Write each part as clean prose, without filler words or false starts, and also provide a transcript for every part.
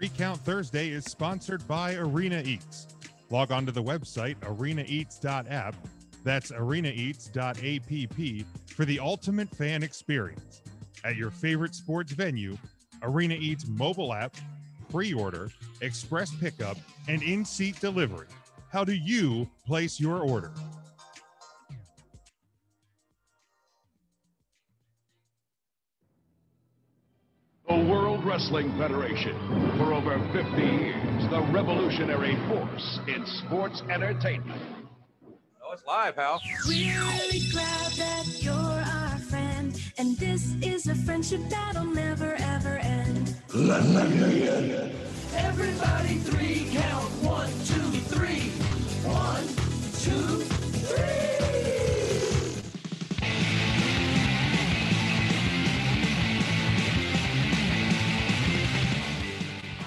Recount Thursday is sponsored by Arena Eats. Log on to the website arenaeats.app. That's arenaeats.app for the ultimate fan experience. At your favorite sports venue, Arena Eats mobile app, pre-order, express pickup, and in-seat delivery. How do you place your order? The World Wrestling Federation, for over 50 years, the revolutionary force in sports entertainment. Oh, it's live, Hal. We're really glad that you're our friend, and this is a friendship that'll never, ever end. Everybody three count. 1, 2, 3. 1, 2, 3.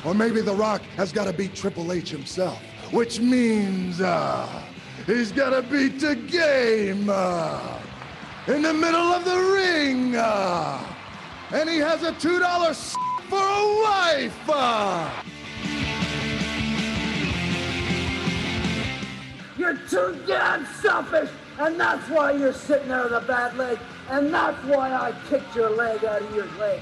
Or maybe The Rock has got to beat Triple H himself, which means he's got to beat the game in the middle of the ring. And he has a $2 for a wife. You're too damn selfish, and that's why you're sitting there with a bad leg, and that's why I kicked your leg out of your leg.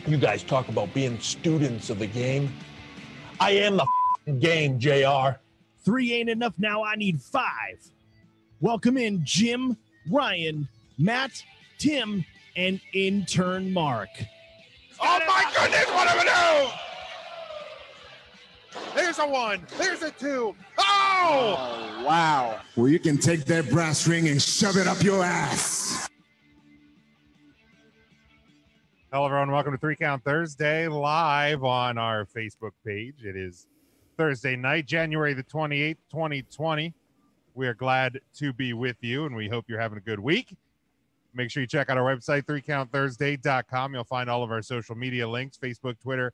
You guys talk about being students of the game. I am the game, JR. 3 ain't enough now. I need 5. Welcome in Jim, Ryan, Matt, Tim, and intern Mark. Oh my goodness, what do we do? There's a 1. There's a 2. Oh, wow. Well, you can take that brass ring and shove it up your ass. Hello, everyone. Welcome to 3 Count Thursday, live on our Facebook page. It is Thursday night, January the 28th, 2020. We are glad to be with you, and we hope you're having a good week. Make sure you check out our website, 3countthursday.com. You'll find all of our social media links, Facebook, Twitter,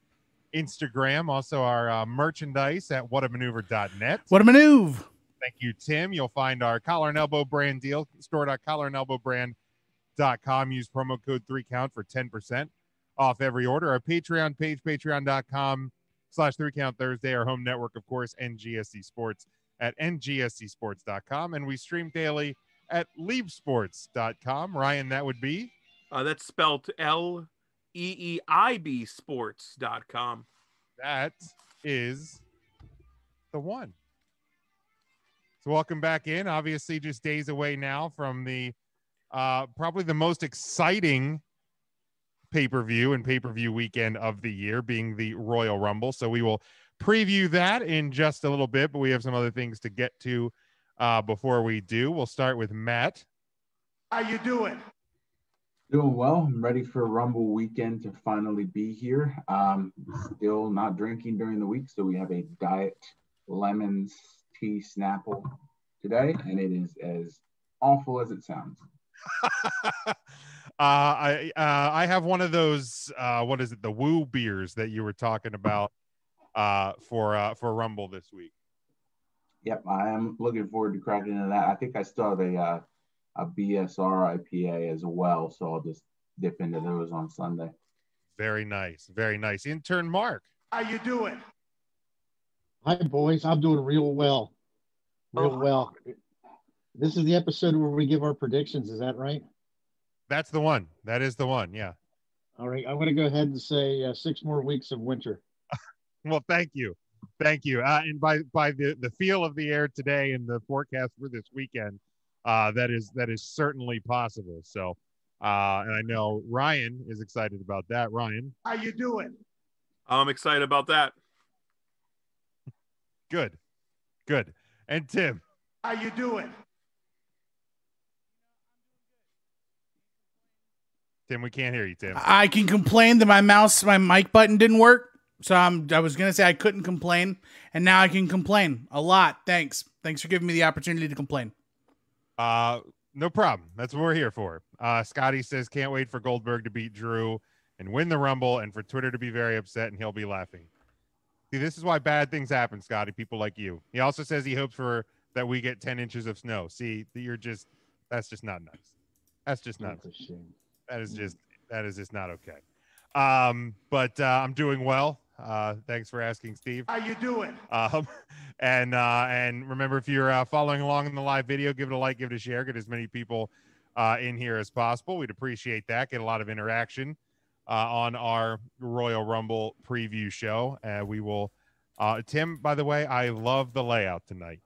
Instagram, also our merchandise at whatamaneuver.net. What a maneuver. Thank you, Tim. You'll find our Collar and Elbow brand deal, store.collarandelbowbrand.com. Use promo code 3count for 10% off every order. Our Patreon page, patreon.com/3count Thursday. Our home network, of course, NGSC Sports at ngscsports.com. And we stream daily at leapsports.com. Ryan, that would be? That's spelled LEEIB sports.com. That is the one. So welcome back in. Obviously, just days away now from the probably the most exciting pay-per-view and pay-per-view weekend of the year, being the Royal Rumble. So we will preview that in just a little bit, but we have some other things to get to before we do. We'll start with Matt. How you doing? Doing well. I'm ready for Rumble weekend to finally be here. Still not drinking during the week, so we have a diet lemons tea Snapple today, and it is as awful as it sounds. I have one of those what is it, the Woo beers that you were talking about for Rumble this week. Yep, I am looking forward to cracking into that. I think I still have a BSR IPA as well, so I'll just dip into those on Sunday. Very nice, very nice. Intern Mark, how you doing? Hi, boys. I'm doing real well. Well. This is the episode where we give our predictions. Is that right? That's the one. That is the one. Yeah. All right. I'm going to go ahead and say 6 more weeks of winter. Well, thank you. Thank you. And by the feel of the air today and the forecast for this weekend, that is certainly possible. So, and I know Ryan is excited about that. Ryan, how you doing? I'm excited about that. Good. And Tim, how you doing? Tim, we can't hear you, Tim. I can complain that my mic button didn't work. So I was going to say I couldn't complain, and now I can complain a lot. Thanks for giving me the opportunity to complain. No problem. That's what we're here for. Scotty says, can't wait for Goldberg to beat Drew and win the Rumble, and for Twitter to be very upset, and he'll be laughing. See, this is why bad things happen, Scotty, people like you. He also says he hopes that we get 10 inches of snow. See, that's just not nice. That's just not. That is just not okay. But I'm doing well. Thanks for asking, Steve. How you doing? And remember, if you're following along in the live video, give it a like, give it a share, get as many people in here as possible. We'd appreciate that. Get a lot of interaction on our Royal Rumble preview show. We will. Tim, by the way, I love the layout tonight.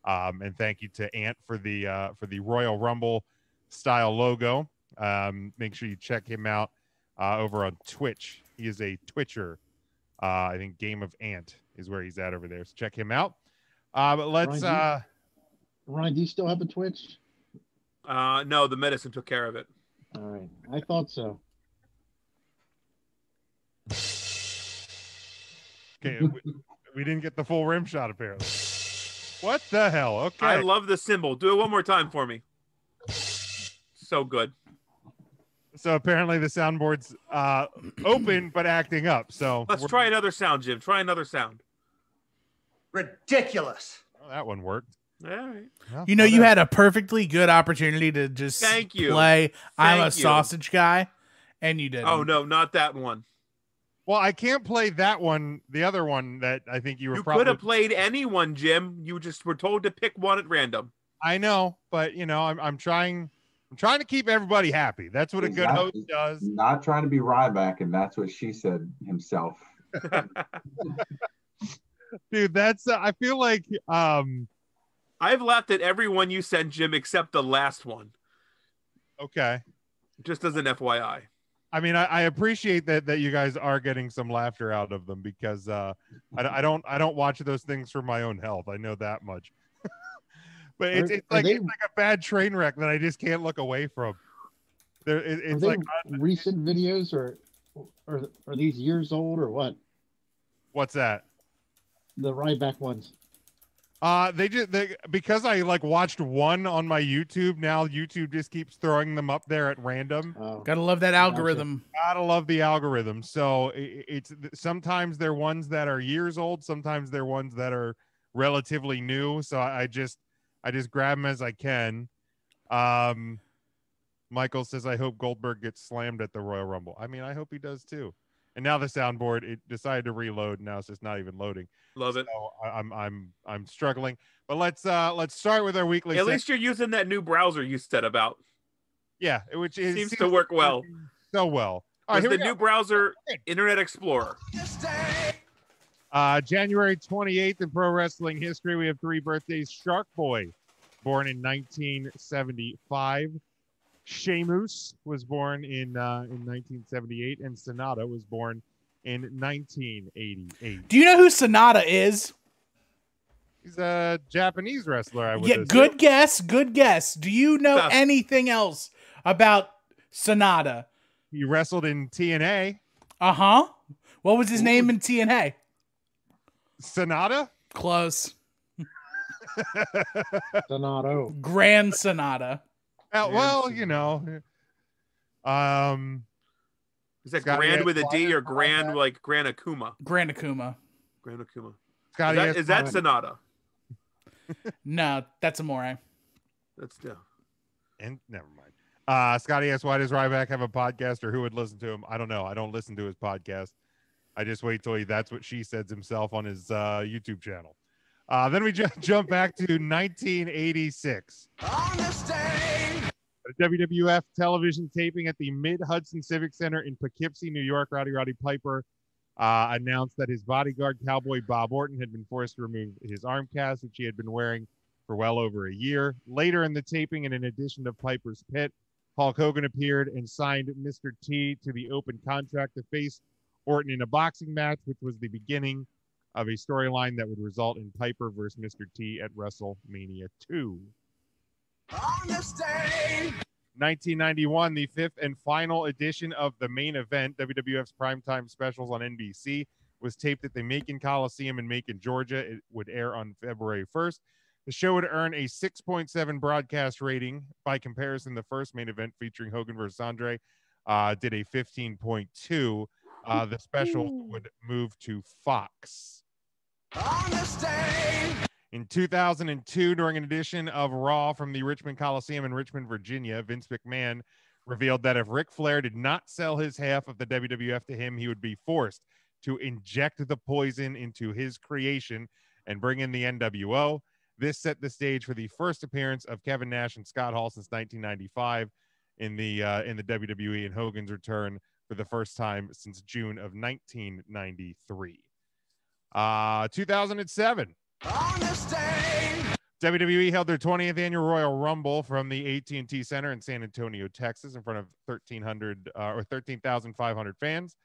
And thank you to Ant for the Royal Rumble style logo. Make sure you check him out over on Twitch. He is a Twitcher. I think Game of Ant is where he's at over there. So check him out. But let's. Ryan, do you still have a Twitch? No, the medicine took care of it. All right, I thought so. Okay, we didn't get the full rim shot apparently. What the hell? Okay. I love the symbol. Do it one more time for me. So good. So apparently the soundboard's open but acting up. So let's try another sound, Jim. Try another sound. Ridiculous. Oh, that one worked. All right. Well, you know, you had a perfectly good opportunity to just Thank you. play I'm a Thank you. sausage guy, and you didn't. Oh, no, not that one. Well, I can't play that one. The other one that I think you were You probably could have played any one, Jim. You just were told to pick one at random. I know, but you know, I'm trying to keep everybody happy. That's what a good host does. Not trying to be Ryback, and that's what she said himself. Dude, that's I feel like I've laughed at every one you sent, Jim, except the last one. Okay. Just as an FYI. I mean, I appreciate that you guys are getting some laughter out of them because I don't watch those things for my own health. I know that much. But it's like a bad train wreck that I just can't look away from. It's are they like recent videos or are these years old or what? What's that? The Ryback ones. Because I like watched one on my YouTube. Now YouTube just keeps throwing them up there at random. Oh. Gotta love that algorithm. Gotta love the algorithm. So it's sometimes they're ones that are years old. Sometimes they're ones that are relatively new. So I just grab them as I can. Michael says, I hope Goldberg gets slammed at the Royal Rumble. I mean, I hope he does too. And now the soundboard, it decided to reload. Now it's just not even loading. Love it. So I'm struggling. But let's start with our weekly. At least you're using that new browser you said about. Yeah, which seems to work well. So well. All right, here the we new go. browser, Internet Explorer. January 28th in pro wrestling history, we have 3 birthdays. Shark Boy, born in 1975. Sheamus was born in 1978, and Sonata was born in 1988. Do you know who Sonata is? He's a Japanese wrestler, I would Yeah, assume. good guess. Good guess. Do you know anything else about Sonata? He wrestled in TNA. Uh-huh. What was his name in TNA? Sonata? Close. Sonato. Grand Sonata. Well, you know. Is that Grand with a D or Grand like Grand Akuma? Grand Akuma. Grand Akuma. Is that Sonata? No, that's Amore. That's and never mind. Scotty asks, why does Ryback have a podcast, or who would listen to him? I don't know. I don't listen to his podcast. I just wait till that's what she says himself on his YouTube channel. Then we jump back to 1986. A WWF television taping at the Mid-Hudson Civic Center in Poughkeepsie, New York. Roddy Piper announced that his bodyguard, Cowboy Bob Orton, had been forced to remove his arm cast, which he had been wearing for well over a year. Later in the taping, and in addition to Piper's pit, Hulk Hogan appeared and signed Mr. T to the open contract to face Orton in a boxing match, which was the beginning of a storyline that would result in Piper versus Mr. T at WrestleMania 2. 1991, the 5th and final edition of The Main Event, WWF's primetime specials on NBC, was taped at the Macon Coliseum in Macon, Georgia. It would air on February 1st. The show would earn a 6.7 broadcast rating. By comparison, the first Main Event featuring Hogan versus Andre did a 15.2. The special would move to Fox. In 2002, during an edition of Raw from the Richmond Coliseum in Richmond, Virginia, Vince McMahon revealed that if Ric Flair did not sell his half of the WWF to him, he would be forced to inject the poison into his creation and bring in the NWO. This set the stage for the first appearance of Kevin Nash and Scott Hall since 1995 in the WWE, and Hogan's return for the first time since June of 1993. 2007. WWE held their 20th annual Royal Rumble from the AT&T Center in San Antonio, Texas, in front of 13,500 fans.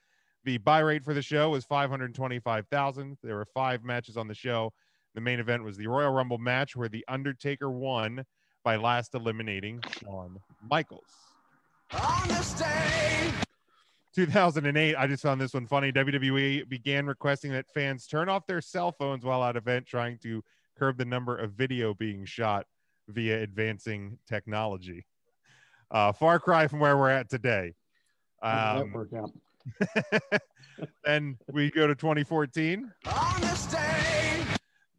The buy rate for the show was 525,000. There were 5 matches on the show. The main event was the Royal Rumble match, where The Undertaker won by last eliminating Shawn Michaels. 2008, I just found this one funny. WWE began requesting that fans turn off their cell phones while at event, trying to curb the number of video being shot via advancing technology. Far cry from where we're at today. That worked out. Then we go to 2014.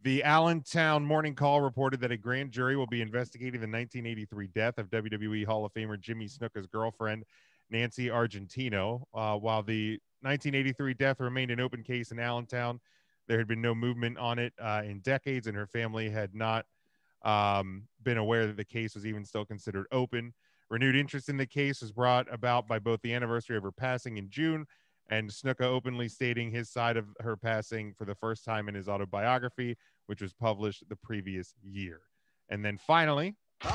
The Allentown Morning Call reported that a grand jury will be investigating the 1983 death of WWE Hall of Famer Jimmy Snuka's girlfriend, Nancy Argentino. While the 1983 death remained an open case in Allentown, there had been no movement on it in decades, and her family had not been aware that the case was even still considered open. Renewed interest in the case was brought about by both the anniversary of her passing in June and Snuka openly stating his side of her passing for the first time in his autobiography, which was published the previous year. And then finally, in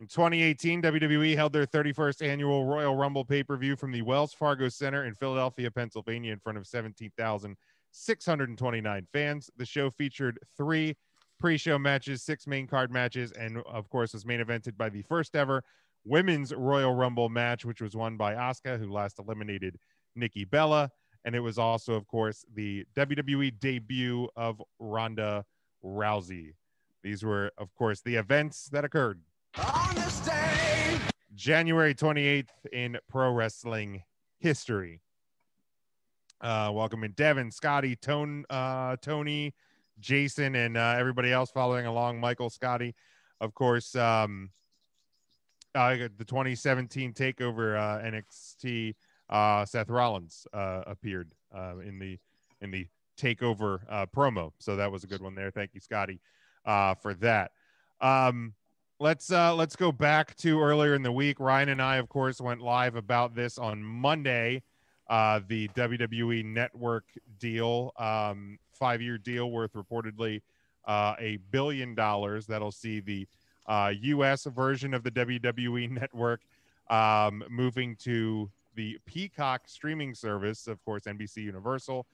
2018, WWE held their 31st annual Royal Rumble pay-per-view from the Wells Fargo Center in Philadelphia, Pennsylvania, in front of 17,629 fans. The show featured 3 pre-show matches, 6 main card matches, and of course was main evented by the first ever women's Royal Rumble match, which was won by Asuka, who last eliminated Nikki Bella. And it was also, of course, the WWE debut of Ronda Rousey. These were, of course, the events that occurred January 28th in pro wrestling history. Welcome in Devin, Scotty, Tony, Jason, and everybody else following along. Michael, Scotty, of course. The 2017 takeover NXT, Seth Rollins appeared in the takeover promo, so that was a good one there. Thank you, Scotty, for that. Let's go back to earlier in the week. Ryan and I, of course, went live about this on Monday. The WWE Network deal, 5-year deal worth reportedly $1 billion. That'll see the U.S. version of the WWE Network moving to the Peacock streaming service, of course, NBC Universal.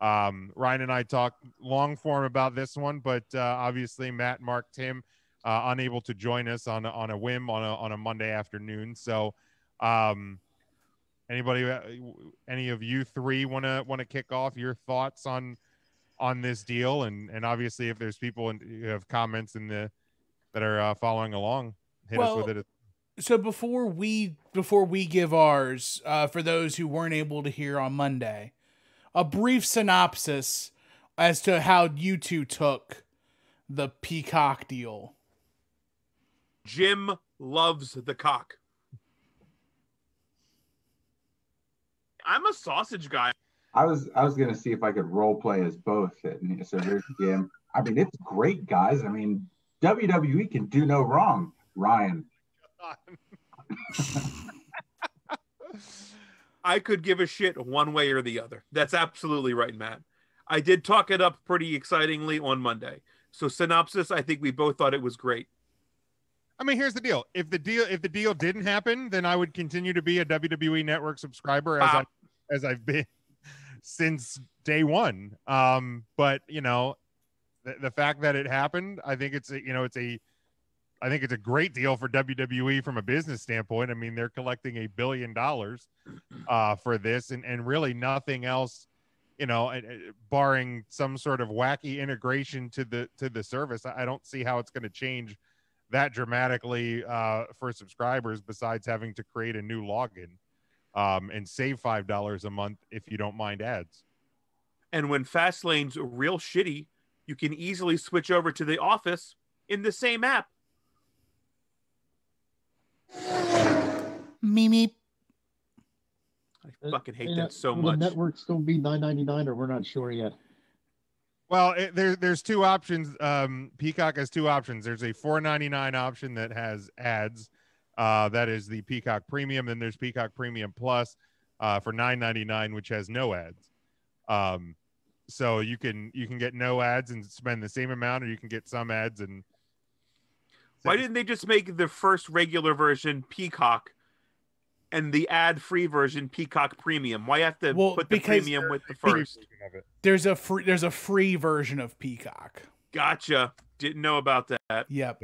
Ryan and I talked long form about this one, but obviously Matt, Mark, Tim unable to join us on a whim on a Monday afternoon. So any of you three want to kick off your thoughts on this deal, and obviously if there's people who have comments that are following along, hit us with it. So before we give ours, for those who weren't able to hear on Monday, a brief synopsis as to how you two took the Peacock deal. Jim loves the cock. I'm a sausage guy. I was gonna see if I could role play as both. So here's Jim. I mean, it's great, guys. I mean, WWE can do no wrong. Ryan. I could give a shit one way or the other. That's absolutely right, Matt. I did talk it up pretty excitingly on Monday. So synopsis, I think we both thought it was great. I mean, here's the deal. If the deal didn't happen, then I would continue to be a WWE Network subscriber as I've been since day one. But you know, the fact that it happened, I think it's a great deal for WWE from a business standpoint. I mean, they're collecting $1 billion for this, and really nothing else, barring some sort of wacky integration to the service. I don't see how it's going to change that dramatically for subscribers, besides having to create a new login and save $5 a month if you don't mind ads. And when Fastlane's real shitty, you can easily switch over to The Office in the same app. Meep. I fucking hate And, that so will much. the network still be $9.99, or we're not sure yet? Well, there's two options. Peacock has two options. There's a $4.99 option that has ads. That is the Peacock Premium. Then there's Peacock Premium Plus for $9.99, which has no ads. So you can get no ads and spend the same amount, or you can get some ads and. Why didn't they just make the first regular version Peacock and the ad-free version Peacock Premium? Why have to put the premium with the first? There's a free version of Peacock. Gotcha. Didn't know about that. Yep.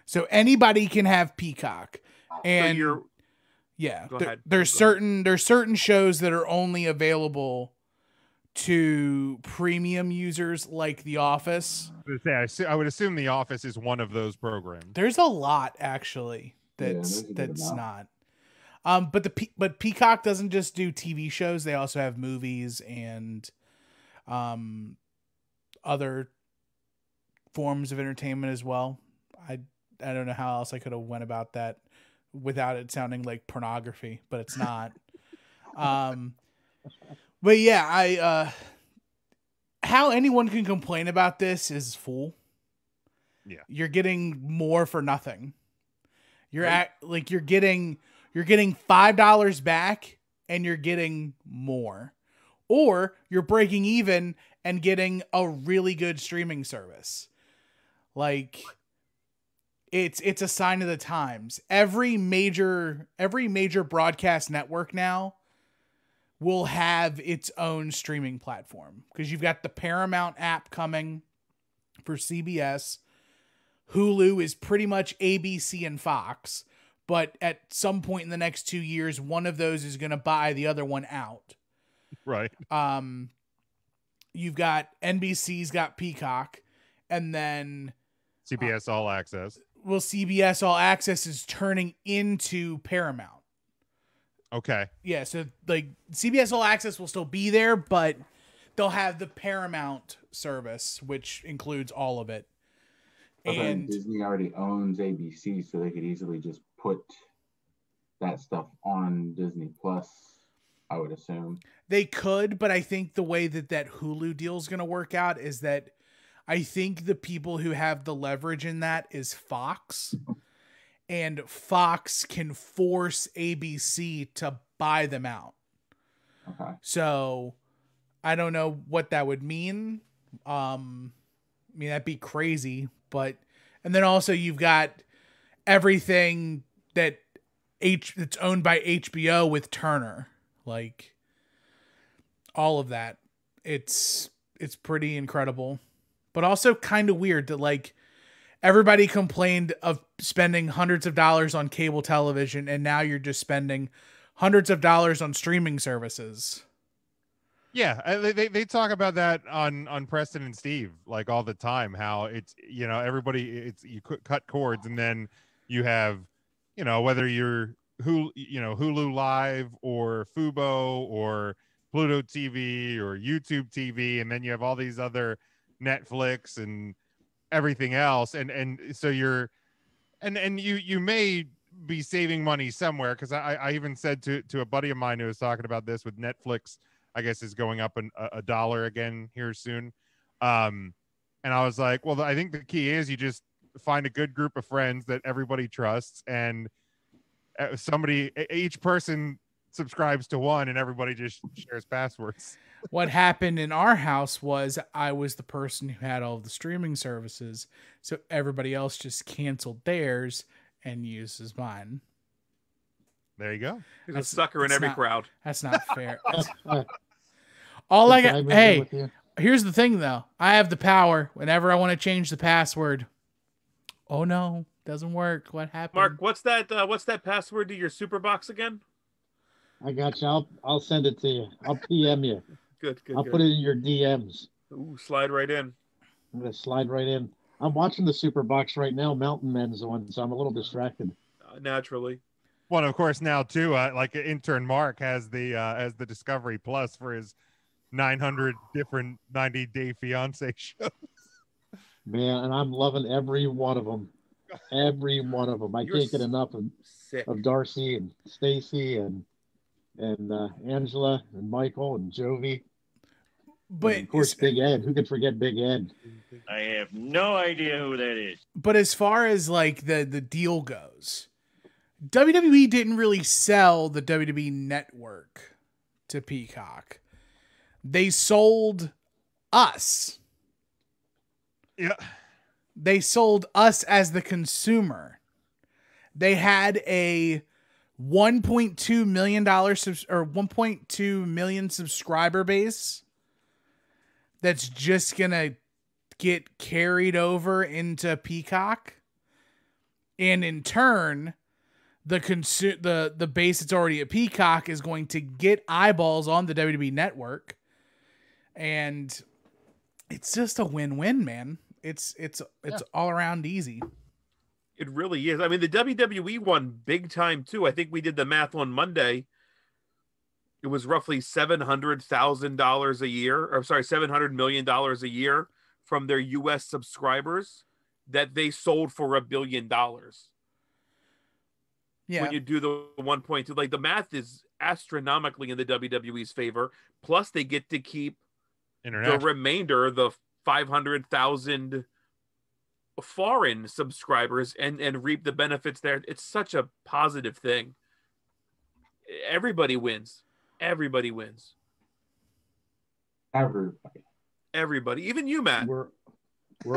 So anybody can have Peacock, and Go ahead. there's certain shows that are only available to premium users, like The Office. I would assume The Office is one of those programs. There's a lot actually that's not. But Peacock doesn't just do TV shows; they also have movies and other forms of entertainment as well. I don't know how else I could have went about that without it sounding like pornography, but it's not. But yeah, how anyone can complain about this is fool. Yeah. You're getting more for nothing. You're getting $5 back and you're getting more. Or you're breaking even and getting a really good streaming service. Like, it's a sign of the times. Every major broadcast network now will have its own streaming platform, because you've got the Paramount app coming for CBS. Hulu is pretty much ABC and Fox, but at some point in the next 2 years, one of those is going to buy the other one out. Right. You've got NBC's got Peacock, and then CBS All Access. Well, CBS All Access is turning into Paramount. Okay. Yeah, so like CBS All Access will still be there, but they'll have the Paramount service, which includes all of it. And Disney already owns ABC, so they could easily just put that stuff on Disney Plus, I would assume. They could, but I think the way that Hulu deal is going to work out is that I think the people who have the leverage in that is Fox. And Fox can force ABC to buy them out. Okay. So I don't know what that would mean. I mean, that'd be crazy, but, and then also you've got everything that's owned by HBO with Turner, like all of that. It's pretty incredible, but also kind of weird that like everybody complained of spending hundreds of dollars on cable television, and now you're just spending hundreds of dollars on streaming services. Yeah, they talk about that on Preston and Steve like all the time. How it's, you know, everybody, you cut cords, and then you have, you know, whether you're Hulu Live or Fubo or Pluto TV or YouTube TV, and then you have all these other Netflix and everything else, and so you're and you may be saving money somewhere, because I even said to a buddy of mine who was talking about this with Netflix, I guess is going up a dollar again here soon, and I was like, well, I think the key is you just find a good group of friends that everybody trusts, and each person subscribes to one, and everybody just shares passwords. What happened in our house was I was the person who had all of the streaming services, so everybody else just canceled theirs and uses mine. There you go. There's a sucker in every crowd. That's not fair. All I got. Hey, here's the thing though. I have the power whenever I want to change the password. Oh no, doesn't work. What happened? Mark, what's that password to your super box again? I got you. I'll send it to you. I'll PM you. Good. I'll put it in your DMs. Ooh, slide right in. I'm gonna slide right in. I'm watching the Super Box right now. Mountain Men's on, so I'm a little distracted. Naturally. Well, of course, now too, like intern Mark has the Discovery Plus for his 900 different 90 Day Fiance shows. Man, and I'm loving every one of them. Every one of them. I can't get enough of Darcy and Stacy and Angela and Michael and Jovi. But and of course, Big Ed. Who could forget Big Ed? I have no idea who that is. But as far as like the deal goes, WWE didn't really sell the WWE network to Peacock. They sold us. Yeah. They sold us as the consumer. They had a $1.2 million or 1.2 million subscriber base that's just gonna get carried over into Peacock, and in turn, the base that's already at Peacock is going to get eyeballs on the WWE network, and it's just a win-win, man. It's all around easy. It really is. I mean, the WWE won big time too. I think we did the math on Monday. It was roughly $700,000 a year, or sorry, $700 million a year from their U.S. subscribers that they sold for $1 billion. Yeah. When you do the 1.2, like the math is astronomically in the WWE's favor. Plus, they get to keep the remainder, the 500,000 foreign subscribers, and reap the benefits there. It's such a positive thing. Everybody wins. Everybody wins. Everybody, even you, Matt. We're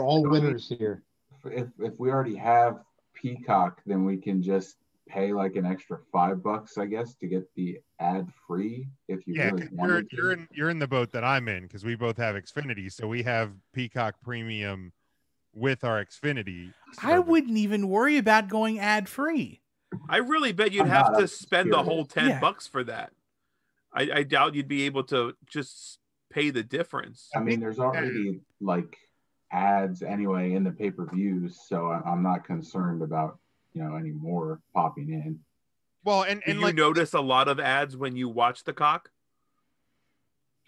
all winners here. If we already have Peacock, then we can just pay like an extra $5, I guess, to get the ad free. If you really wanted to. You're in the boat that I'm in, because we both have Xfinity, so we have Peacock Premium with our Xfinity. I wouldn't even worry about going ad free. I really bet you'd have to spend the whole $10 for that. I doubt you'd be able to just pay the difference. I mean, there's already like ads anyway in the pay-per-views, so I'm not concerned about any more popping in. Well, and do you notice a lot of ads when you watch the cock?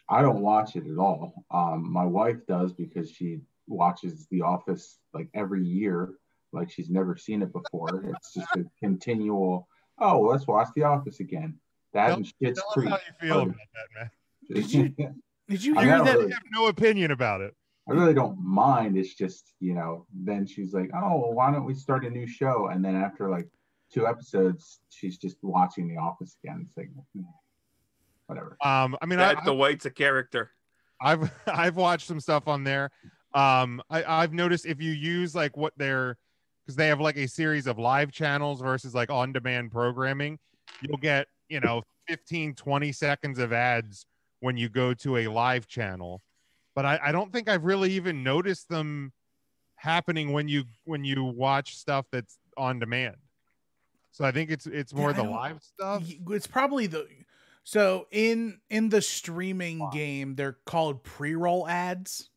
I don't watch it at all. My wife does, because she watches The Office like every year, like she's never seen it before. It's just a continual. Oh, let's watch The Office again. That and Schitt's Creek. How you feel about that, man? Did you hear that? I have no opinion about it. I really don't mind. It's just, then she's like, oh, well, why don't we start a new show? And then after like 2 episodes, she's just watching The Office again. It's like, whatever. I mean, the White's a character. I've watched some stuff on there. I've noticed if you use like because they have like a series of live channels versus like on-demand programming, you'll get 15-20 seconds of ads when you go to a live channel, but I don't think I've really even noticed them happening when you watch stuff that's on demand. So I think it's more the live stuff. It's probably so in the streaming game, they're called pre-roll ads.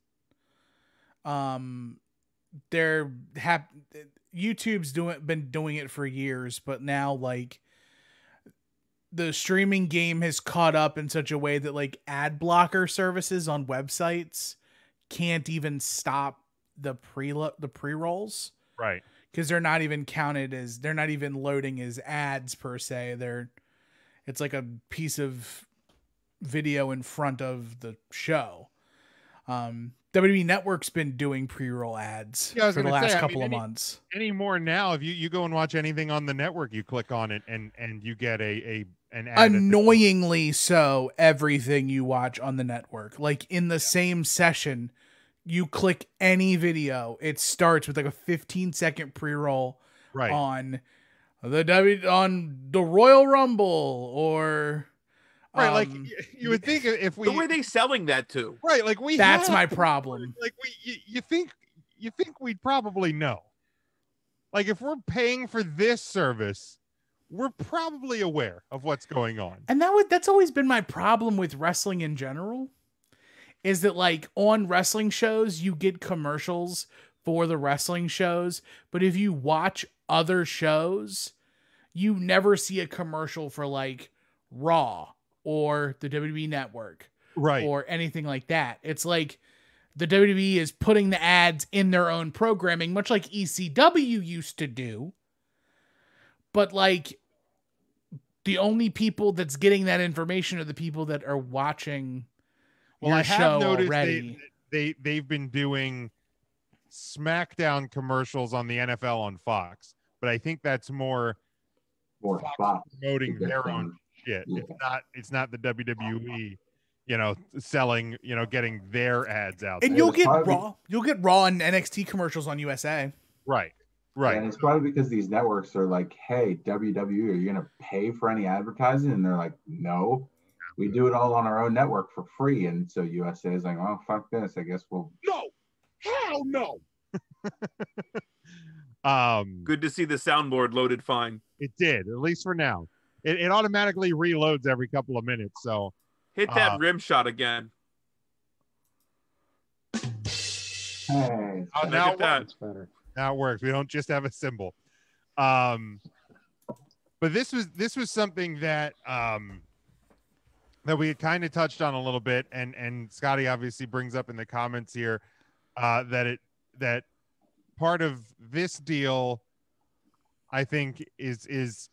YouTube's been doing it for years, but now like the streaming game has caught up in such a way that like ad blocker services on websites can't even stop the pre-rolls. Right. Because they're not even they're not even loading as ads per se. It's like a piece of video in front of the show. WWE Network's been doing pre-roll ads for the last couple of months. Anymore now, if you go and watch anything on the network, you click on it and you get an ad. Annoyingly so, everything you watch on the network. Like in the same session, you click any video, it starts with like a 15-second pre-roll on the Royal Rumble or right, like you would think if we who are they selling that to? Right, like that's my problem. Like you think we'd probably know. Like if we're paying for this service, we're probably aware of what's going on. And that's always been my problem with wrestling in general, is that like on wrestling shows, you get commercials for the wrestling shows, but if you watch other shows, you never see a commercial for like Raw or the WWE Network, right, or anything like that. It's like the WWE is putting the ads in their own programming, much like ECW used to do. But like, the only people that's getting that information are the people that are watching your show already. They've been doing SmackDown commercials on the NFL on Fox, but I think that's more Fox promoting their own shit. Yeah. It's not the WWE, selling, getting their ads out. And you'll get Raw and NXT commercials on USA. Right. And it's probably because these networks are like, hey, WWE, are you going to pay for any advertising? And they're like, no, we do it all on our own network for free. And so USA is like, oh, fuck this. I guess we'll. No, hell no. Good to see the soundboard loaded fine. It did, at least for now. It automatically reloads every couple of minutes. So hit that rim shot again. Hey, now that's better. Now it works. We don't just have a symbol. But this was something that that we had kind of touched on a little bit, and Scotty obviously brings up in the comments here that part of this deal, I think, is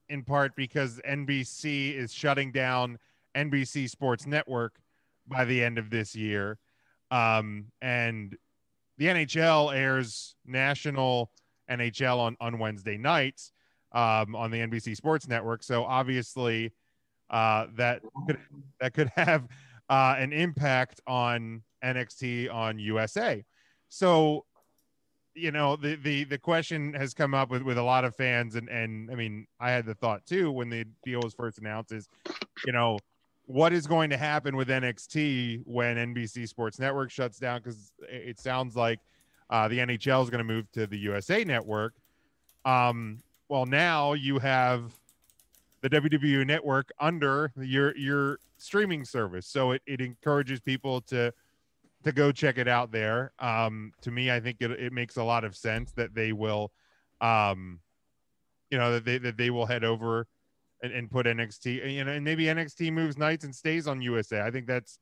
in part because NBC is shutting down NBC Sports Network by the end of this year, and the NHL airs national NHL on Wednesday nights on the NBC Sports Network. So obviously that could have an impact on NXT on USA. So, the question has come up with a lot of fans, and I mean, I had the thought too when the deal was first announced is, what is going to happen with NXT when NBC Sports Network shuts down? Because it sounds like the NHL is going to move to the USA Network. Well, now you have the WWE Network under your streaming service, so it encourages people to go check it out there. To me, I think it makes a lot of sense that they will, that they will head over and put NXT, and maybe NXT moves nights and stays on USA. I think that's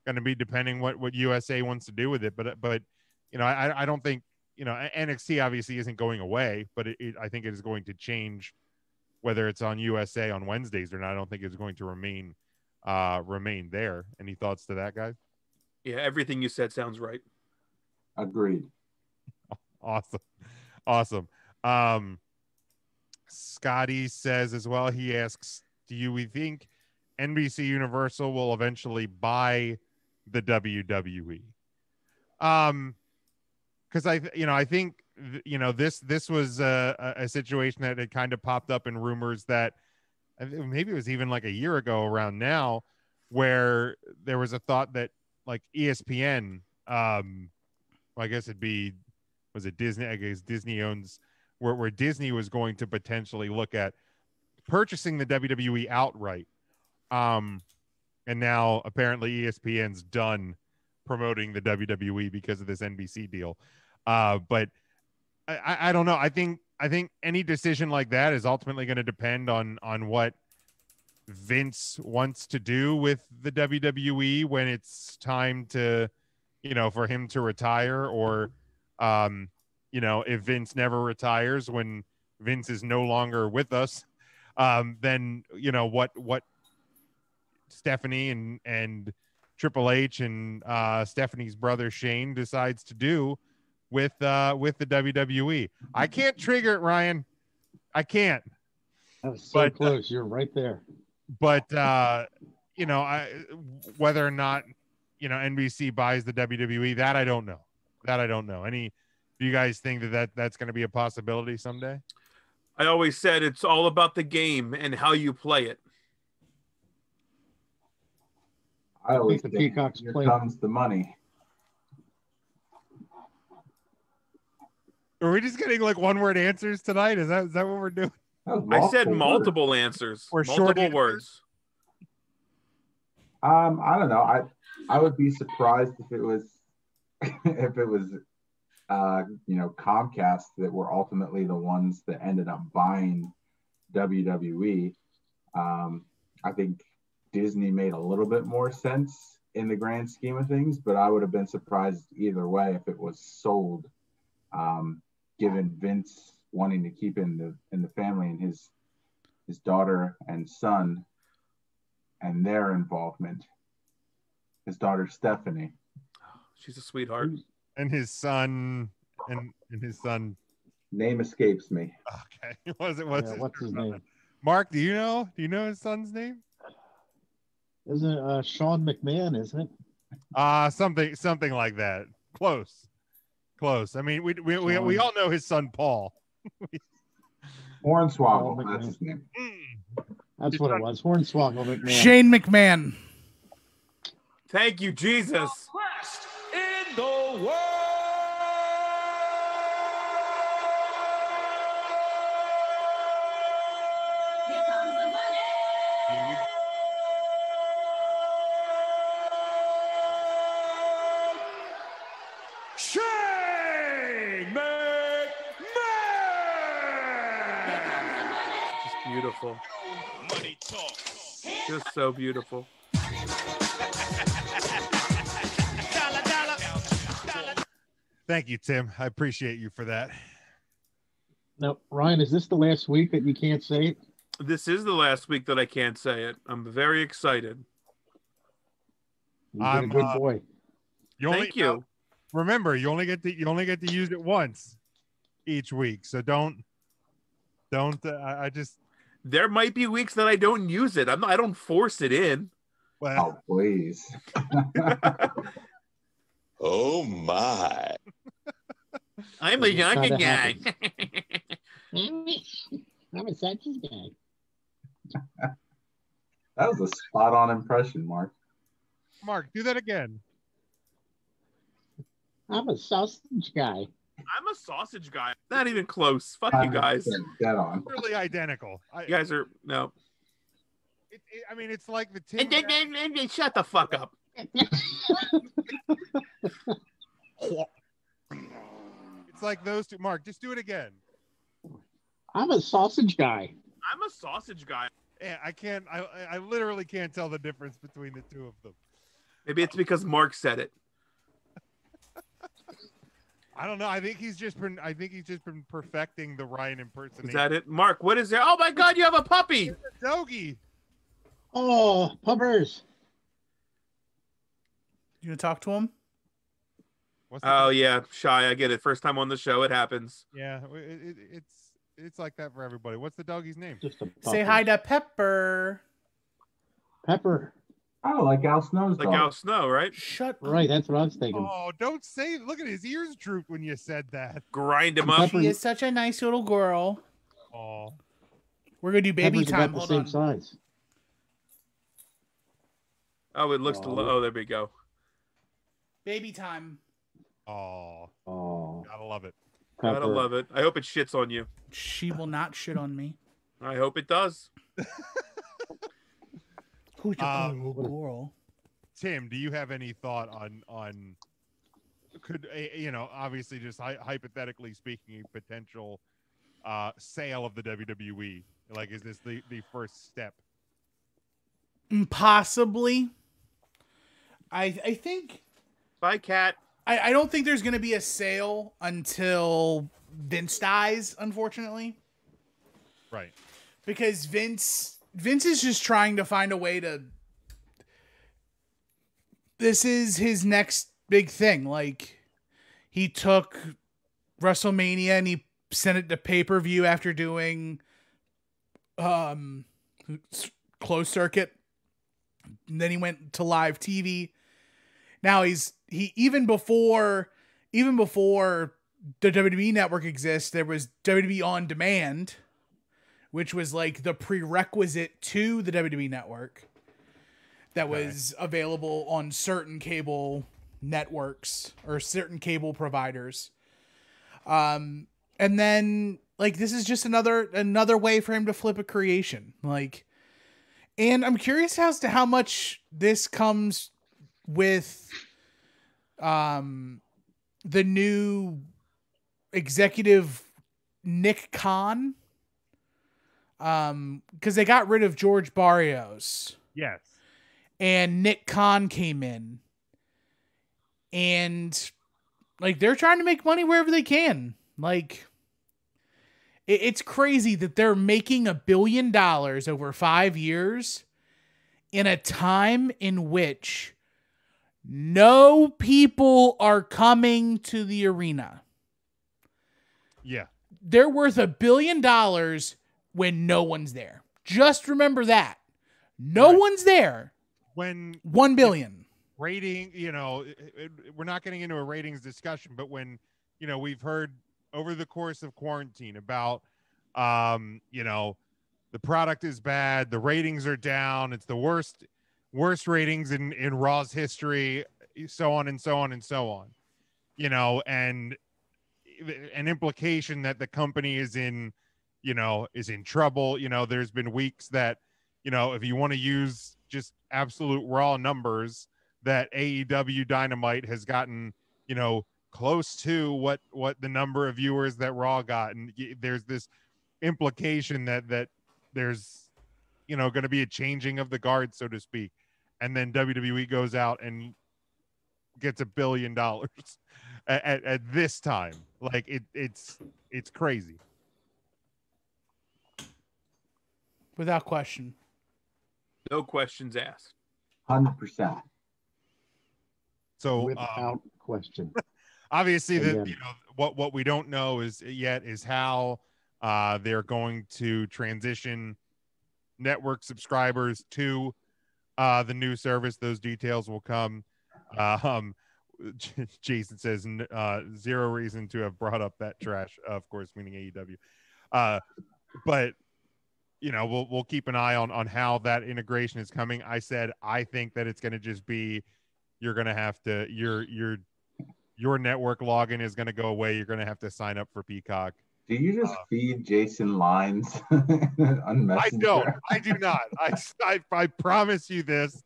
going to be depending what USA wants to do with it. But I don't think, NXT obviously isn't going away, but I think it is going to change whether it's on USA on Wednesdays or not. I don't think it's going to remain there. Any thoughts to that, guys? Yeah, everything you said sounds right. Agreed. Awesome. Scotty says as well, he asks, do we think NBC Universal will eventually buy the WWE? Because I think this was a situation that had kind of popped up in rumors that maybe it was even like a year ago around now, where there was a thought that like ESPN, I guess was it Disney? I guess Disney owns where Disney was going to potentially look at purchasing the WWE outright. And now apparently ESPN's done promoting the WWE because of this NBC deal. But I don't know. I think any decision like that is ultimately going to depend on what Vince wants to do with the WWE when it's time to, for him to retire, or, if Vince never retires, when Vince is no longer with us, then, what Stephanie and Triple H and Stephanie's brother Shane decides to do with the WWE. I can't trigger it, Ryan. I can't. That was so close. You're right there. But whether or not NBC buys the WWE, that I don't know. Do you guys think that's going to be a possibility someday? I always said it's all about the game and how you play it. I always think think the Peacocks here play. comes the money. Are we just getting like one-word answers tonight? Is that what we're doing? I said multiple answers, or short multiple words. I don't know. I would be surprised if it was Comcast that were ultimately the ones that ended up buying WWE. I think Disney made a little bit more sense in the grand scheme of things, but I would have been surprised either way if it was sold, given Vince wanting to keep in the family and his daughter and son and their involvement. His daughter Stephanie. She's a sweetheart. And his son and his son name escapes me. Okay. What's his name? Mark, do you know his son's name? Isn't it Sean McMahon, isn't it? Something like that. Close. I mean, we all know his son Paul. Hornswoggle, that's his name. That's what it was. Hornswoggle McMahon. Shane McMahon. Thank you, Jesus. Best in the world. Here comes the money. Shane McMahon. Just beautiful. Money talk. Just so beautiful. Thank you, Tim. I appreciate you for that. Now, Ryan, is this the last week that you can't say it? This is the last week that I can't say it. I'm very excited. You've been a good boy. Thank you. Remember, you only get to use it once each week. So don't. I just. There might be weeks that I don't use it. I don't force it in. Well, oh, please. Oh my. I'm a younger guy. I'm a sausage guy. That was a spot-on impression, Mark. Mark, do that again. I'm a sausage guy. I'm a sausage guy. Not even close. Fuck you guys. Dead on. Really identical. You guys are no. I mean, it's like the Tim. Shut the fuck up. It's like those two. Mark, just do it again. I'm a sausage guy. I'm a sausage guy. Yeah, I can't. I literally can't tell the difference between the two of them. Maybe it's because Mark said it. I don't know. I think he's just been perfecting the Ryan impersonation. Is that it, Mark? What is there? Oh my God! You have a puppy. It's a doggy. Oh, puppers. You gonna talk to him? Oh yeah, shy. I get it. First time on the show, it happens. Yeah, it's like that for everybody. What's the doggy's name? Just a Say hi to Pepper. Pepper. Oh, like Al Snow's Like dog. Al Snow, right? Shut up. Right, that's what I was thinking. Oh, don't say. Look at his ears drooped when you said that. Grind him up. She is such a nice little girl. Oh, we're gonna do baby Pepper's time. about the Hold same on. size. Oh, it looks oh, there we go. Baby time. Oh, gotta love it. Pepper. Gotta love it. I hope it shits on you. She will not shit on me. I hope it does. Who's your little girl? Tim, do you have any thought on could obviously just hypothetically speaking, a potential sale of the WWE? Like, is this the first step? Possibly. I think. Bye, Cat. I don't think there's going to be a sale until Vince dies, unfortunately. Right. Because Vince is just trying to find a way to. This is his next big thing. Like, he took WrestleMania and he sent it to pay-per-view after doing closed circuit. And then he went to live TV. Now he even before the WWE network exists, there was WWE On Demand, which was like the prerequisite to the WWE network that was available on certain cable networks or certain cable providers. And then like this is just another way for him to flip a creation. Like, and I'm curious as to how much this comes with the new executive Nick Khan, because they got rid of George Barrios. Yes. and Nick Khan came in, and like they're trying to make money wherever they can. Like it's crazy that they're making $1 billion over 5 years in a time in which no people are coming to the arena. Yeah. They're worth $1 billion when no one's there. Just remember that. No one's there. When 1 billion. Rating, we're not getting into a ratings discussion, but when, we've heard over the course of quarantine about, the product is bad, the ratings are down, it's the worst ratings in Raw's history, so on and so on and so on, and an implication that the company is in trouble. There's been weeks that, if you want to use just absolute raw numbers, that AEW Dynamite has gotten, close to what the number of viewers that Raw got. And there's this implication that there's, going to be a changing of the guard, so to speak. And then WWE goes out and gets $1 billion at this time. Like it's crazy. Without question. No questions asked. 100%. So without question. Obviously, what we don't know is how they're going to transition network subscribers to the new service. Those details will come. Jason says zero reason to have brought up that trash, of course, meaning AEW. But we'll keep an eye on how that integration is coming. I said I think that it's going to just be you're going to have to your network login is going to go away. You're going to have to sign up for Peacock. Do you just feed Jason lines on Messenger? I do not. I promise you this.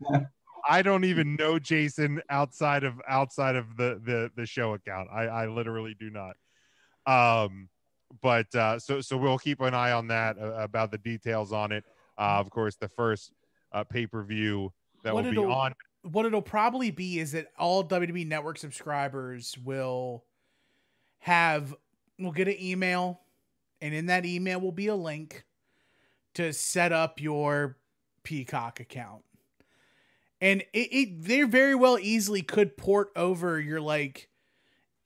I don't even know Jason outside of the show account. I literally do not. But so we'll keep an eye on that about the details on it. Of course, the first pay-per-view that will be on. What it'll probably be is that all WWE Network subscribers will get an email, and in that email will be a link to set up your Peacock account. And they very well easily could port over your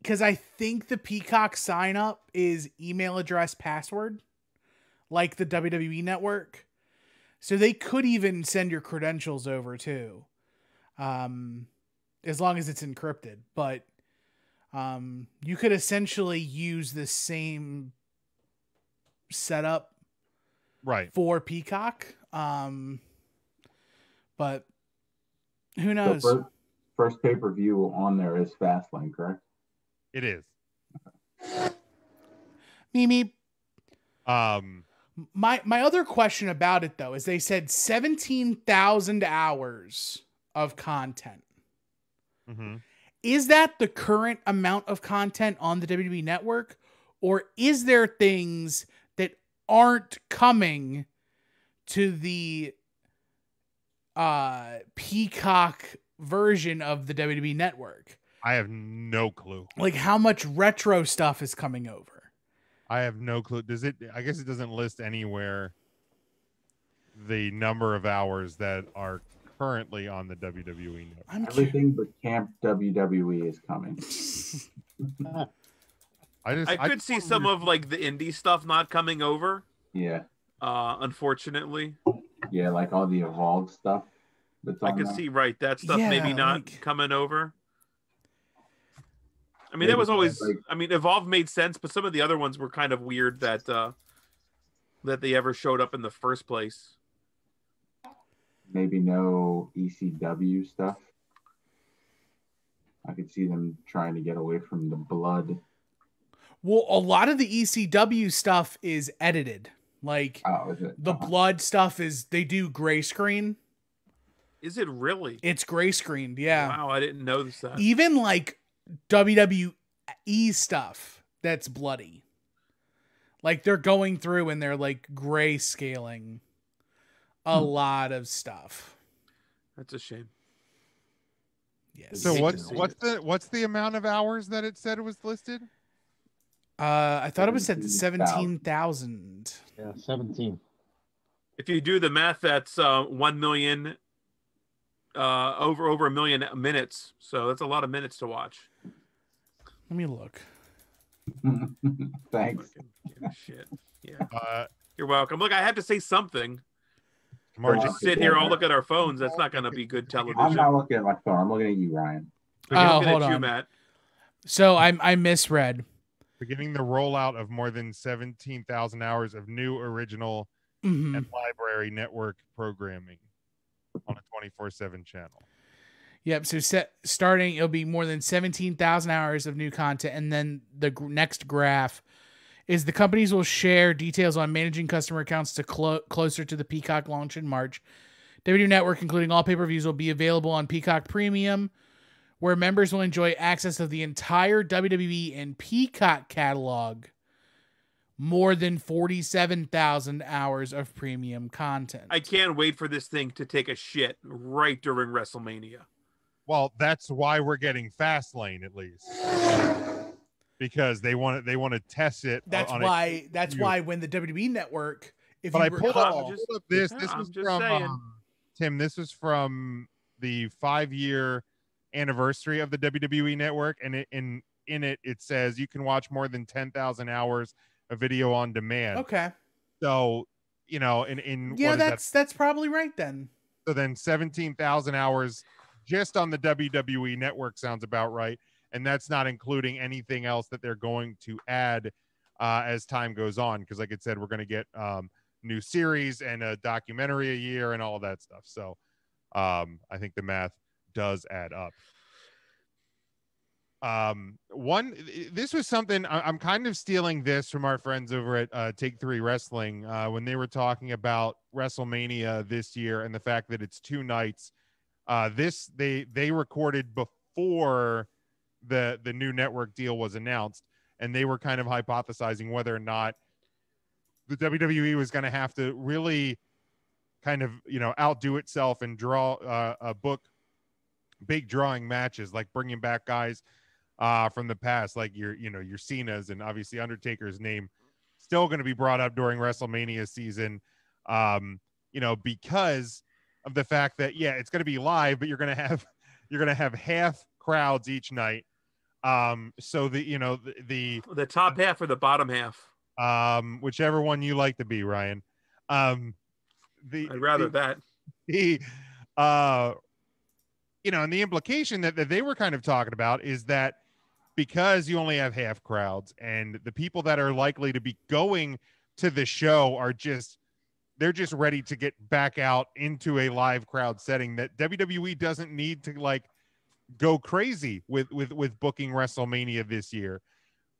because I think the Peacock sign up is email address password, like the WWE Network. So they could even send your credentials over too, as long as it's encrypted. But you could essentially use the same setup for Peacock. But who knows? So first pay-per-view on there is Fastlane, correct? It is. Mimi. My other question about it though is they said 17,000 hours of content. Mm-hmm. Is that the current amount of content on the WWE Network, or is there things that aren't coming to the Peacock version of the WWE Network? I have no clue. Like how much retro stuff is coming over? I have no clue. Does it? I guess it doesn't list anywhere the number of hours that are currently on the WWE Network. Everything but Camp WWE is coming. I could see some of the indie stuff not coming over. Yeah. Unfortunately. Yeah, like all the Evolved stuff. I could see that stuff maybe not coming over. I mean, that was always. Evolve made sense, but some of the other ones were kind of weird that they ever showed up in the first place. Maybe no ECW stuff. I could see them trying to get away from the blood. Well, a lot of the ECW stuff is edited. Is it? The blood stuff they do gray screen. Is it really? It's gray screened, yeah. Wow, I didn't know that. Even WWE stuff that's bloody. They're going through and they're gray scaling a lot of stuff. That's a shame. Yes. So what's the amount of hours that it said it was listed? I thought it was at 17,000. Yeah, 17. If you do the math, that's 1 million, over a million minutes. So that's a lot of minutes to watch. Let me look. Thanks. Shit. Yeah. You're welcome. Look, I have to say something. We're Mark, just sitting here all look at our phones. That's not going to be good television. I'm not looking at my phone. I'm looking at you, Ryan. Oh, looking hold at you, on. Matt. So I misread. Beginning the rollout of more than 17,000 hours of new original Mhm. and library network programming on a 24/7 channel. Yep. So starting, it'll be more than 17,000 hours of new content. And then the next graph is the companies will share details on managing customer accounts to closer to the Peacock launch in March. WWE Network, including all pay-per-views, will be available on Peacock Premium, where members will enjoy access of the entire WWE and Peacock catalog, more than 47,000 hours of premium content. I can't wait for this thing to take a shit right during WrestleMania. Well, that's why we're getting Fastlane at least, because they want to test it. That's why when the WWE Network, but I pulled up this. Yeah, This I'm was just from saying. Tim. This was from the 5-year anniversary of the WWE Network, and in it says you can watch more than 10,000 hours of video on demand. Okay. So in Yeah, what is that's probably right then. So then 17,000 hours just on the WWE Network sounds about right. And that's not including anything else that they're going to add as time goes on. Because like I said, we're going to get new series and a documentary a year and all of that stuff. So I think the math does add up. This was something I'm kind of stealing this from our friends over at Take 3 Wrestling when they were talking about WrestleMania this year and the fact that it's 2 nights. They recorded before the new network deal was announced, and they were kind of hypothesizing whether or not the WWE was going to have to really kind of outdo itself and draw a book big drawing matches, like bringing back guys from the past, like your Cena's, and obviously Undertaker's name still going to be brought up during WrestleMania season, because of the fact that it's going to be live, but you're going to have half crowds each night. So the top half or the bottom half, whichever one you like to be, Ryan. I'd rather that. And the implication that they were kind of talking about is that because you only have half crowds and the people that are likely to be going to the show are they're just ready to get back out into a live crowd setting, that WWE doesn't need to go crazy with booking WrestleMania this year.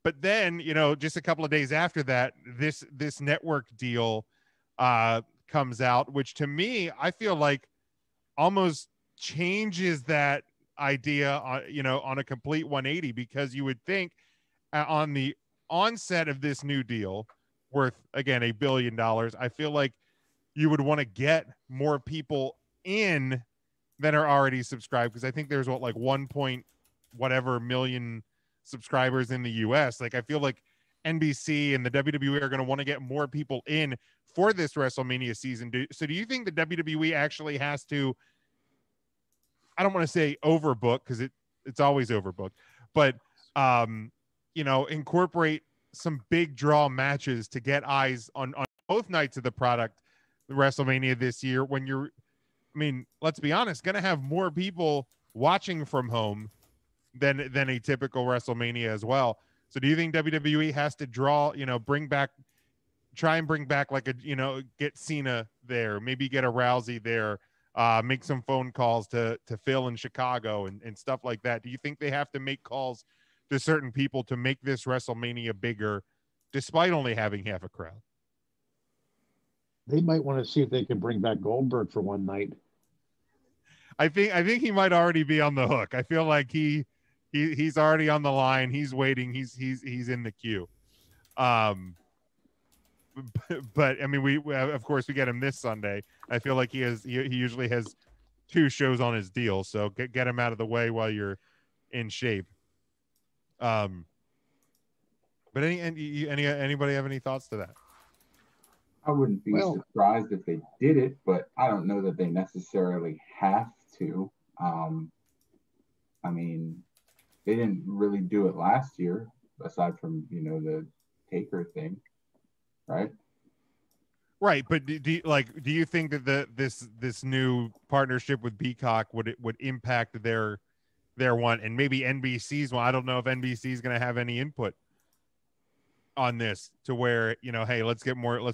But then, just a couple of days after that, this network deal comes out, which to me, I feel like almost changes that idea on a complete 180, because you would think on the onset of this new deal worth, again, $1 billion, I feel like you would want to get more people in than are already subscribed, because I think there's 1 point whatever million subscribers in the US. I feel like NBC and the WWE are going to want to get more people in for this WrestleMania season. So do you think the WWE actually has to, I don't want to say overbook, because it's always overbooked, but incorporate some big draw matches to get eyes on both nights of the product, the WrestleMania this year, when let's be honest, going to have more people watching from home than a typical WrestleMania as well. So do you think WWE has to try and bring back get Cena there, maybe get a Rousey there, make some phone calls to Phil in Chicago and stuff like that? Do you think they have to make calls to certain people to make this WrestleMania bigger, despite only having half a crowd? They might want to see if they can bring back Goldberg for one night. I think he might already be on the hook. I feel like he's already on the line. He's waiting. He's in the queue. But we of course we get him this Sunday. I feel like he usually has 2 shows on his deal, so get him out of the way while you're in shape. But anybody have any thoughts to that? I wouldn't be surprised if they did it, but I don't know that they necessarily have to. I mean, they didn't really do it last year, aside from, the Taker thing, right? Right, but do you think that this new partnership with Peacock would impact their one, and maybe NBC's one? I don't know if NBC is going to have any input on this, to where, hey, let's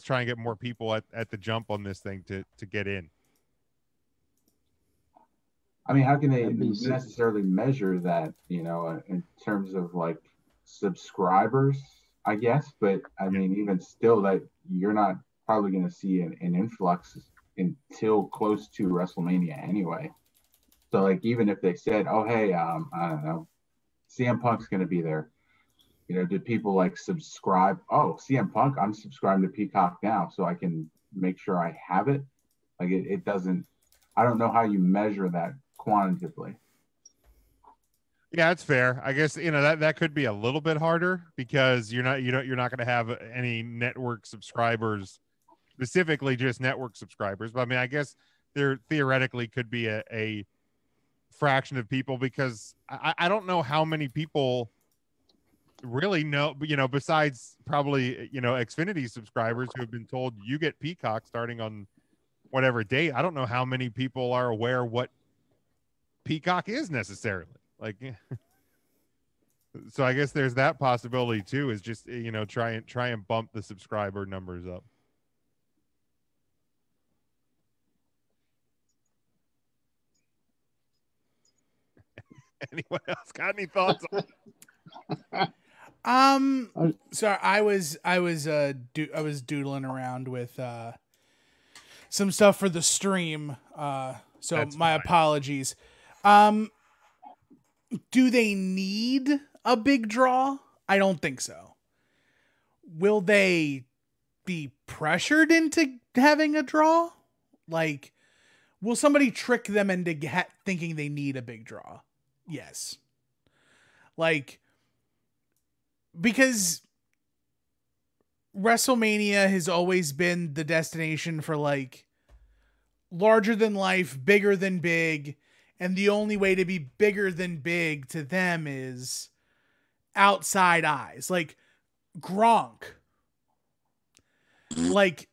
try and get more people at the jump on this thing to get in. I mean, how can they necessarily measure that, in terms of like subscribers, I guess? But I mean, even still, that you're not probably going to see an influx until close to WrestleMania anyway. So like, even if they said, oh, hey, I don't know, CM Punk's going to be there. Did people like subscribe? Oh, CM Punk, I'm subscribing to Peacock now, so I can make sure I have it. Like it doesn't, I don't know how you measure that quantitatively. Yeah, that's fair. I guess, that could be a little bit harder, because you're not going to have any network subscribers, specifically just network subscribers. But I mean, I guess there theoretically could be a fraction of people, because I don't know how many people really know, besides probably, Xfinity subscribers who have been told you get Peacock starting on whatever date. I don't know how many people are aware what Peacock is necessarily. Like, so I guess there's that possibility too, is just, try and bump the subscriber numbers up. Anyone else got any thoughts on Sorry, I was doodling around with some stuff for the stream. So that's my fine. Apologies. Do they need a big draw? I don't think so. Will they be pressured into having a draw? Like, will somebody trick them into thinking they need a big draw? Yes. Like, because WrestleMania has always been the destination for like larger than life, bigger than big. And the only way to be bigger than big to them is outside eyes. Like Gronk. Like,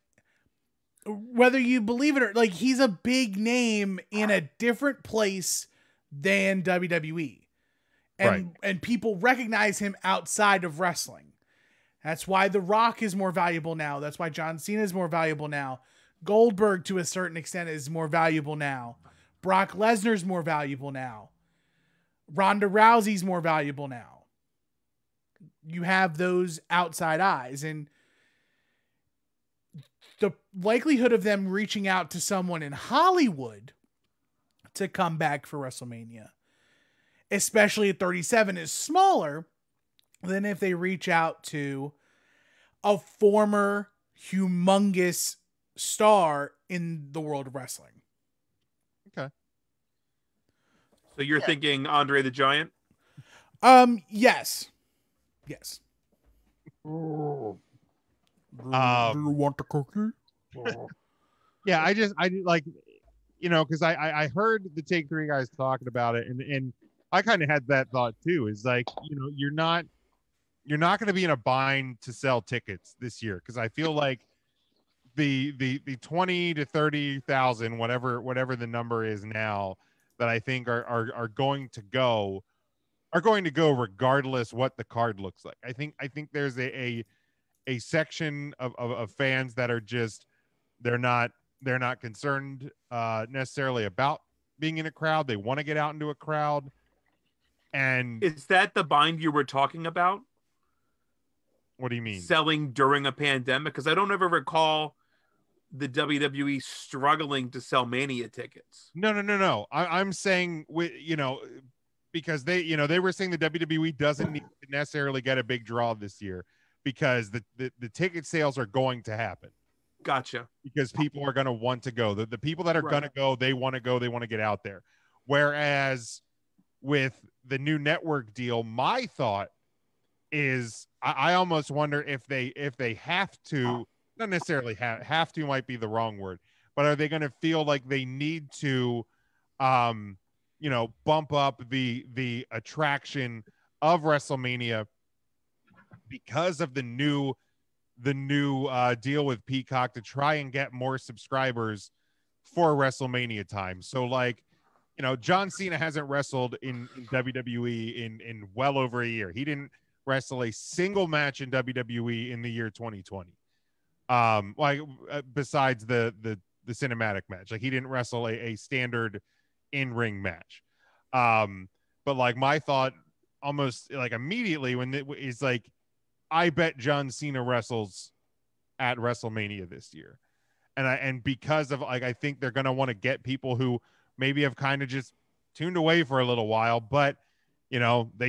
whether you believe it or like, he's a big name in a different place than WWE. And people recognize him outside of wrestling. That's why The Rock is more valuable now. That's why John Cena is more valuable now. Goldberg, to a certain extent, is more valuable now. Brock Lesnar's more valuable now. Ronda Rousey's more valuable now. You have those outside eyes, and the likelihood of them reaching out to someone in Hollywood to come back for WrestleMania, especially at 37, is smaller than if they reach out to a former humongous star in the world of wrestling. Okay. So you're thinking Andre the Giant? Yes. Yes. Do you want the cookie? Yeah, I like, because I heard the Take 3 guys talking about it, and I kind of had that thought too. Is like, you're not going to be in a bind to sell tickets this year, because I feel like the 20 to 30,000, whatever the number is now, that I think are going to go regardless what the card looks like. I think there's a section of fans that are just, they're not concerned necessarily about being in a crowd. They want to get out into a crowd. And is that the bind you were talking about? What do you mean? Selling during a pandemic? Because I don't ever recall the WWE struggling to sell Mania tickets. No. I'm saying, because they were saying the WWE doesn't need to necessarily get a big draw this year, because the ticket sales are going to happen. Gotcha. Because people are going to want to go. The people that are going to go, they want to get out there. Whereas with the new network deal, my thought is I almost wonder if they have to, not necessarily have to might be the wrong word, but are they going to feel like they need to bump up the attraction of WrestleMania because of the new deal with Peacock to try and get more subscribers for WrestleMania time. So like, John Cena hasn't wrestled in WWE in well over a year. He didn't wrestle a single match in WWE in the year 2020. Besides the cinematic match, like he didn't wrestle a standard in-ring match. But like my thought almost like immediately when it is like, I bet John Cena wrestles at WrestleMania this year. And because of like, I think they're going to want to get people who maybe have kind of just tuned away for a little while, but they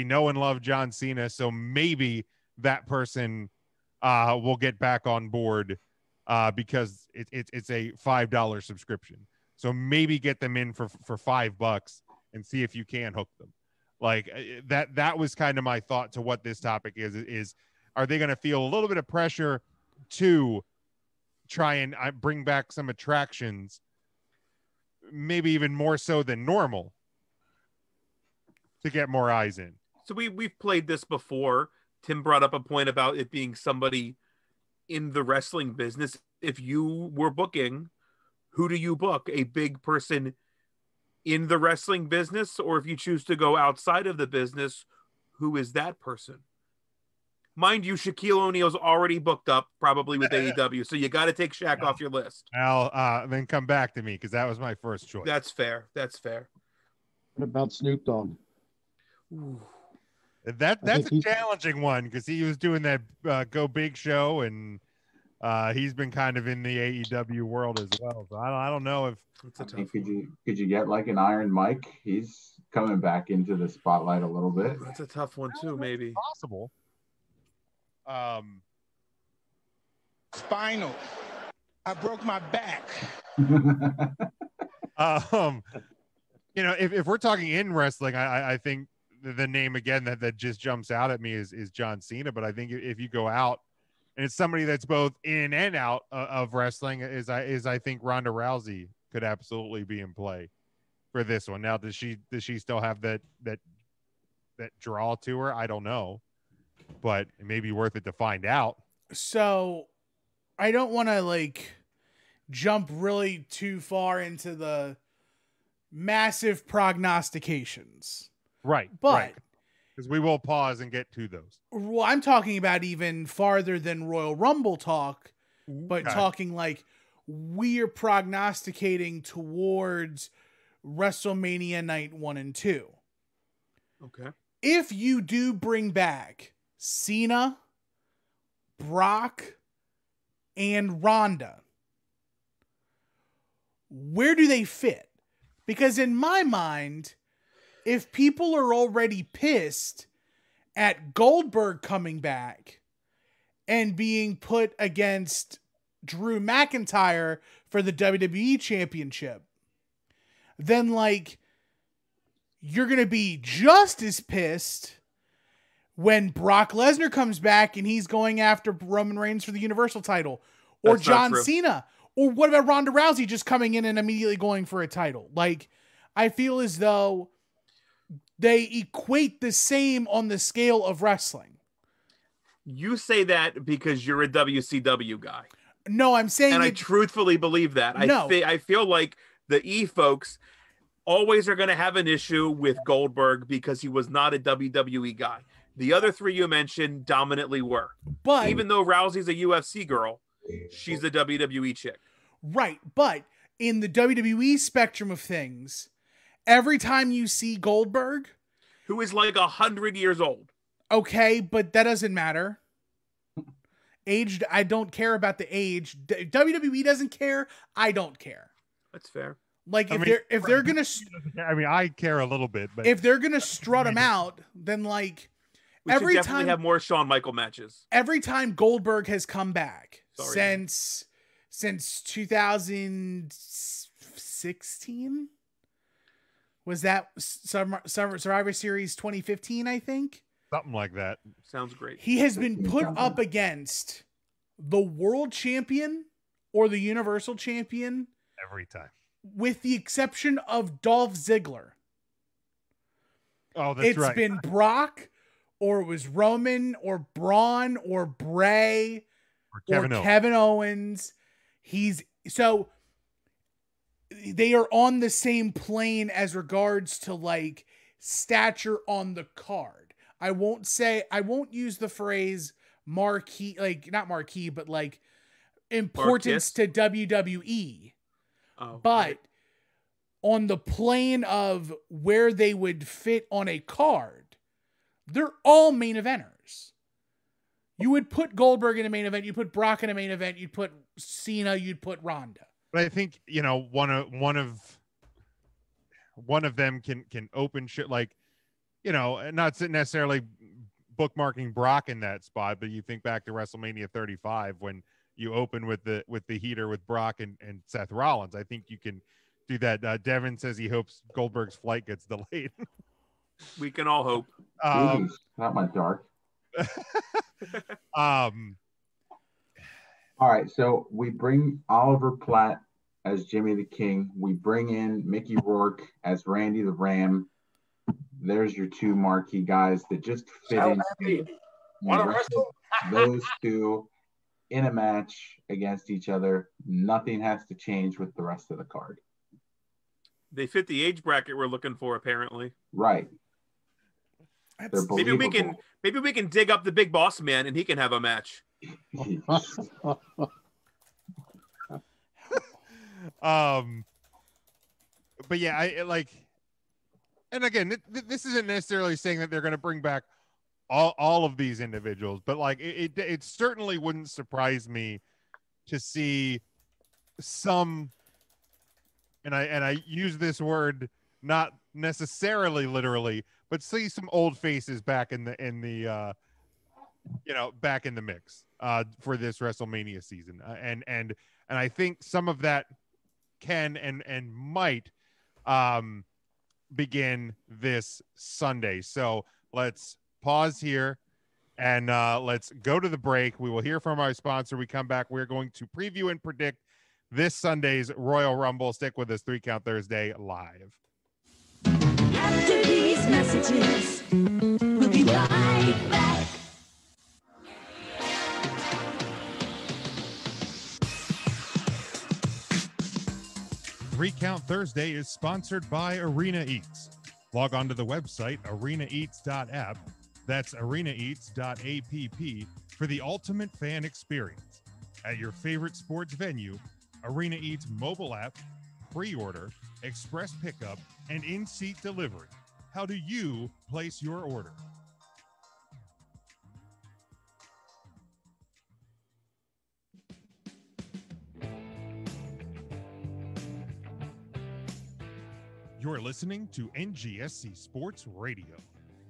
know and love John Cena. So maybe that person will get back on board because it's a $5 subscription. So maybe get them in for $5 and see if you can hook them. Like that was kind of my thought to what this topic is are they going to feel a little bit of pressure to try and bring back some attractions, maybe even more so than normal, to get more eyes in? So we've played this before. Tim brought up a point about it being somebody in the wrestling business. If you were booking, who do you book? A big person in the wrestling business? Or if you choose to go outside of the business, who is that person? Mind you, Shaquille O'Neal's already booked up, probably with AEW, so you got to take Shaq off your list. I'll then come back to me because that was my first choice. That's fair. What about Snoop Dogg? Ooh. That's a challenging one because he was doing that Go Big show, and he's been kind of in the AEW world as well. So I don't know if could you get like an Iron Mike? He's coming back into the spotlight a little bit. That's a tough one too. Maybe possible. Spinal. I broke my back. If we're talking in wrestling, I think the name again that just jumps out at me is John Cena. But I think if you go out and it's somebody that's both in and out of wrestling, I think Ronda Rousey could absolutely be in play for this one. Now, does she still have that draw to her? I don't know. But it may be worth it to find out. So I don't want to jump really too far into the massive prognostications. Right. But because we will pause and get to those. Well, I'm talking about even farther than Royal Rumble talk, but talking like we are prognosticating towards WrestleMania night 1 and 2. Okay. If you do bring back Cena, Brock, and Ronda, where do they fit? Because in my mind, if people are already pissed at Goldberg coming back and being put against Drew McIntyre for the WWE Championship, then you're going to be just as pissed when Brock Lesnar comes back and he's going after Roman Reigns for the Universal title, or John Cena, or what about Ronda Rousey just coming in and immediately going for a title? I feel as though they equate the same on the scale of wrestling. You say that because you're a WCW guy. No, I'm saying, and I truthfully believe that. No. I feel like the E folks always are going to have an issue with Goldberg because he was not a WWE guy. The other three you mentioned dominantly were. But even though Rousey's a UFC girl, she's a WWE chick. Right. But in the WWE spectrum of things, every time you see Goldberg, who is 100 years old. Okay, but that doesn't matter. Age, I don't care about the age. WWE doesn't care. I don't care. That's fair. If they're gonna, I care a little bit, but if they're gonna strut him out, then we every definitely time have more Shawn Michael matches. Every time Goldberg has come back since 2016. Was that Survivor Series 2015, I think? Something like that. Sounds great. He has been put up against the world champion or the universal champion every time, with the exception of Dolph Ziggler. Oh, that's right. It's been Brock, or it was Roman, or Braun, or Bray, or Kevin Owens. They are on the same plane as regards to like stature on the card. I won't use the phrase marquee, like not marquee, but like importance to WWE. But right. On the plane of where they would fit on a card, they're all main eventers. You would put Goldberg in a main event, you'd put Brock in a main event, you'd put Cena, you'd put Ronda. But I think, you know, one of them can open shit, like, you know, not necessarily bookmarking Brock in that spot, but you think back to WrestleMania 35 when you open with the heater with Brock and Seth Rollins. I think you can do that. Devin says he hopes Goldberg's flight gets delayed. We can all hope. Not my dark. All right, so we bring Oliver Platt as Jimmy the King. We bring in Mickey Rourke as Randy the Ram. There's your two marquee guys that just fit in. Want to wrestle? Those two in a match against each other. Nothing has to change with the rest of the card. They fit the age bracket we're looking for, apparently. Right. Maybe we can dig up the Big Boss Man and he can have a match. But yeah, I like, and again, this isn't necessarily saying that they're going to bring back all of these individuals, but like it certainly wouldn't surprise me to see some, and I use this word not necessarily literally, but see some old faces back in the back in the mix for this WrestleMania season, and I think some of that can and might begin this Sunday. So let's pause here and let's go to the break. We will hear from our sponsor. We come back. We're going to preview and predict this Sunday's Royal Rumble. Stick with us. 3 Count Thursday live. After these messages, we'll be right back. Three Count Thursday is sponsored by Arena Eats. Log on to the website arenaeats.app. That's arenaeats.app for the ultimate fan experience. At your favorite sports venue, Arena Eats mobile app, pre-order, express pickup, and in-seat delivery. How do you place your order? You're listening to NGSC Sports Radio.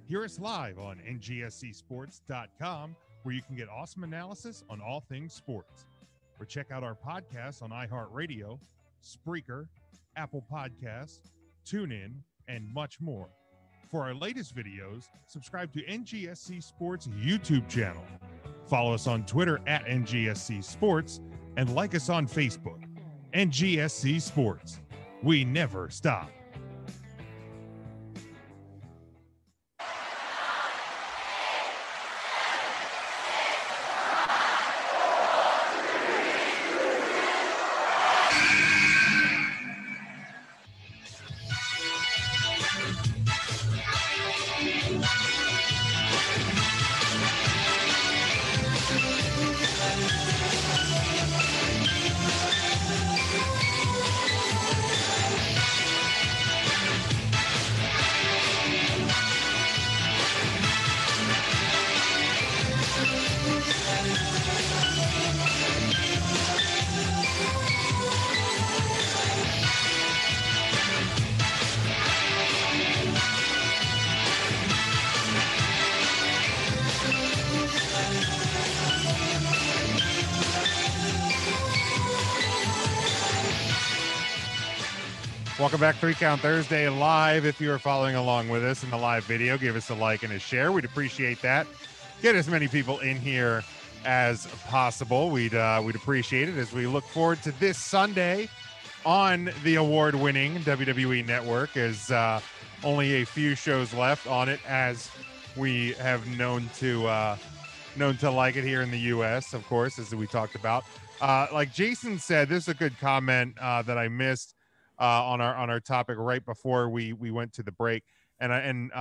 Hear us live on ngscsports.com, where you can get awesome analysis on all things sports. Or check out our podcasts on iHeartRadio, Spreaker, Apple Podcasts, TuneIn, and much more. For our latest videos, subscribe to NGSC Sports YouTube channel. Follow us on Twitter at NGSC Sports, and like us on Facebook. NGSC Sports. We never stop. Welcome back, 3 Count Thursday live. If you are following along with us in the live video, give us a like and a share. We'd appreciate that. Get as many people in here as possible. We'd appreciate it as we look forward to this Sunday on the award-winning WWE Network. As only a few shows left on it, as we have known to like it here in the U.S. Of course, as we talked about. Like Jason said, this is a good comment that I missed on our topic right before we went to the break, and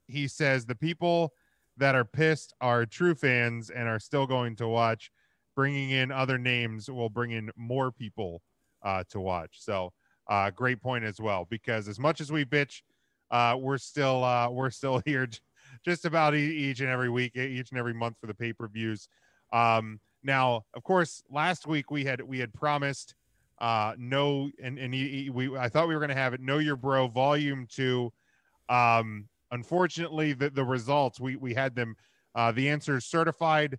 he says the people that are pissed are true fans and are still going to watch. Bringing in other names will bring in more people to watch. So great point as well, because as much as we bitch, we're still here just about each and every week, each and every month for the pay-per-views. Now, of course, last week we had promised I thought we were going to have it Know Your Bro Volume 2. Unfortunately, the results we had them the answers certified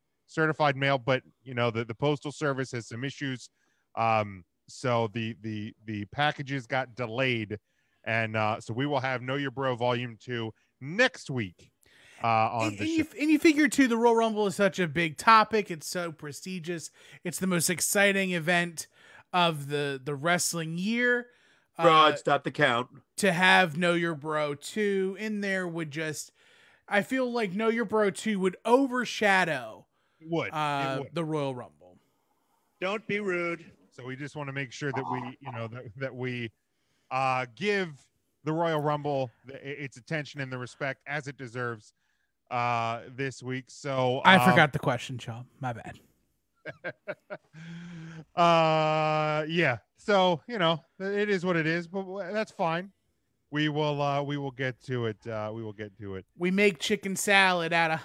mail, but the postal service has some issues, so the packages got delayed, and so we will have Know Your Bro Volume 2 next week on the show. And you figure too, the Royal Rumble is such a big topic, it's so prestigious, it's the most exciting event of the wrestling year. Rod, stop the count. To have Know Your Bro 2 in there would just, I feel like Know Your Bro 2 would overshadow it would. The Royal Rumble. Don't be rude. So we just want to make sure that we, that we give the Royal Rumble its attention and the respect as it deserves this week. So I forgot the question, Sean. My bad. Yeah, so it is what it is, but that's fine. We will get to it. We make chicken salad out of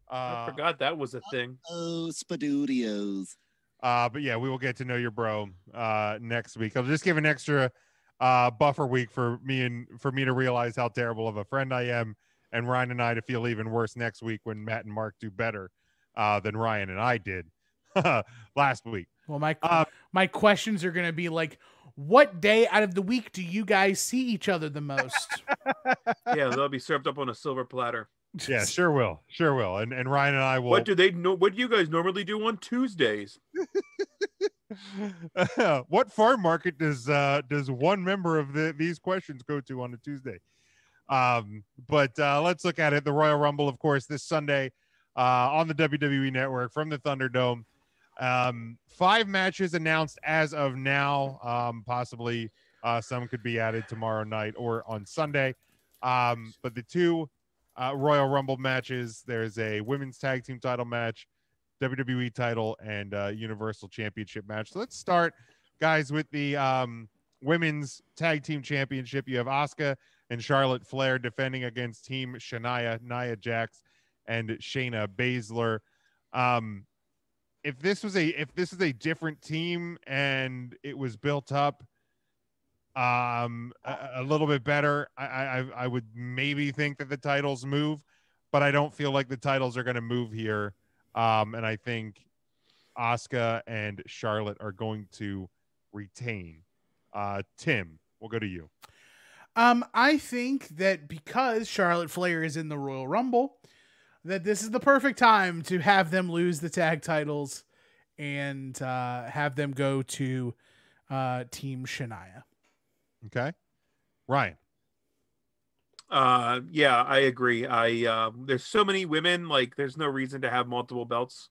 I forgot that was a thing. Oh, Spadudios. But yeah, we will get to Know Your Bro next week. I'll just give an extra buffer week for me to realize how terrible of a friend I am, and Ryan and I to feel even worse next week when Matt and Mark do better than Ryan and I did last week. Well, my questions are going to be like, what day out of the week do you guys see each other the most? Yeah, they'll be served up on a silver platter. Yeah, sure will. And Ryan and I will. What do you guys normally do on Tuesdays? What farm market does one member of these questions go to on a Tuesday? But let's look at it. The Royal Rumble, of course, this Sunday on the WWE Network from the Thunderdome. 5 matches announced as of now. Possibly some could be added tomorrow night or on Sunday. But the 2 Royal Rumble matches, there's a women's tag team title match, WWE title, and Universal Championship match. So let's start, guys, with the women's tag team championship. You have Asuka and Charlotte Flair defending against Team Shania, Nia Jax, and Shayna Baszler. If this is a different team and it was built up a little bit better, I would maybe think that the titles move, but I don't feel like the titles are going to move here. And I think Asuka and Charlotte are going to retain. Tim, we'll go to you. I think that because Charlotte Flair is in the Royal Rumble, that this is the perfect time to have them lose the tag titles and have them go to Team Shania. Okay. Ryan. Yeah, I agree. There's so many women, like there's no reason to have multiple belts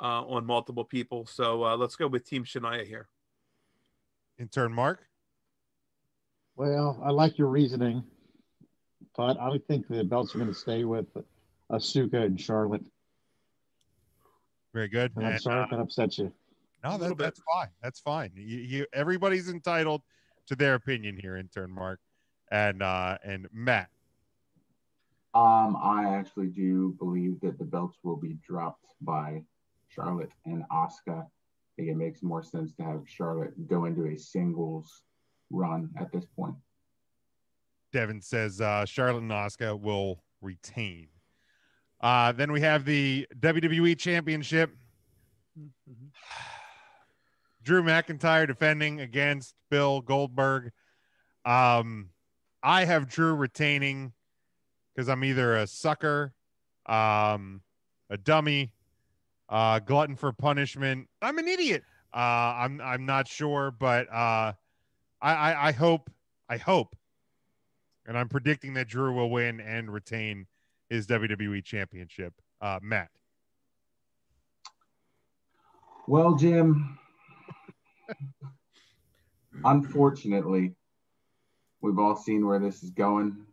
on multiple people. So let's go with Team Shania here. In turn, Mark. Well, I like your reasoning, but I would think the belts are going to stay with Asuka and Charlotte. Very good. And I'm sorry if that upsets you. No, that's fine. That's fine. You everybody's entitled to their opinion here, in turn, Mark. And Matt. I actually do believe that the belts will be dropped by Charlotte and Asuka. I think it makes more sense to have Charlotte go into a singles run at this point. Devin says Charlotte and Asuka will retain. Then we have the WWE Championship. Drew McIntyre defending against Bill Goldberg. I have Drew retaining because I'm either a sucker, a dummy, glutton for punishment. I'm an idiot. I'm not sure, but I hope, and I'm predicting that Drew will win and retain his WWE Championship. Matt. Well, Jim, unfortunately, we've all seen where this is going,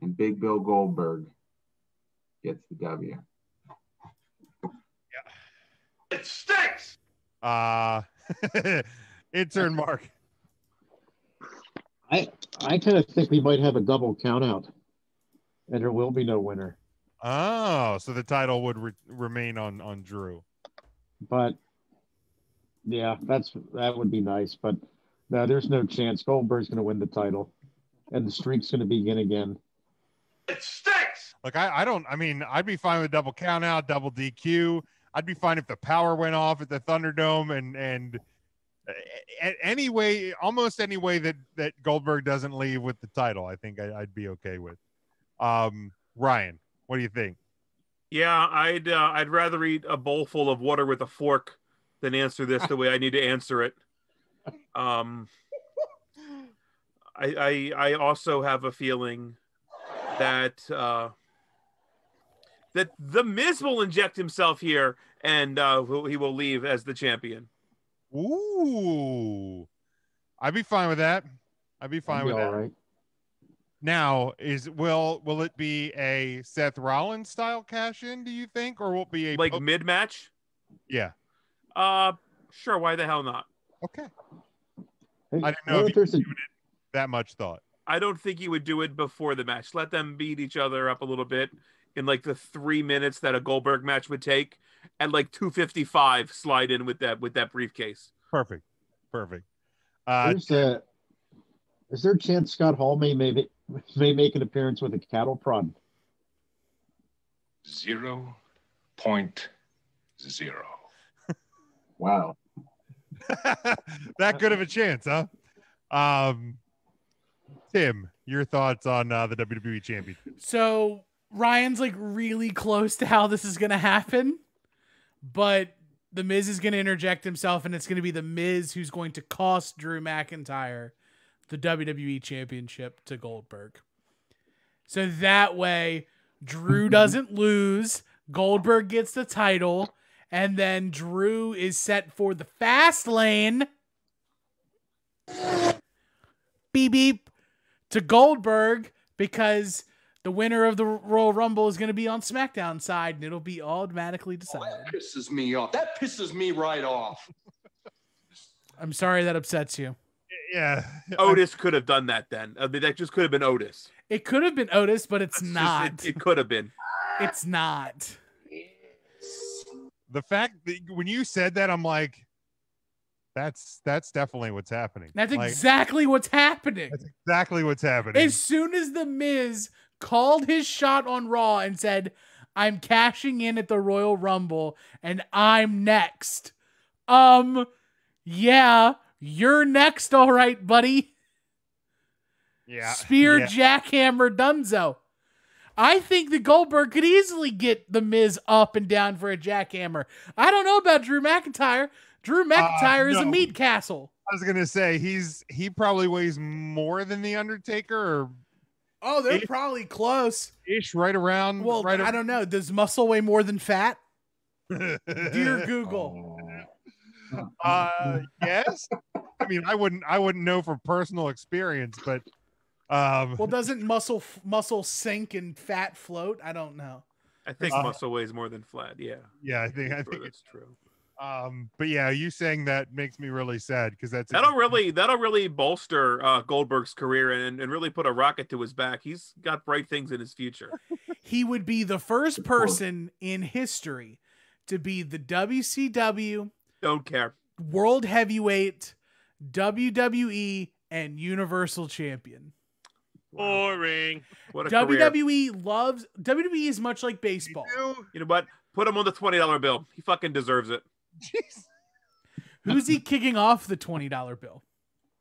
and Big Bill Goldberg gets the W. It stinks. Intern Mark. I kind of think we might have a double count out, and there will be no winner. Oh, so the title would remain on Drew. But yeah, that would be nice. But no, there's no chance. Goldberg's going to win the title, and the streak's going to begin again. It stinks. Like I'd be fine with double count out, double DQ. I'd be fine if the power went off at the Thunderdome and almost any way that Goldberg doesn't leave with the title. I think I'd be okay with. Ryan, what do you think? Yeah, I'd rather eat a bowl full of water with a fork than answer this the way I need to answer it. I also have a feeling that that the Miz will inject himself here and he will leave as the champion. Ooh, I'd be fine with that. I'd be fine with that. Right. Now, will it be a Seth Rollins style cash in, do you think, or will it be a like mid match? Yeah. Sure. Why the hell not? Okay. Hey, I didn't know if you were giving it that much thought. I don't think you would do it before the match. Let them beat each other up a little bit in like the 3 minutes that a Goldberg match would take, and like 2:55 slide in with that briefcase. Perfect. Is there a chance Scott Hall may make an appearance with a cattle prod? 0.0. Wow. That good of a chance, huh? Tim, your thoughts on the WWE Championship? So Ryan's like really close to how this is going to happen, but the Miz is going to interject himself, and it's going to be the Miz who's going to cost Drew McIntyre the WWE Championship to Goldberg. So that way, Drew doesn't lose, Goldberg gets the title, and then Drew is set for the fast lane. Beep beep to Goldberg, because the winner of the Royal Rumble is going to be on SmackDown side, and it'll be automatically decided. That pisses me off. That pisses me right off. I'm sorry that upsets you. Yeah. Otis could have done that then. I mean, that just could have been Otis. It could have been Otis, but it's not. It could have been. It's not. The fact that when you said that, I'm like, that's definitely what's happening. That's exactly what's happening. That's exactly what's happening. As soon as The Miz called his shot on Raw and said, I'm cashing in at the Royal Rumble and I'm next. Yeah, you're next, all right, buddy. Yeah. Spear, jackhammer, dunzo. I think that Goldberg could easily get The Miz up and down for a jackhammer. I don't know about Drew McIntyre. Drew McIntyre is a meat castle. I was gonna say he probably weighs more than the Undertaker, or they're probably close. Ish, right around. Well, I don't know. Does muscle weigh more than fat? Dear Google. Yes. I mean, I wouldn't know from personal experience, but well, doesn't muscle sink and fat float? I don't know. I think muscle weighs more than flat. Yeah. Yeah, I think that's true. But yeah, you saying that makes me really sad, because that'll really bolster Goldberg's career and really put a rocket to his back. He's got bright things in his future. He would be the first person in history to be the WCW, don't care, World Heavyweight, WWE, and Universal Champion. Boring. What a WWE is much like baseball. You know what? Put him on the $20 bill. He fucking deserves it. Jeez. Who's he kicking off the $20 bill?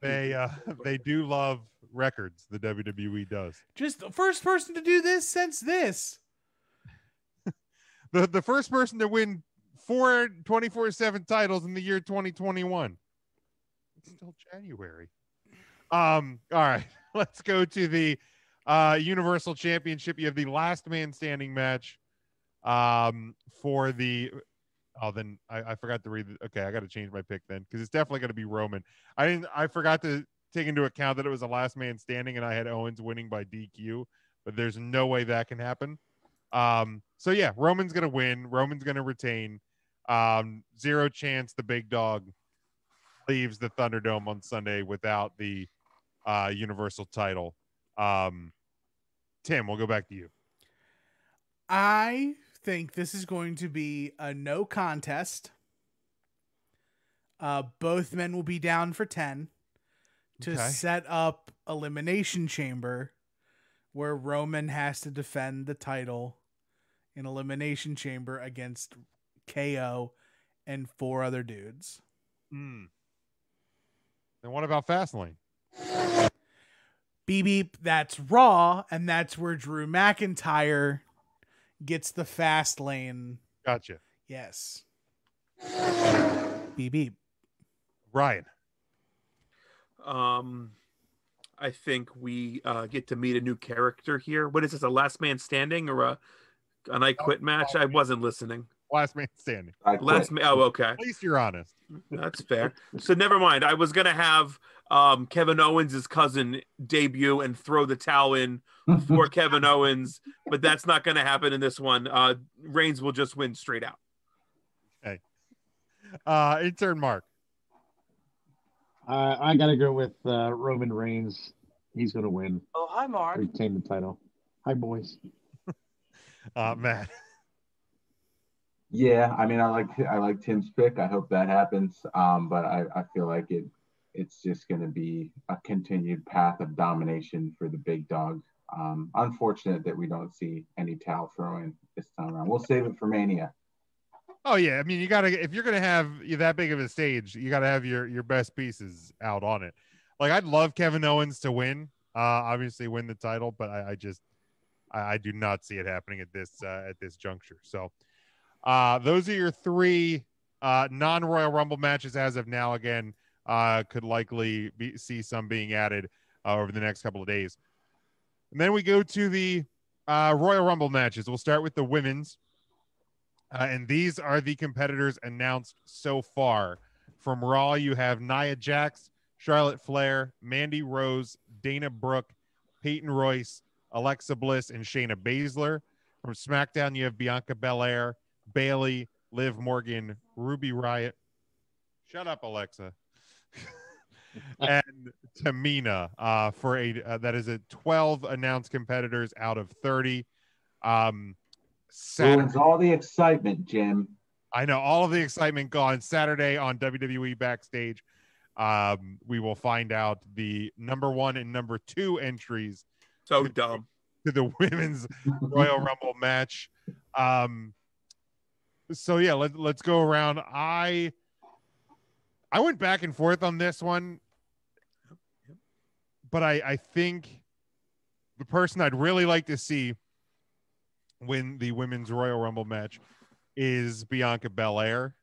They do love records. The WWE does. Just the first person to do this since this. The first person to win 4 24/7 titles in the year 2021. It's still January. All right, let's go to the Universal Championship. You have the last man standing match for the then I forgot to read okay, I got to change my pick then because it's definitely going to be Roman. I forgot to take into account that it was a last man standing and I had Owens winning by DQ, but there's no way that can happen. So yeah, Roman's going to win. Roman's going to retain. Zero chance the big dog leaves the Thunderdome on Sunday without the Universal title. Tim, we'll go back to you. I think this is going to be a no contest. Both men will be down for 10 to set up Elimination Chamber where Roman has to defend the title in Elimination Chamber against KO and 4 other dudes. Then what about Fastlane? Beep beep, that's Raw, and that's where Drew McIntyre gets the fast lane. Gotcha. Yes. Beep beep. Ryan. I think we get to meet a new character here. What is this, a last man standing or an I quit match? I wasn't listening. Last man standing. Last man. Oh, okay. At least you're honest. That's fair. So never mind. I was gonna have Kevin Owens' cousin debut and throw the towel in for Kevin Owens, but that's not gonna happen in this one. Reigns will just win straight out. Okay. Intern Mark. I gotta go with Roman Reigns. He's gonna win. Oh, hi, Mark. Retain the title. Hi, boys. Matt. Yeah, I mean, I like Tim's pick. I hope that happens. But I feel like it's just going to be a continued path of domination for the big dog. Unfortunate that we don't see any towel throwing this time around. We'll save it for Mania. Oh yeah, I mean, you gotta, if you're gonna have that big of a stage, you gotta have your best pieces out on it. Like, I'd love Kevin Owens to win, obviously win the title, but I do not see it happening at this juncture. So those are your 3 non-Royal Rumble matches as of now. Again, could likely see some being added over the next couple of days. And then we go to the Royal Rumble matches. We'll start with the women's. And these are the competitors announced so far. From Raw, you have Nia Jax, Charlotte Flair, Mandy Rose, Dana Brooke, Peyton Royce, Alexa Bliss, and Shayna Baszler. From SmackDown, you have Bianca Belair, Bayley, Liv Morgan, Ruby Riott. Shut up, Alexa. And Tamina for that is 12 announced competitors out of 30. Ruins all the excitement, Jim. I know, all of the excitement gone. Saturday on WWE Backstage, we will find out the number 1 and number 2 entries. So dumb. To the women's Royal Rumble match. So yeah, let's go around. I went back and forth on this one, but I think the person I'd really like to see win the women's Royal Rumble match is Bianca Belair.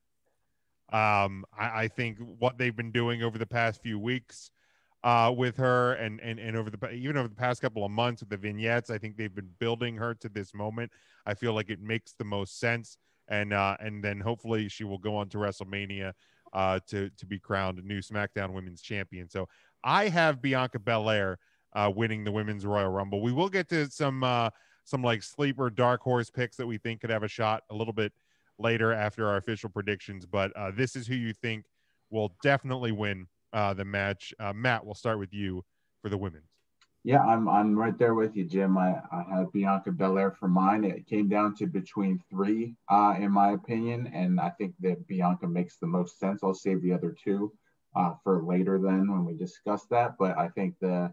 I think what they've been doing over the past few weeks with her and over the past couple of months with the vignettes, I think they've been building her to this moment. I feel like it makes the most sense, and then hopefully she will go on to WrestleMania to be crowned a new SmackDown Women's Champion. So I have Bianca Belair winning the women's Royal Rumble. We will get to some like sleeper dark horse picks that we think could have a shot a little bit later after our official predictions, but this is who you think will definitely win the match. Matt, we'll start with you for the women's. Yeah, I'm right there with you, Jim. I have Bianca Belair for mine. It came down to between 3 in my opinion, and I think that Bianca makes the most sense. I'll save the other 2 for later then when we discuss that, but I think the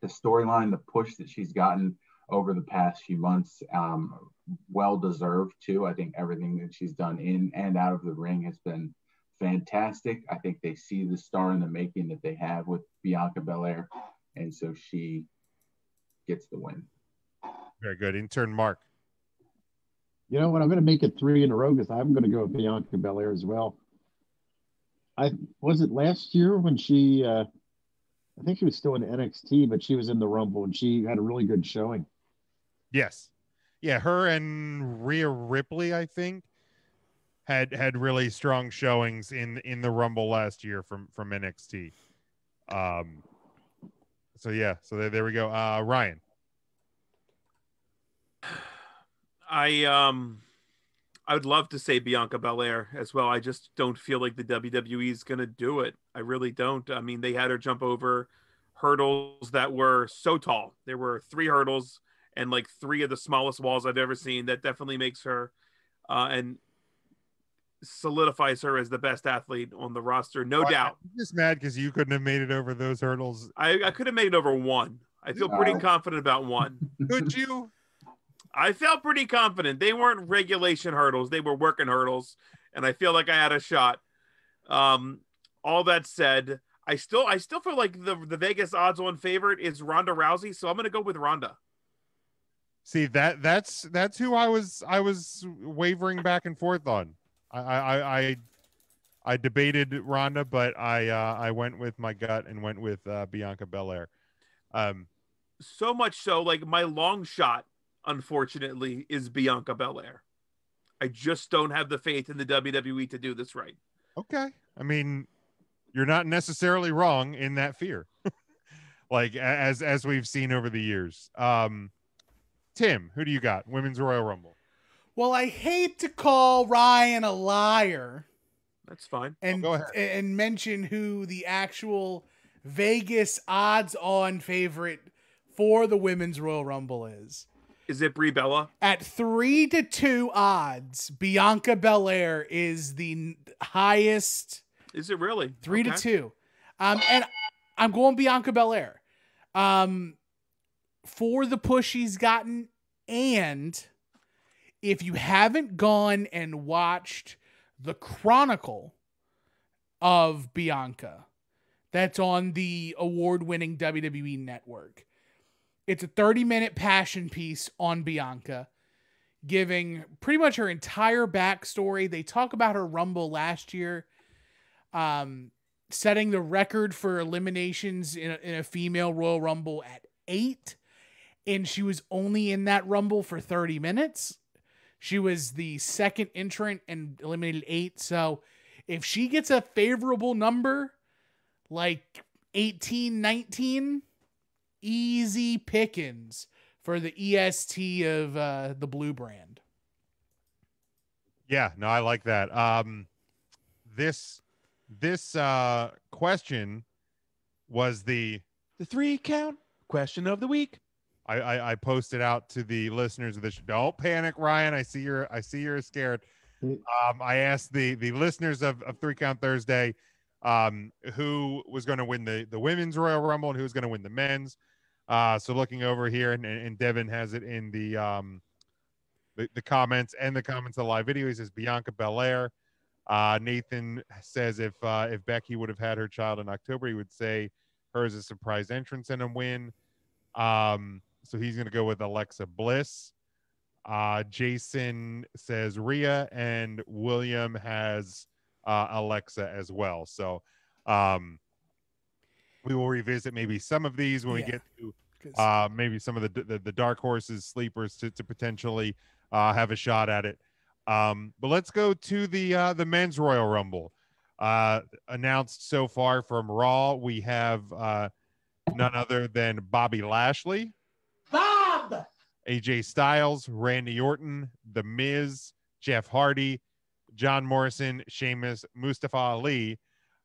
storyline, the push that she's gotten over the past few months, well deserved too. I think everything that she's done in and out of the ring has been fantastic. I think they see the star in the making that they have with Bianca Belair, and so she gets the win. Very good. Intern Mark. You know what? I'm going to make it 3 in a row because I'm going to go with Bianca Belair as well. Was it last year when she, I think she was still in NXT, but she was in the Rumble and she had a really good showing. Yes. Yeah, her and Rhea Ripley, I think, had really strong showings in the Rumble last year from NXT. So yeah, so there we go. Ryan. I would love to say Bianca Belair as well. I just don't feel like the WWE is going to do it. I really don't. I mean, they had her jump over hurdles that were so tall. There were 3 hurdles and like 3 of the smallest walls I've ever seen. That definitely makes her and solidifies her as the best athlete on the roster. No doubt. I'm just mad because you couldn't have made it over those hurdles. I could have made it over 1. I feel pretty confident about 1. Could you? I felt pretty confident. They weren't regulation hurdles. They were working hurdles. And I feel like I had a shot. All that said, I still feel like the Vegas odds on favorite is Ronda Rousey. So I'm going to go with Ronda. See, that's who I was wavering back and forth on. I debated Ronda, but I went with my gut and went with Bianca Belair. So much so, like my long shot, unfortunately, is Bianca Belair. I just don't have the faith in the WWE to do this right. Okay. I mean, you're not necessarily wrong in that fear. Like as we've seen over the years. Tim, who do you got? Women's Royal Rumble. Well, I hate to call Ryan a liar. That's fine. And go ahead. And mention who the actual Vegas odds-on favorite for the Women's Royal Rumble is. Is it Brie Bella? At 3-2 odds, Bianca Belair is the highest. Is it really? 3-2. And I'm going Bianca Belair. For the push she's gotten, and if you haven't gone and watched the Chronicle of Bianca, that's on the award-winning WWE Network. It's a 30-minute passion piece on Bianca, giving pretty much her entire backstory. They talk about her Rumble last year, setting the record for eliminations in a female Royal Rumble at 8, and she was only in that Rumble for 30 minutes. She was the second entrant and eliminated 8, so if she gets a favorable number, like 18, 19... easy pickings for the EST of the blue brand. Yeah, no, I like that. This question was the 3 count question of the week. I posted out to the listeners of the show. Don't panic, Ryan. I see you're scared. I asked the listeners of 3 Count Thursday who was going to win the Women's Royal Rumble and who was going to win the men's. So looking over here, and Devin has it in the comments and the comments of the live video. He says Bianca Belair. Nathan says if Becky would have had her child in October, he would say hers a surprise entrance and a win. So he's going to go with Alexa Bliss. Jason says Rhea, and William has Alexa as well. So we will revisit maybe some of these when we get to maybe some of the dark horses, sleepers to potentially have a shot at it. But let's go to the men's Royal Rumble. Announced so far from Raw, we have none other than Bobby Lashley, Bob, AJ Styles, Randy Orton, The Miz, Jeff Hardy, John Morrison, Sheamus, Mustafa Ali.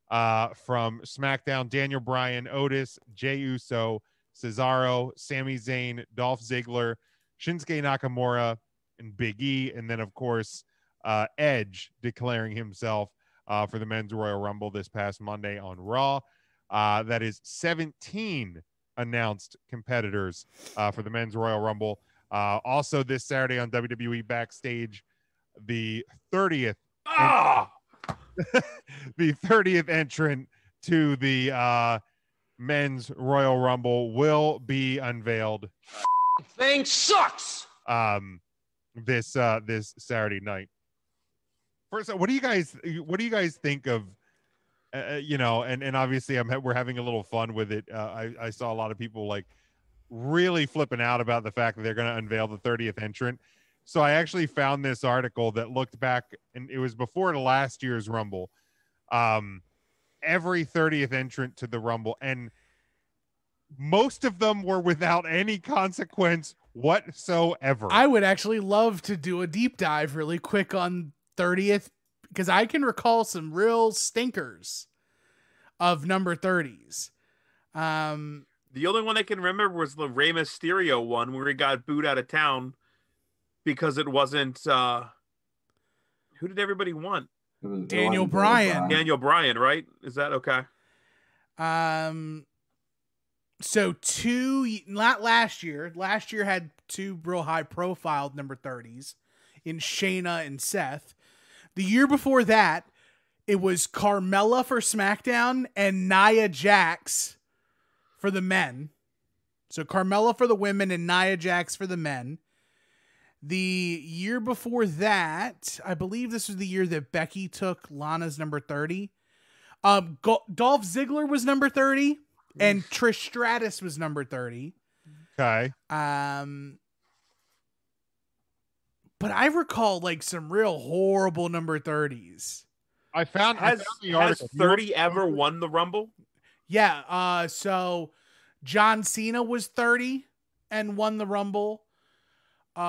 From SmackDown, Daniel Bryan, Otis, Jey Uso, Cesaro, Sami Zayn, Dolph Ziggler, Shinsuke Nakamura, and Big E. And then, of course, Edge declaring himself for the Men's Royal Rumble this past Monday on Raw. That is 17 announced competitors for the Men's Royal Rumble. Also this Saturday on WWE Backstage, the 30th the 30th entrant to the men's Royal Rumble will be unveiled. Thing sucks. This Saturday night. First, what do you guys think of? And obviously we're having a little fun with it. I saw a lot of people like really flipping out about the fact that they're going to unveil the 30th entrant. So I actually found this article that looked back, and it was before last year's Rumble. Every 30th entrant to the Rumble, and most of them were without any consequence whatsoever. I would actually love to do a deep dive really quick on 30th, because I can recall some real stinkers of number 30s. The only one I can remember was the Rey Mysterio one where he got booed out of town because it wasn't who did everybody want? Daniel Bryan. Daniel Bryan, right? Is that okay? So not last year. Last year had two real high profile number 30s in Shayna and Seth. The year before that, it was Carmella for SmackDown and Nia Jax for the men. So Carmella for the women and Nia Jax for the men. The year before that, I believe this was the year that Becky took Lana's number 30. Dolph Ziggler was number 30 and Trish Stratus was number 30. Okay. But I recall like some real horrible number 30s. Has 30 ever won the Rumble? Yeah. So John Cena was 30 and won the Rumble. Who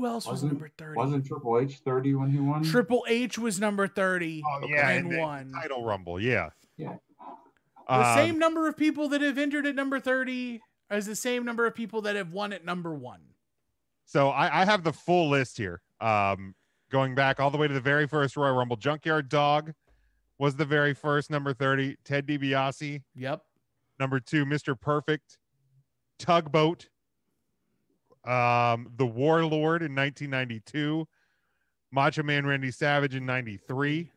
else was number 30? Wasn't Triple H 30 when he won? Triple H was number 30 and won. The title Rumble, yeah. Yeah. The same number of people that have entered at number 30 as the same number of people that have won at number 1. So I have the full list here. Going back all the way to the very first Royal Rumble. Junkyard Dog was the very first, number 30. Ted DiBiase. Yep. Number 2, Mr. Perfect. Tugboat. The Warlord in 1992. Macho Man Randy Savage in 93.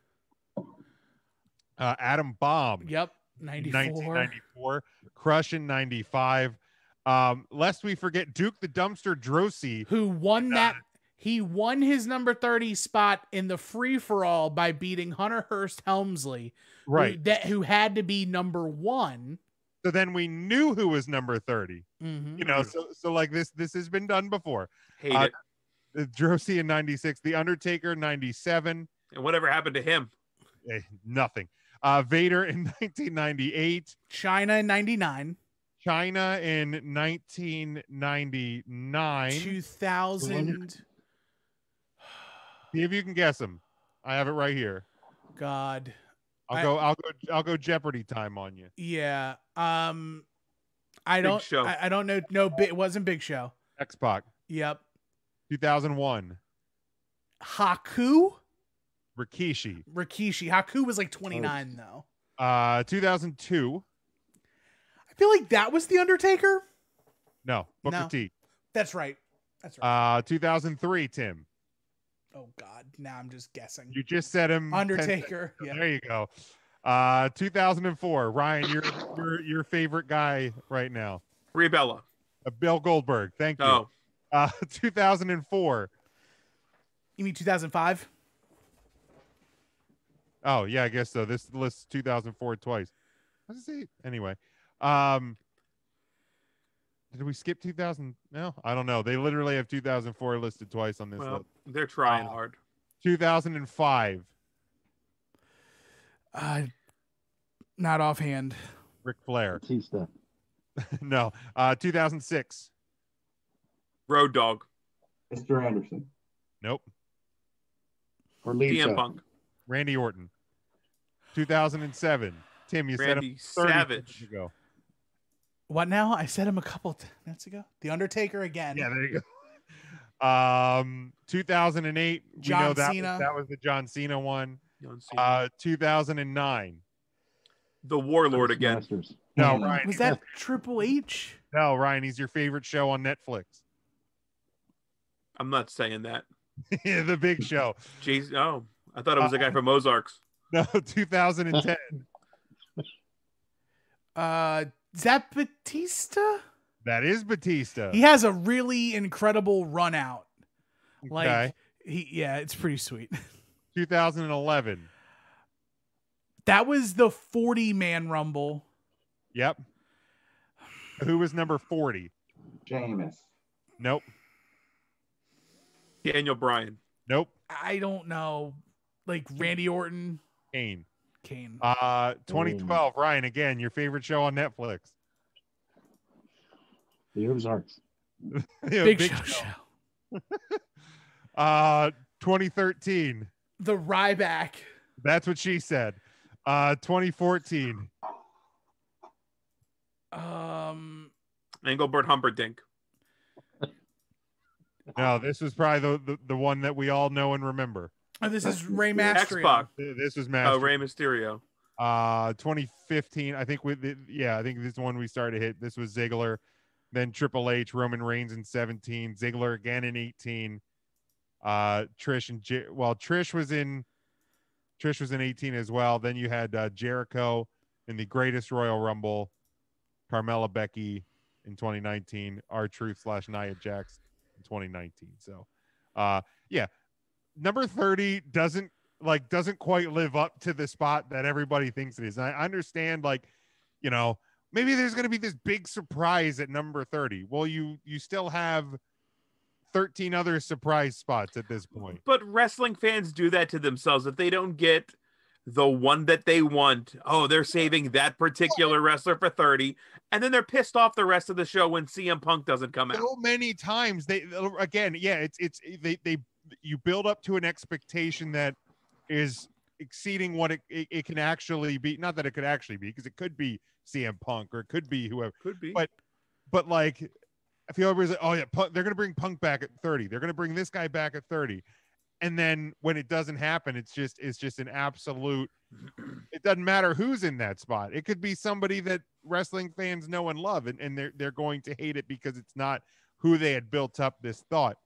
Adam Bomb. Yep. 94. 1994. Crush in 95. Lest we forget Duke the Dumpster Droese, who won that. He won his number 30 spot in the free-for-all by beating Hunter Hearst Helmsley, right? Who had to be number 1. So then we knew who was number 30. Mm-hmm. You know, so like this has been done before. Hate it. Droese in 96, The Undertaker 97. And whatever happened to him? Nothing. Vader in 1998. Chyna in 99. Chyna in 1999. 2000. See if you can guess them. I have it right here. God. I'll go Jeopardy time on you. Yeah. I don't know. No, it wasn't Big Show. X-Pac. Yep. 2001. Haku? Rikishi. Haku was like 29 though. 2002. I feel like that was The Undertaker. No, Booker T. That's right. 2003, Tim. Oh God, now I'm just guessing. You just said him. Undertaker. Yeah. There you go. 2004. Ryan, your favorite guy right now. Brie Bella. Bill Goldberg. Thank you. 2004. You mean 2005? Oh yeah, I guess so. This lists 2004 twice. Let's see. Anyway, did we skip 2000? No, I don't know. They literally have 2004 listed twice on this list. They're trying hard. 2005. Not offhand. Ric Flair. Batista. No. 2006. Road Dogg. Mr. Anderson. Nope. Or Lisa. CM Punk. Randy Orton. 2007. Tim, you Randy said him 30 Savage. ago. What now? I said him a couple minutes ago. The Undertaker again. Yeah, there you go. 2008. John we know that Cena. that was the John Cena one. 2009. The Warlord again. Masters. No, Ryan. Was that Triple H? No, Ryan. He's your favorite show on Netflix. I'm not saying that. Yeah, the Big Show. Jeez, oh, I thought it was a guy from Ozarks. No, 2010. Is that Batista? That is Batista. He has a really incredible run out. Like Okay. it's pretty sweet. 2011. That was the 40-man Rumble. Yep. Who was number 40? Jameis. Nope. Daniel Bryan. Nope. I don't know. Like Randy Orton. Kane. Ooh. 2012. Ryan, again, your favorite show on Netflix. The Ozarks. Yeah, Big Show. 2013. The Ryback. That's what she said. 2014. Engelbert Humperdinck. No, this was probably the one that we all know and remember. Oh, this is Rey Mysterio. X-Pac. This was Master. Oh, Rey Mysterio. 2015. I think I think this is the one we started to hit. This was Ziggler, then Triple H, Roman Reigns in 17, Ziggler again in 18. Trish and Trish was in 18 as well. Then you had Jericho in the Greatest Royal Rumble, Carmella Becky in 2019, R-Truth / Nia Jax in 2019. So, yeah, number 30 doesn't quite live up to the spot that everybody thinks it is. And I understand, maybe there's going to be this big surprise at number 30. Well, you still have 13 other surprise spots at this point. But wrestling fans do that to themselves. If they don't get the one that they want, they're saving that particular wrestler for 30, and then they're pissed off the rest of the show when CM Punk doesn't come out. So many times you build up to an expectation that is exceeding what it can actually be. Not that it could actually be, because it could be CM Punk or it could be whoever. Could be. But like, I feel everybody's like, oh yeah, they're going to bring Punk back at 30. They're going to bring this guy back at 30. And then when it doesn't happen, it's just an absolute, it doesn't matter who's in that spot. It could be somebody that wrestling fans know and love, and they're going to hate it because it's not who they had built up this thought.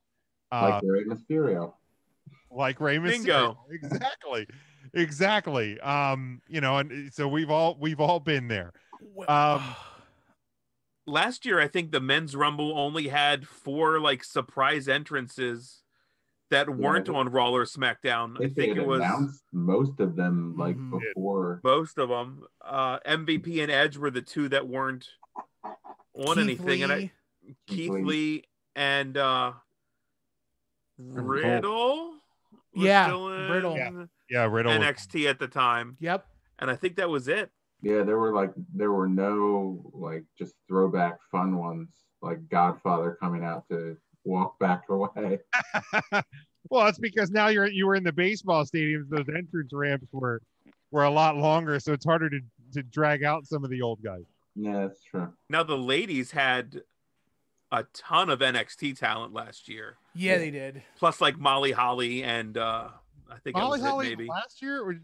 Like Rey Mysterio. Like Rey Mysterio. Bingo. Exactly. And so we've all been there. Last year, I think the men's Rumble only had 4 surprise entrances that weren't on Raw or SmackDown. I think it was announced most of them before. Most of them. MVP and Edge were the 2 that weren't on anything. And Keith Lee and Riddle. Riddle. Yeah, Riddle. NXT at the time. Yep. And I think that was it. Yeah, there were no just throwback fun ones, like Godfather coming out to walk back away. Well, that's because now you were in the baseball stadiums. Those entrance ramps were a lot longer, so it's harder to drag out some of the old guys. Yeah, that's true. Now the ladies had a ton of NXT talent last year. Yeah, they did. Plus Molly Holly and I think Molly that was Holly maybe last year. Or...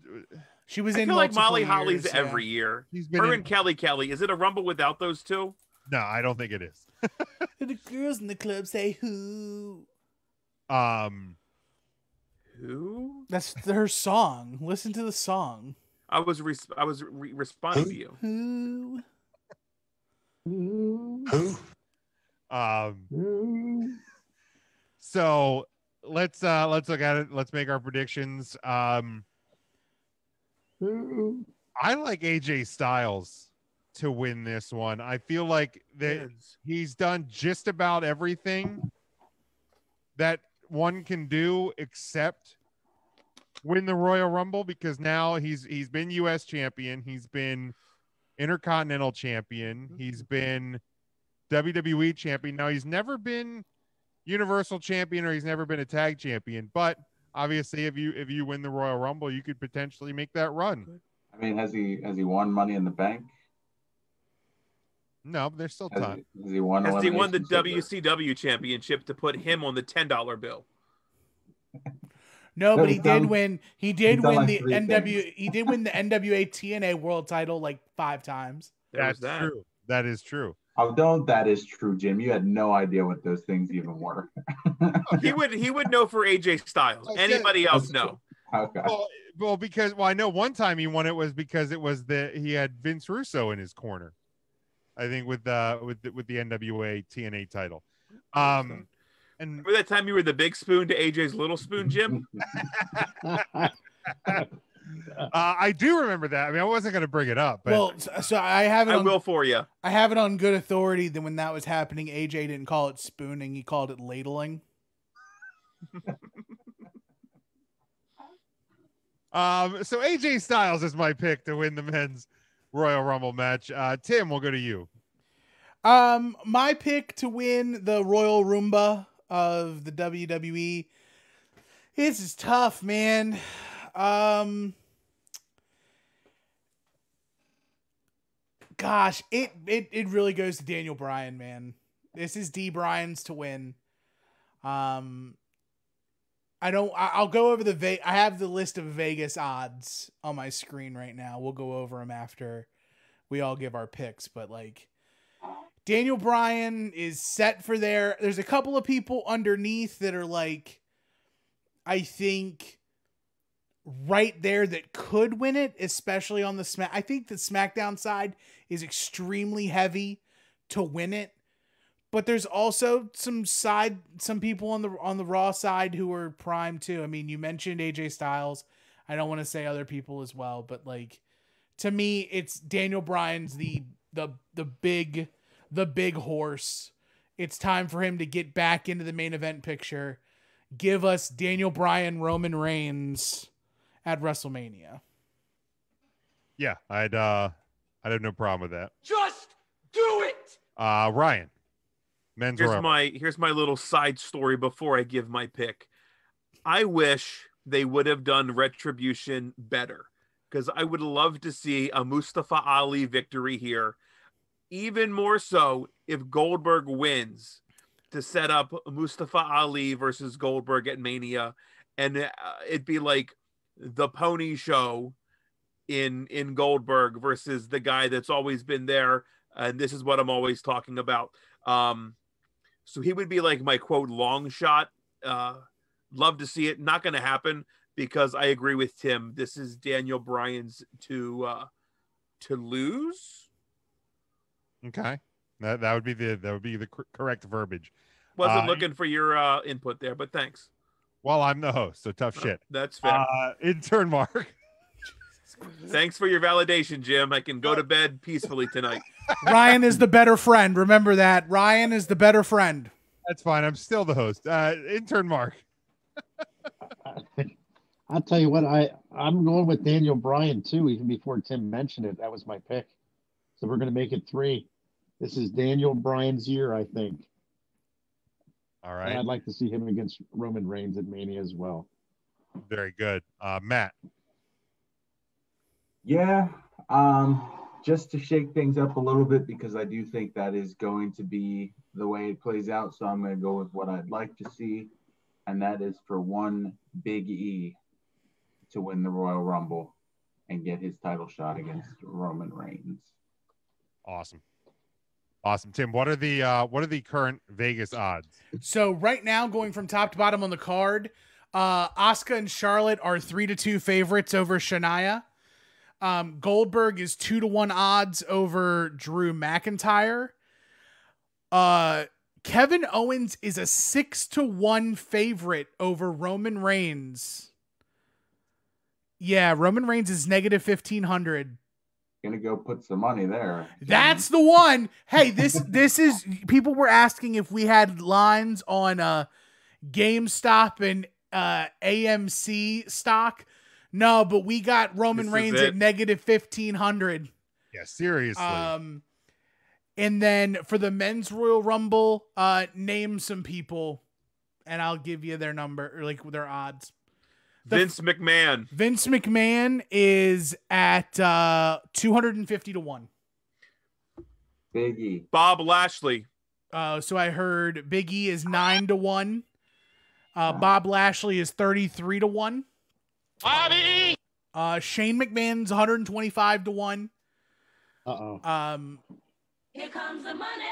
She was I in feel like Molly Holly's years, every year. She's been Her and Kelly. Is it a Rumble without those 2? No, I don't think it is. The girls in the club say who? Who? That's her song. Listen to the song. I was responding to you. Who? So let's look at it. Let's make our predictions. I like AJ Styles to win this one. I feel like that he's done just about everything that one can do except win the Royal Rumble, because now he's been US champion, he's been Intercontinental champion, he's been WWE champion. Now he's never been Universal champion, or he's never been a tag champion, but obviously if you win the Royal Rumble, you could potentially make that run. I mean, has he won Money in the Bank? No, but there's still time. Has he won the WCW championship to put him on the $10 bill? No, but he did win. He did win the He did win the NWA TNA World Title 5 times. That's true. That is true. Although that is true, Jim. You had no idea what those things even were. He would know for AJ Styles. Anybody else know? Okay. Well, because I know one time he won it was because he had Vince Russo in his corner. I think with the NWA TNA title. And remember that time you were the big spoon to AJ's little spoon, Jim? I do remember that. I mean, I wasn't going to bring it up, but well, so I have it. I will for you. I have it on good authority that when that was happening, AJ didn't call it spooning; he called it ladling. So AJ Styles is my pick to win the men's Royal Rumble match. Tim, we'll go to you. My pick to win the Royal Rumba of the WWE. This is tough, man. Gosh, it really goes to Daniel Bryan, man. This is D. Bryan's to win. I'll go over I have the list of Vegas odds on my screen right now. We'll go over them after we all give our picks, but like Daniel Bryan is set for there's a couple of people underneath that are like, I think right there that could win it, especially on the I think the SmackDown side is extremely heavy to win it, but there's also some people on the Raw side who are prime too. I mean, you mentioned AJ Styles. I don't want to say other people as well, but like to me, it's Daniel Bryan's the big horse. It's time for him to get back into the main event picture. Give us Daniel Bryan, Roman Reigns at WrestleMania. Yeah, I'd have no problem with that. Just do it. Ryan, men's Royal. Here's my little side story before I give my pick. I wish they would have done Retribution better, because I would love to see a Mustafa Ali victory here. Even more so if Goldberg wins, to set up Mustafa Ali versus Goldberg at Mania, and it'd be like the pony show in Goldberg versus the guy that's always been there, and this is what I'm always talking about. So he would be like my quote long shot. Love to see it. Not going to happen, because I agree with Tim. This is Daniel Bryan's to lose. Okay, that would be the correct verbiage. Wasn't looking for your input there, but thanks. Well, I'm the host, so tough shit. That's fair. Intern Mark. Thanks for your validation, Jim. I can go to bed peacefully tonight. Ryan is the better friend. Remember that. Ryan is the better friend. That's fine. I'm still the host. Intern Mark. I'll tell you what, I'm going with Daniel Bryan too, even before Tim mentioned it. That was my pick. So we're going to make it 3. This is Daniel Bryan's year, I think. All right. And I'd like to see him against Roman Reigns at Mania as well. Very good. Matt. Yeah, just to shake things up a little bit, because I do think that is going to be the way it plays out. So I'm going to go with what I'd like to see, and that is for one Big E to win the Royal Rumble and get his title shot against Roman Reigns. Awesome. Tim, what are the current Vegas odds? So right now, going from top to bottom on the card, Asuka and Charlotte are 3-2 favorites over Shania. Goldberg is 2-1 odds over Drew McIntyre. Kevin Owens is a 6-1 favorite over Roman Reigns. Yeah, Roman Reigns is negative 1,500. Gonna go put some money there. That's the one. Hey, this is, people were asking if we had lines on GameStop and AMC stock. No, but we got Roman Reigns at negative 1,500. Yeah, seriously. And then for the men's Royal Rumble, name some people, and I'll give you their number, or like their odds. Vince McMahon. Vince McMahon is at 250-1. Biggie. Bob Lashley. So I heard Big E is 9-1. Bob Lashley is 33-1. Bobby. Shane McMahon's 125-1. Uh-oh. Here comes the money.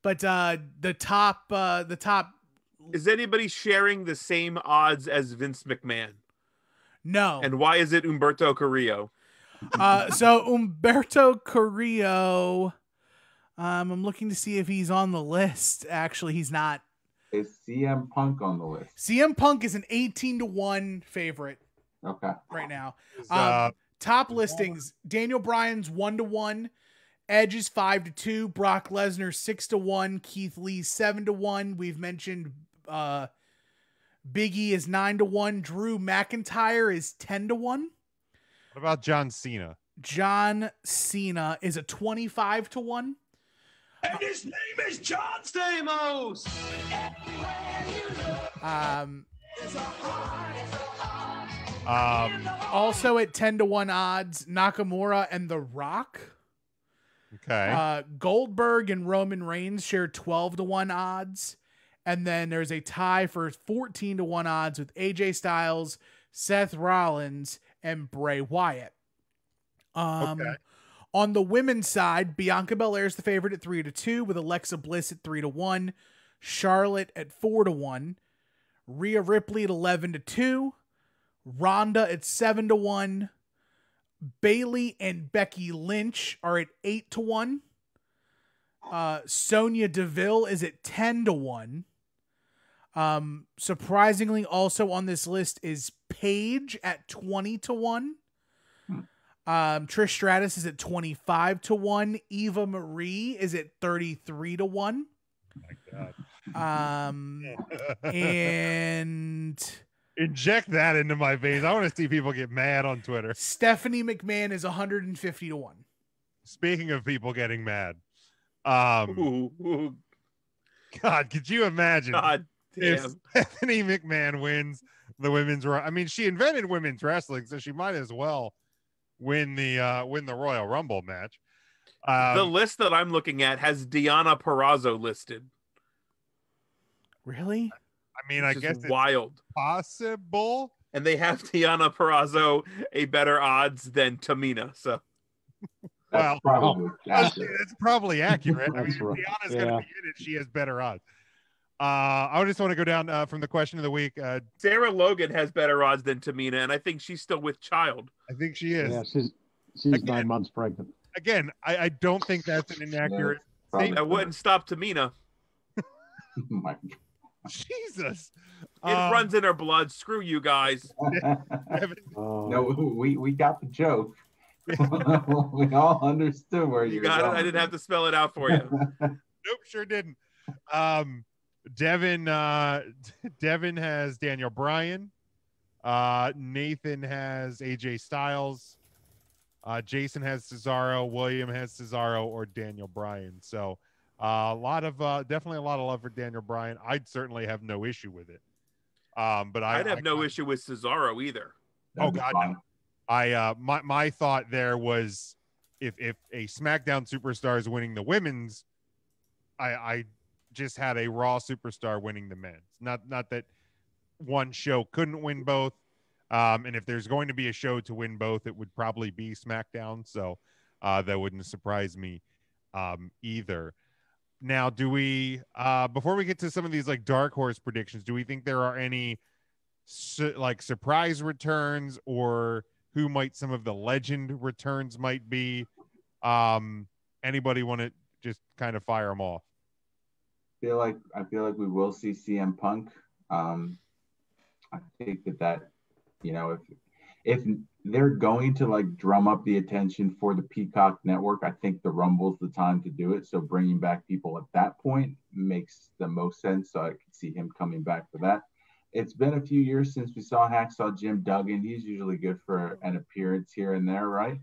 But the top is anybody sharing the same odds as Vince McMahon? No. And why is it Humberto Carrillo? So Humberto Carrillo, I'm looking to see if he's on the list. Actually, he's not. Is CM Punk on the list? CM Punk is an 18-1 favorite. Okay. Right now. Top listings: Daniel Bryan's 1-1, Edge is 5-2, Brock Lesnar 6-1, Keith Lee 7-1. We've mentioned Big E is 9-1, Drew McIntyre is 10-1. What about John Cena? John Cena is a 25-1. And his name is John Stamos. Also at 10-1 odds, Nakamura and The Rock. Okay. Goldberg and Roman Reigns share 12-1 odds. And then there's a tie for 14-1 odds with AJ Styles, Seth Rollins, and Bray Wyatt. Okay. On the women's side, Bianca Belair is the favorite at 3-2, with Alexa Bliss at 3-1, Charlotte at 4-1, Rhea Ripley at 11-2, Ronda at 7-1, Bayley and Becky Lynch are at 8-1. Sonya Deville is at 10-1. Surprisingly, also on this list is Paige at 20-1. Trish Stratus is at 25-1. Eva Marie is at 33-1. Oh my God. And inject that into my veins. I want to see people get mad on Twitter. Stephanie McMahon is 150-1. Speaking of people getting mad, God, could you imagine if Stephanie McMahon wins the women's? I mean, she invented women's wrestling, so she might as well win the Royal Rumble match. The list that I'm looking at has Deonna Purrazzo listed. Really? I mean, I guess it's wild. Possible. And they have Deonna Purrazzo a better odds than Tamina. So, well, that's probably accurate. I mean, if right. Deanna's going to be in it, she has better odds. I just want to go down from the question of the week. Sarah Logan has better odds than Tamina, and I think she's still with child. I think she is. Yeah, she's 9 months pregnant. Again, I don't think that's an inaccurate statement. That wouldn't stop Tamina. My Jesus. It runs in her blood. Screw you guys. No, we got the joke. We all understood where you got going. it. I didn't have to spell it out for you. Nope, sure didn't. Devin has Daniel Bryan. Nathan has AJ Styles. Jason has Cesaro. William has Cesaro or Daniel Bryan. So definitely a lot of love for Daniel Bryan. I'd certainly have no issue with it. But I'd have no issue with Cesaro either. Oh God, no. My thought there was if a SmackDown superstar is winning the women's, I just had a Raw superstar winning the men's. Not that one show couldn't win both. And if there's going to be a show to win both, it would probably be SmackDown. So that wouldn't surprise me either. Now, do we before we get to some of these like dark horse predictions, do we think there are any surprise returns, or who might some of the legend returns might be? Anybody want to just kind of fire them off? I feel like we will see CM Punk. I think that if they're going to like drum up the attention for the Peacock network, I think the Rumble's the time to do it. So bringing back people at that point makes the most sense. So I could see him coming back for that. It's been a few years since we saw Hacksaw Jim Duggan. He's usually good for an appearance here and there, right?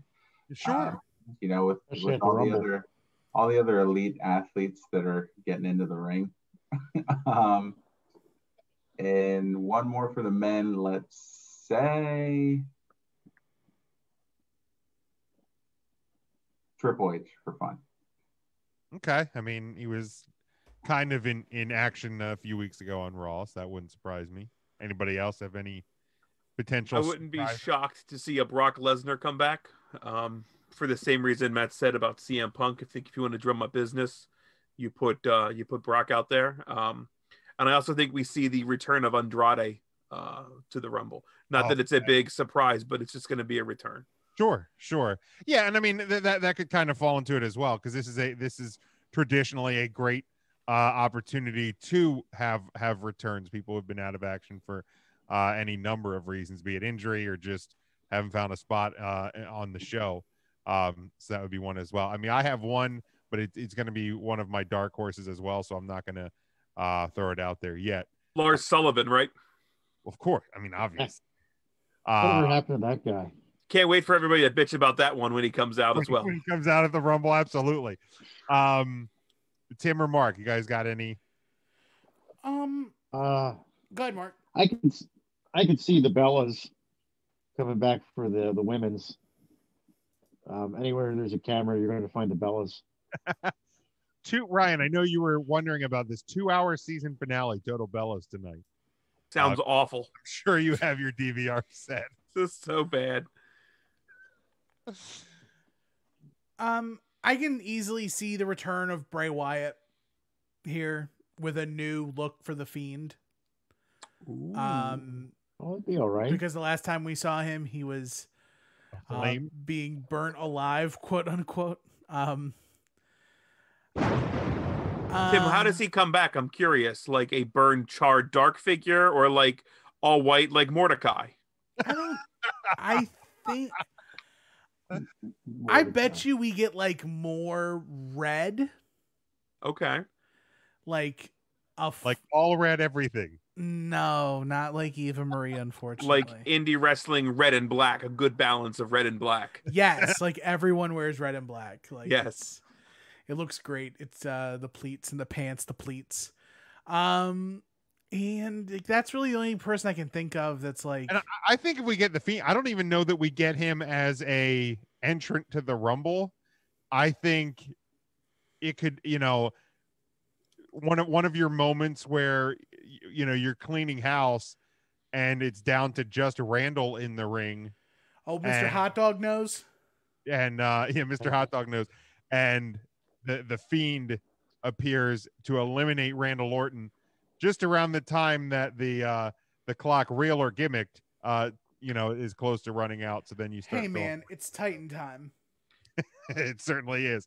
Sure. With all the other elite athletes that are getting into the ring. And one more for the men, let's say Triple H for fun. Okay. I mean, he was kind of in action a few weeks ago on Raw, so that wouldn't surprise me. Anybody else have any potential? I wouldn't be shocked to see a Brock Lesnar come back for the same reason Matt said about CM Punk. I think if you want to drum up business, you put Brock out there. And I also think we see the return of Andrade to the Rumble. Not that it's a big surprise, but it's just going to be a return. Sure. Yeah, and I mean that could kind of fall into it as well, because this is traditionally a great opportunity to have returns. People who have been out of action for any number of reasons, be it injury or just haven't found a spot on the show. So that would be one as well. I mean, I have one, but it's going to be one of my dark horses as well, so I'm not going to throw it out there yet. Lars Sullivan, right? Of course. I mean, obvious. Whatever happened to that guy? Can't wait for everybody to bitch about that one when he comes out as well. When he comes out at the Rumble, absolutely. Tim or Mark, you guys got any? Go ahead, Mark. I can see the Bellas coming back for the women's. Anywhere there's a camera, you're going to find the Bellas. Ryan, I know you were wondering about this 2-hour season finale, Total Bellas tonight. Sounds awful. I'm sure you have your DVR set. This is so bad. I can easily see the return of Bray Wyatt here with a new look for the Fiend. It'd be all right. Because the last time we saw him, he was being burnt alive, quote unquote. Tim, how does he come back? I'm curious. Like a burned, charred, dark figure, or like all white, like Mordecai? I think. I bet you we get like more red. Okay. Like like all red everything. No, not like Eva Marie, unfortunately. Like indie wrestling, red and black, a good balance of red and black. Yes, like everyone wears red and black. Like yes, it looks great. It's the pleats and the pants, the pleats. And that's really the only person I can think of that's like. And I think if we get the Fiend, I don't even know that we get him as a entrant to the Rumble. I think it could, one of your moments where you're cleaning house and it's down to just Randall in the ring. Oh, Mr. Hot Dog Nose. And Mr. Hot Dog Nose, and the Fiend appears to eliminate Randall Orton just around the time that the clock, real or gimmicked, is close to running out. So then you start. Hey man, it's Titan time. It certainly is.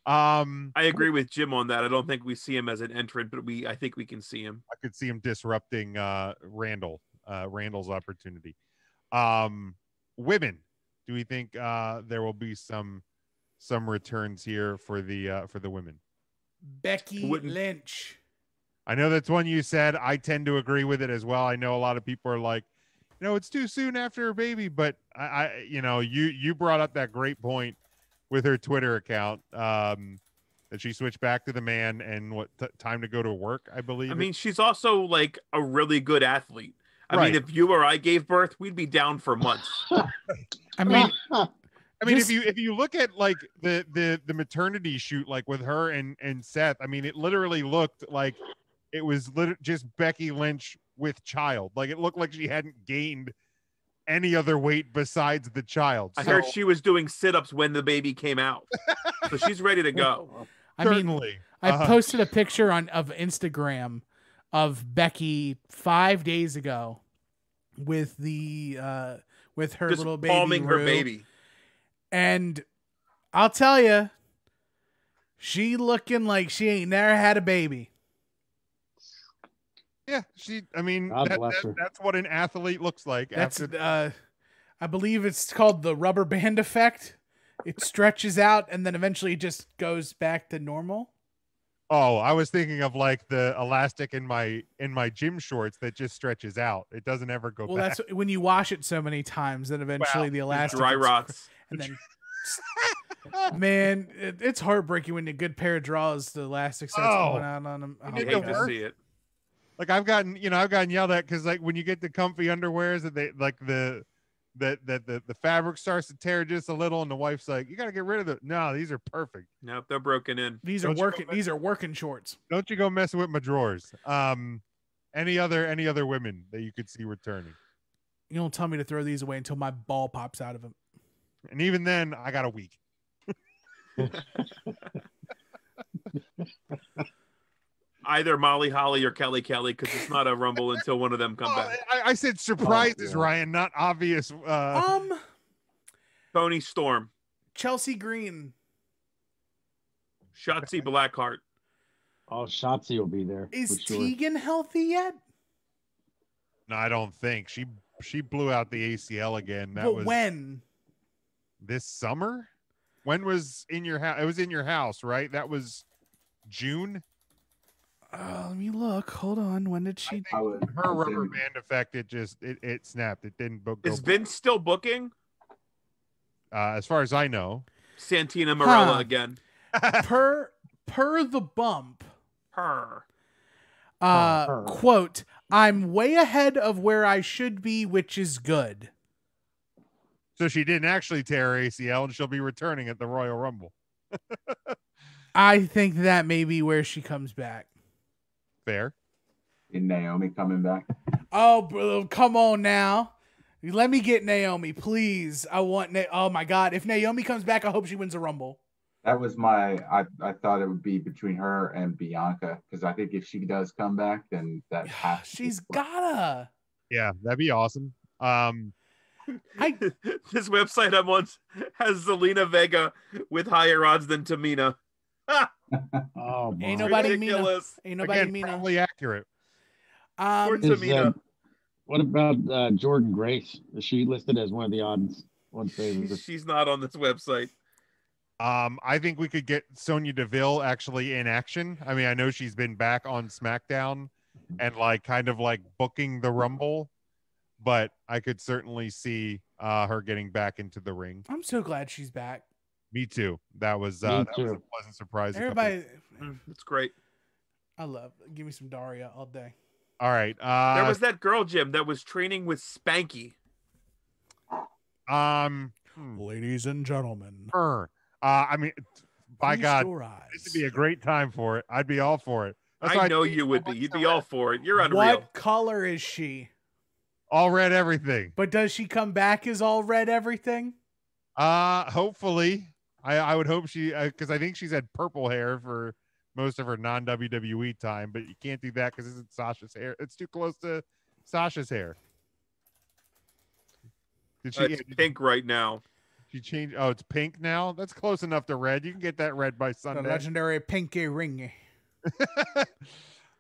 I agree with Jim on that. I don't think we see him as an entrant, but I think we can see him. I could see him disrupting Randall's opportunity. Women, do we think there will be some returns here for the women? Becky Lynch. I know that's one you said. I tend to agree with it as well. I know a lot of people are like, it's too soon after her baby, but you brought up that great point with her Twitter account, that she switched back to the man and time to go to work, I believe. I mean, she's also like a really good athlete. I mean, if you or I gave birth, we'd be down for months. I mean, if you look at like the maternity shoot, like with her and Seth, I mean, it literally looked like it was just Becky Lynch with child. Like it looked like she hadn't gained any other weight besides the child. I heard she was doing sit-ups when the baby came out, so she's ready to go. Certainly. I posted a picture of Instagram of Becky 5 days ago with her just little baby, palming her baby, and I'll tell you, she looking like she ain't never had a baby. Yeah, that's what an athlete looks like. That's I believe it's called the rubber band effect. It stretches out and then eventually just goes back to normal. Oh, I was thinking of like the elastic in my gym shorts that just stretches out. It doesn't ever go back. Well, that's when you wash it so many times that eventually the elastic dry rots. And then man, it's heartbreaking when a good pair of draws, the elastic starts going out on them. I hate to see it. Like I've gotten yelled at because like when you get the comfy underwears that they like the fabric starts to tear just a little and the wife's like, you got to get rid of them. No, these are perfect. Nope, they're broken in. These are working shorts. Don't you go messing with my drawers. Any other women that you could see returning? You don't tell me to throw these away until my ball pops out of them. And even then, I got a week. Either Molly Holly or Kelly Kelly, because it's not a Rumble until one of them come back. I said surprises, Ryan, not obvious. Tony Storm, Chelsea Green, Shotzi Blackheart. Oh, Shotzi will be there. Is for sure. Tegan healthy yet? No, I don't think she blew out the ACL again. That But was when? This summer. When was in your house? It was in your house, right? That was June. Let me look. Hold on. When did she? Her rubber band effect. It snapped. It didn't book. Is Vince still booking? As far as I know, Santina Marella again. per the bump. Her. Quote, I'm way ahead of where I should be, which is good. So she didn't actually tear her ACL, and she'll be returning at the Royal Rumble. I think that may be where she comes back. Fair. And Naomi coming back. Oh, bro, come on now. Let me get Naomi, please. I want oh my God. If Naomi comes back, I hope she wins a Rumble. That was I thought it would be between her and Bianca, because I think if she does come back, then that has she's gotta. Yeah, that'd be awesome. This website I'm on has Zelina Vega with higher odds than Tamina. Oh, ain't nobody Mina. Ain't nobody Again, Mina. probably accurate. Or Tamina. What about Jordan Grace? Is she listed as one of the odds? One favorite. She's not on this website. I think we could get Sonya Deville actually in action. I mean, I know she's been back on SmackDown and kind of booking the Rumble, but I could certainly see her getting back into the ring. I'm so glad she's back. Me too. That was Me a too. pleasant surprise. Everybody, it's great. Give me some Daria all day. All right. There was that girl, Jim, that was training with Spanky. Ladies and gentlemen. I mean, by Feast God, your eyes. this would be a great time for it. I'd be all for it. That's I why know you would be. You'd be all for it. You're unreal. What color is she? all red everything. But does she come back as all red everything? Hopefully. I would hope she, because I think she's had purple hair for most of her non-WWE time, but you can't do that because it's Sasha's hair. It's too close to Sasha's hair. Did she? It's pink right now. She changed. Oh, it's pink now. That's close enough to red. You can get that red by The Sunday. legendary pinky ring.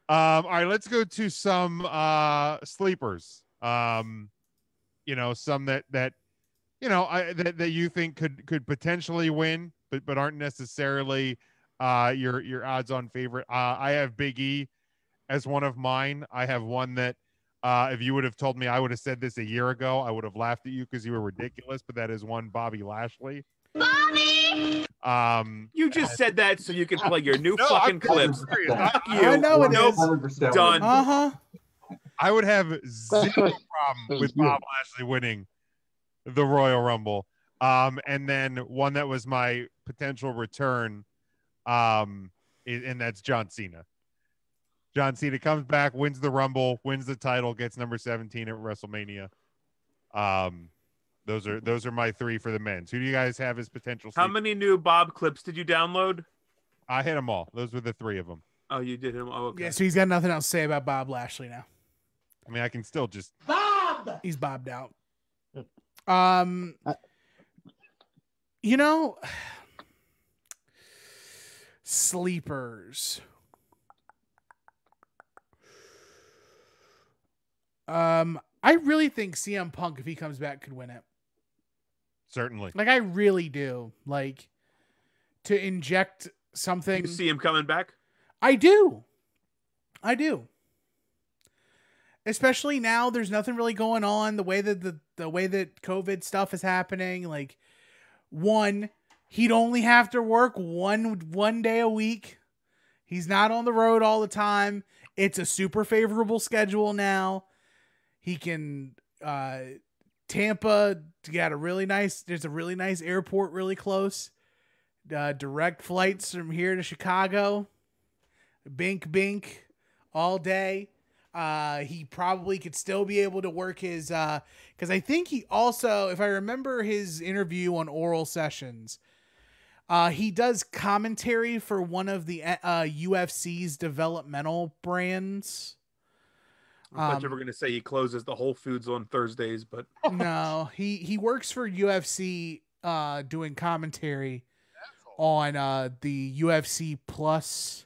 All right, let's go to some sleepers. You know, some that you know that you think could potentially win, but aren't necessarily your odds-on favorite. I have Big E as one of mine. I have one that if you would have told me I would have said this a year ago, I would have laughed at you because you were ridiculous. But that is one Bobby Lashley. Bobby! You just said that so you can play your new fucking clips. Fuck you. I know it Nope. is. Done. I would have zero problem with Bob Lashley winning the Royal Rumble. And then one that was my potential return, and that's John Cena. John Cena comes back, wins the Rumble, wins the title, gets number 17 at WrestleMania. Those are my three for the men's. Who do you guys have as potential? How many new Bob clips did you download? I hit them all. Those were the three of them. Oh, you did him. Oh, okay. Yeah, so he's got nothing else to say about Bob Lashley now. I mean, I can still just Bob. He's bobbed out. You know, sleepers. I really think CM Punk, if he comes back, could win it. Certainly. Like, I really do. Like, to inject something. You see him coming back? I do. Especially now, there's nothing really going on. The way that the way that COVID stuff is happening, like, he'd only have to work one day a week. He's not on the road all the time. It's a super favorable schedule now. He can Tampa got there's a really nice airport really close. Direct flights from here to Chicago. Bink all day. He probably could still be able to work his because I think he also, if I remember his interview on Oral Sessions, He does commentary for one of the UFC's developmental brands. I thought you were going to say he closes the Whole Foods on Thursdays, but no, he works for UFC doing commentary on the UFC Plus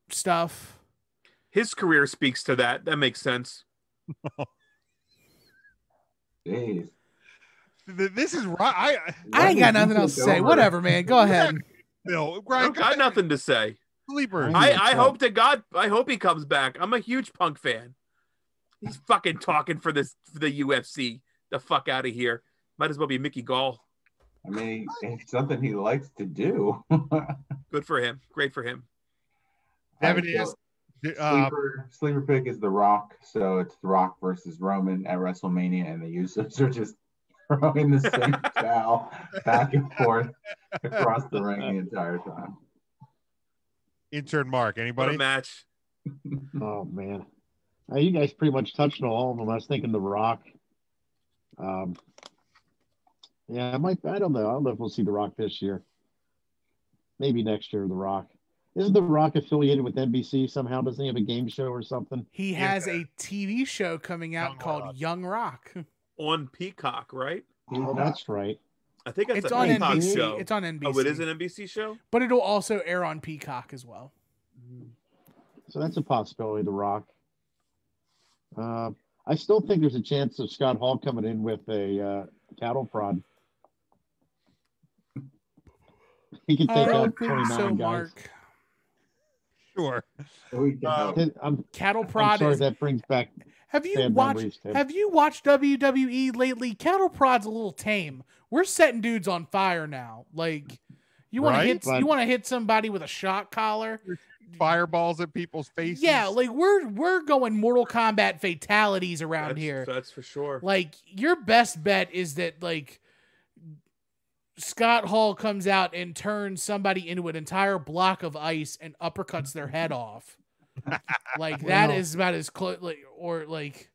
stuff. His career speaks to that. That makes sense. Jeez. This is right. I ain't got nothing else to say. Whatever, man. Go ahead. Bill, I got nothing to say. Sleepers. I hope to God. I hope he comes back. I'm a huge Punk fan. He's fucking talking for the UFC. The fuck out of here. Might as well be Mickey Gall. I mean, it's something he likes to do. Good for him. Great for him. Devin is sleeper pick is The Rock, so it's The Rock versus Roman at WrestleMania, and the Usos are just throwing the same towel back and forth across the ring the entire time. Intern Mark, anybody? What a match. Oh man, you guys pretty much touched on all of them. I was thinking The Rock. Yeah, I might. I don't know. I don't know if we'll see The Rock this year. Maybe next year. The Rock. Isn't The Rock affiliated with NBC somehow? Doesn't he have a game show or something? He has a TV show coming out called Young Rock on Peacock, right? Oh, that's right. I think it's on Peacock NBC. show. It's on NBC. Oh, it is an NBC show, but it'll also air on Peacock as well. So that's a possibility. The Rock. I still think there's a chance of Scott Hall coming in with a cattle prod. He can take out 29 guys. Mark. Sure. Cattle prod. I'm sorry, that brings back. Have you watched WWE lately? Cattle prod's a little tame. We're setting dudes on fire now. Like you want to hit somebody with a shock collar, fireballs at people's faces. Yeah, like we're going Mortal Kombat fatalities around here. That's for sure. Like your best bet is that like Scott Hall comes out and turns somebody into an entire block of ice and uppercuts their head off. Like that is about as close. Like, or like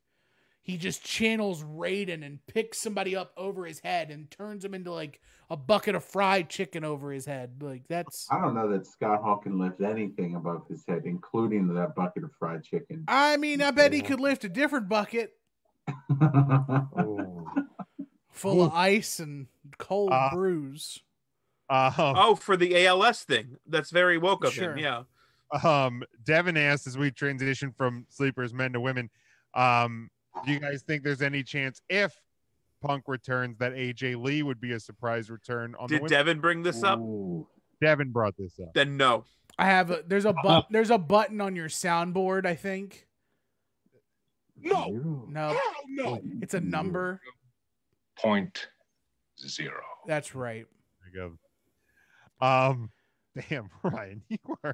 he just channels Raiden and picks somebody up over his head and turns him into like a bucket of fried chicken over his head. Like that's. I don't know that Scott Hall can lift anything above his head, including that bucket of fried chicken. I mean, I bet he could lift a different bucket. Full of ice and cold brews. For the ALS thing. That's very woke of him. Yeah. Devin asked as we transition from sleepers men to women, do you guys think there's any chance if Punk returns that AJ Lee would be a surprise return on Did Devin bring this up? Devin brought this up. Then no. I have there's a button on your soundboard, I think. No. No. It's a number. 0.0. That's right. There you go. Damn, Ryan, you were.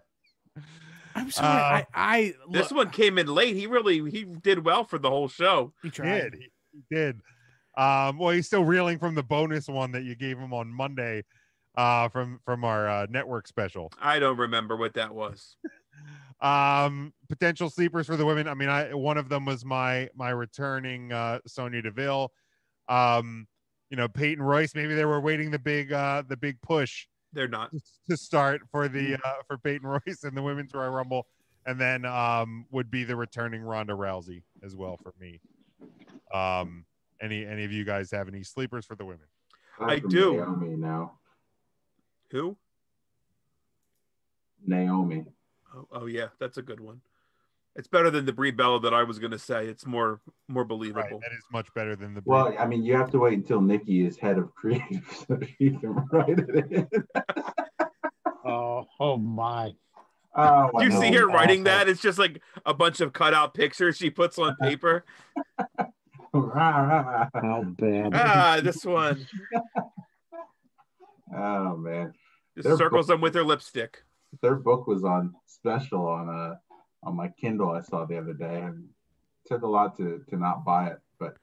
I'm sorry. This one came in late. He did well for the whole show. He tried. He did. Well, he's still reeling from the bonus one that you gave him on Monday, from our network special. I don't remember what that was. Potential sleepers for the women. I mean, one of them was my returning Sonya Deville. Peyton Royce. Maybe they were waiting the big push. They're not to start for the for Peyton Royce in the Women's Royal Rumble, and then would be the returning Ronda Rousey as well for me. Any of you guys have any sleepers for the women? I do. Naomi now. Who? Naomi. Oh yeah, that's a good one. It's better than the Brie Bella that I was going to say. It's more believable. Right, that is much better than the. Well, I mean, you have to wait until Nikki is head of creative so she can write it in. Oh my! Oh, do you see her writing that? It's just like a bunch of cutout pictures she puts on paper. How bad? This one. Oh man! Just circles them with her lipstick. Their book was on special on my Kindle I saw the other day, and it took a lot to not buy it, but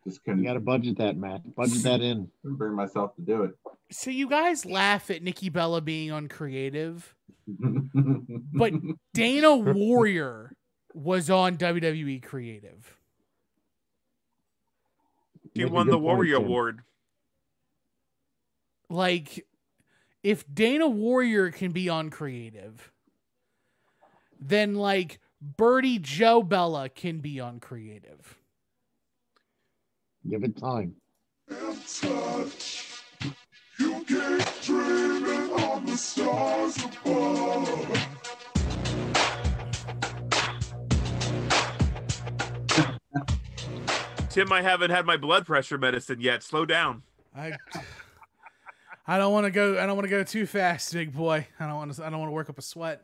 just couldn't. You got to budget that, Matt. Budget that in. Bring myself to do it. So you guys laugh at Nikki Bella being uncreative, but Dana Warrior was on WWE Creative. He won the Warrior Award. like, if Dana Warrior can be uncreative, then like Birdie Joe Bella can be uncreative. Give it time. You keep dreaming on the stars above. Tim, I haven't had my blood pressure medicine yet. Slow down. I don't want to go. I don't want to go too fast, big boy. I don't want to work up a sweat.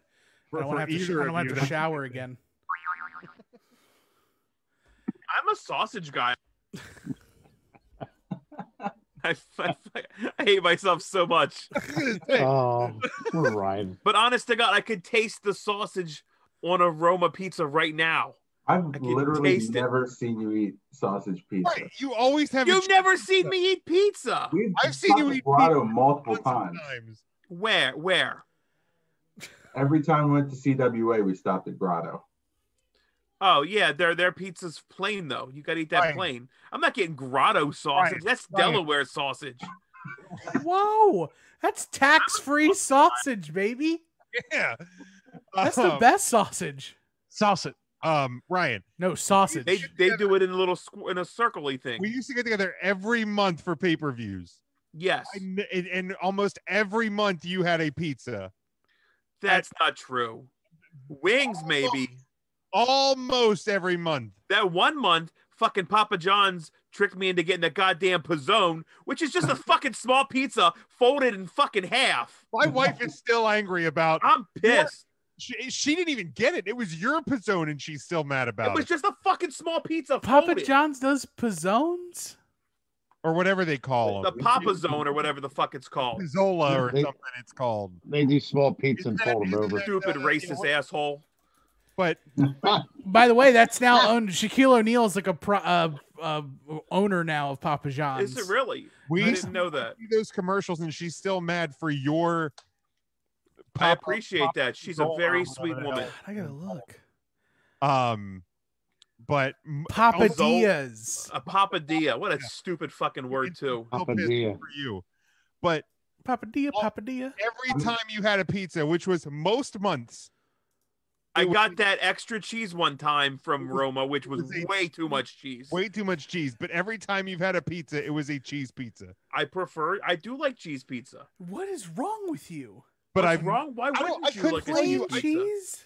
I don't want to have to shower again. I'm a sausage guy. I hate myself so much. Oh, we're right. But honest to God, I could taste the sausage on a Roma pizza right now. I've literally never seen you eat sausage pizza. Right. You always have. You've never seen me eat pizza. I've seen you eat pizza multiple times. Where? Every time we went to CWA, we stopped at Grotto. Oh yeah, their pizza's plain though. You gotta eat that plain. I'm not getting Grotto sausage. That's Delaware sausage. Whoa, that's tax-free sausage, baby. Yeah, that's the best sausage. Sausage. Ryan. No sausage. They do it in a circle-y thing. We used to get together every month for pay-per-views. Yes. And almost every month you had a pizza. That's not true. Wings, maybe. Almost every month. That one month, fucking Papa John's tricked me into getting a goddamn pizzone, which is just a fucking small pizza folded in fucking half. My wife is still angry about. I'm pissed. She didn't even get it. It was your pizzone, and she's still mad about it. It was just a fucking small pizza. Papa folded. John's does pizzones? Or whatever they call the them. Papa Zone or whatever the fuck it's called. Pizzola or something it's called. They do small pizza and fold them over. Stupid racist asshole. But by the way, that's now owned. Shaquille O'Neal is like a owner now of Papa John's. Is it really? I didn't know that. Those commercials, and she's still mad for your. I appreciate that. She's a very sweet woman. I gotta look. But Papadias. A papadilla. What a stupid fucking word too. Papadilla. For you. But Papadilla. Every time you had a pizza, which was most months. I got that extra cheese one time from Roma, which was way too much cheese. Way too much cheese. But every time you've had a pizza, it was a cheese pizza. I do like cheese pizza. What is wrong with you? But What's wrong? Why wouldn't you like a cheese?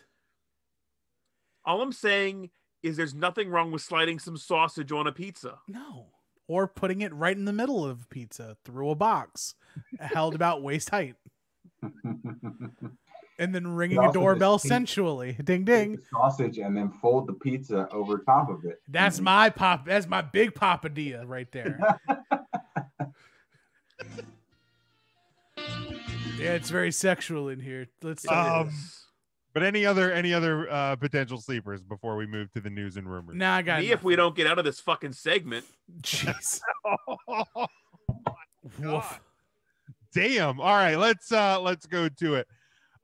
All I'm saying is there's nothing wrong with sliding some sausage on a pizza. No. Or putting it right in the middle of pizza through a box held about waist height. And then ringing a doorbell sensually. Ding ding. Sausage and then fold the pizza over top of it. That's that's my big papadilla right there. Yeah, it's very sexual in here. Let's do this. But any other potential sleepers before we move to the news and rumors? Nah, I got me if we don't get out of this fucking segment. Jeez. Woof. Damn. All right, let's go to it.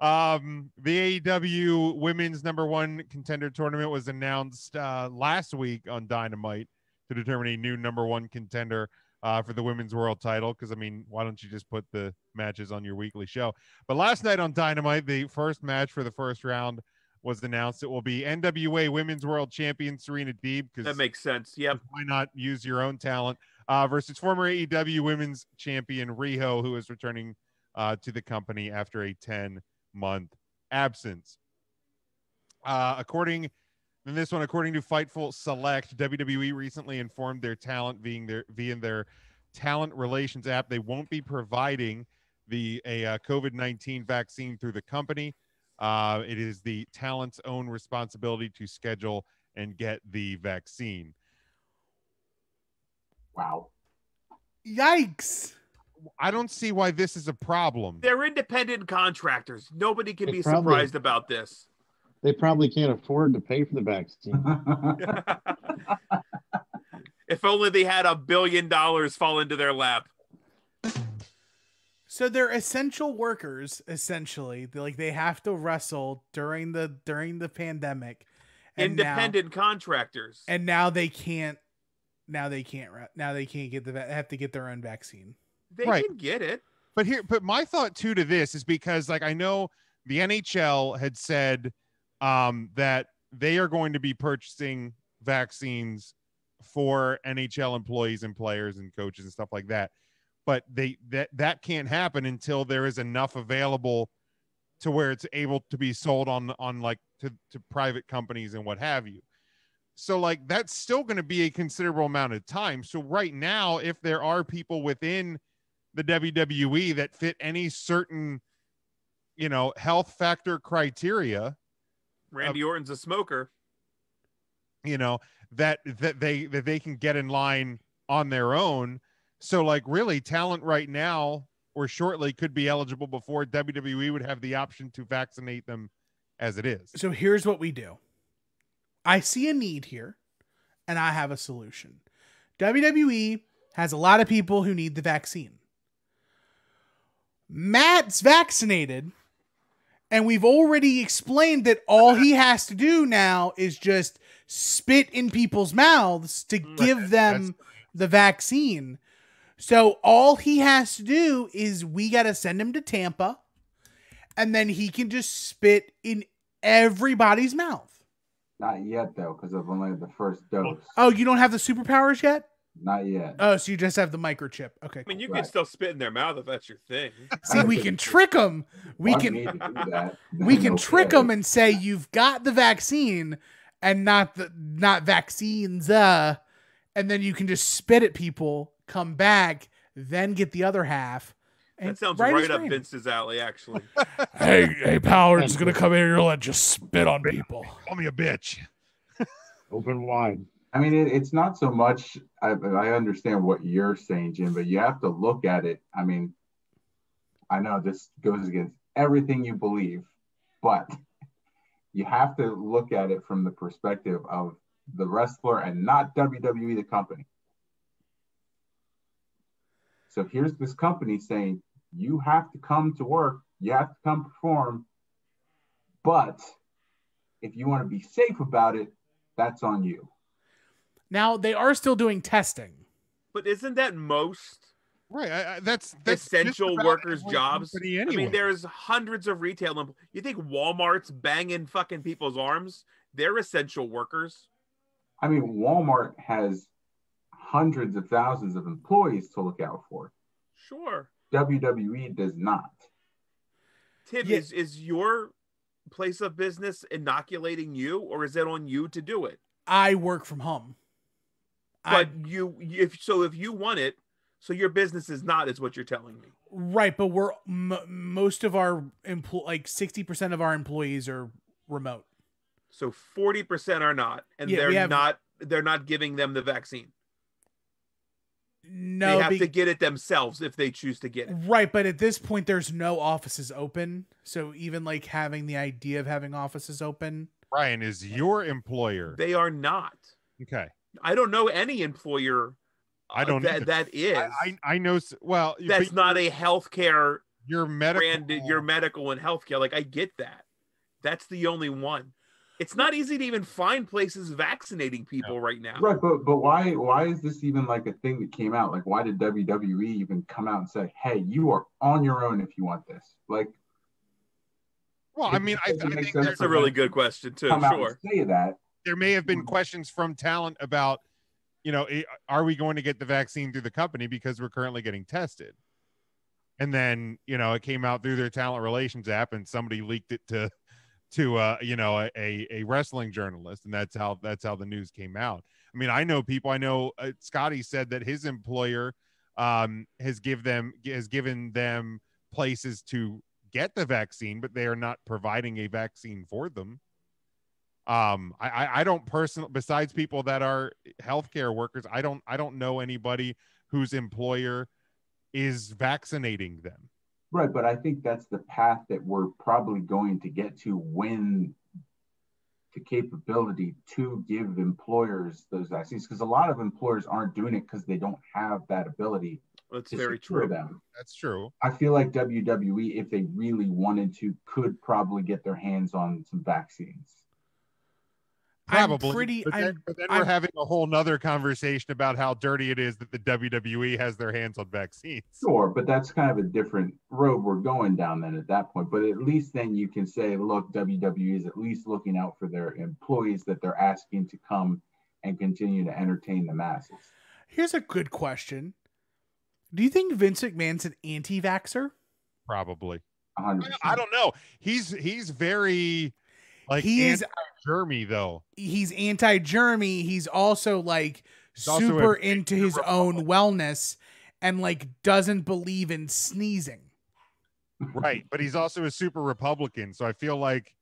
The AEW Women's #1 Contender Tournament was announced last week on Dynamite to determine a new #1 contender for the Women's World Title. Because I mean, why don't you just put the matches on your weekly show? But last night on Dynamite, the first match for the first round was announced. It will be NWA Women's World Champion Serena Deeb. Because that makes sense. Yep. Why not use your own talent? Versus former AEW Women's Champion Riho, who is returning to the company after a 10-month absence. According to Fightful Select, WWE recently informed their talent via their talent relations app they won't be providing a COVID-19 vaccine through the company. It is the talent's own responsibility to schedule and get the vaccine. Wow. Yikes. I don't see why this is a problem. They're independent contractors. Nobody can be surprised about this. They probably can't afford to pay for the vaccine. If only they had $1 billion fall into their lap. So they're essential workers, essentially. They have to wrestle during the pandemic. Independent contractors. And now they can't. Now they can't get have to get their own vaccine. They can get it. But my thought too to this is because like I know the NHL had said that they are going to be purchasing vaccines for NHL employees and players and coaches and stuff like that. But that can't happen until there is enough available to where it's able to be sold on like to private companies and what have you. So like that's still going to be a considerable amount of time. So right now, if there are people within the WWE that fit any certain, health factor criteria, Randy Orton's a smoker, that they can get in line on their own. So like really talent right now or shortly could be eligible before WWE would have the option to vaccinate them as it is. So here's what we do. I see a need here and I have a solution. WWE has a lot of people who need the vaccine. Matt's vaccinated, and we've already explained that all he has to do now is just spit in people's mouths to give them the vaccine. So all he has to do is we got to send him to Tampa, and then he can just spit in everybody's mouth. Not yet, though, because of only the first dose. Oh, you don't have the superpowers yet? Not yet. Oh, so you just have the microchip. Okay. I mean, you can still spit in their mouth if that's your thing. See, we can trick them. We can trick them and say you've got the vaccine and not vaccines. And then you can just spit at people, come back, then get the other half. That sounds right up Vince's alley, actually. Hey, Powers is gonna come in here and just spit on people. Call me a bitch. Open wide. I mean, it's not so much. I understand what you're saying, Jim, but you have to look at it. I mean, I know this goes against everything you believe, but you have to look at it from the perspective of the wrestler and not WWE, the company. So here's this company saying, you have to come to work, you have to come perform, but if you want to be safe about it, that's on you. Now, they are still doing testing. But isn't that most that's essential workers' jobs? Anyway. I mean, there's hundreds of retail. You think Walmart's banging fucking people's arms? They're essential workers. I mean, Walmart has hundreds of thousands of employees to look out for. Sure. WWE does not. Tim, is your place of business inoculating you, or is it on you to do it? I work from home. But if you want it, so your business is not, is what you're telling me. Right, but we're most of our 60% of our employees are remote. So 40% are not, and they're not giving them the vaccine. No, they have to get it themselves if they choose to get it. Right, but at this point, there's no offices open. So even like having the idea of having offices open. Ryan is your employer. They are not. Okay. I don't know any employer. I don't that is. I know. Well, that's not a healthcare. Your medical, your medical and healthcare. Like I get that. That's the only one. It's not easy to even find places vaccinating people right now. Right, but why is this even like a thing that came out? Like, why did WWE even come out and say, "Hey, you are on your own if you want this"? Like, well, I mean, I think that's a really good question too. Sure, say that. There may have been questions from talent about, are we going to get the vaccine through the company because we're currently getting tested? And then, it came out through their talent relations app, and somebody leaked it to a wrestling journalist, and that's how the news came out. I mean, I know people. I know Scotty said that his employer has given them places to get the vaccine, but they are not providing a vaccine for them. I don't personally, besides people that are healthcare workers, I don't know anybody whose employer is vaccinating them. Right, but I think that's the path that we're probably going to get to when the capability to give employers those vaccines, because a lot of employers aren't doing it because they don't have that ability. That's very true. Them. That's true. I feel like WWE, if they really wanted to, could probably get their hands on some vaccines. Probably. But then we're having a whole nother conversation about how dirty it is that the WWE has their hands on vaccines. Sure, but that's kind of a different road we're going down then at that point. But at least then you can say, look, WWE is at least looking out for their employees that they're asking to come and continue to entertain the masses. Here's a good question. Do you think Vince McMahon's an anti-vaxxer? Probably. 100%. I don't know. He's very he's anti-germy though. He's anti-germy. He's also like super into his own wellness and like doesn't believe in sneezing. Right, but he's also a super Republican, so I feel like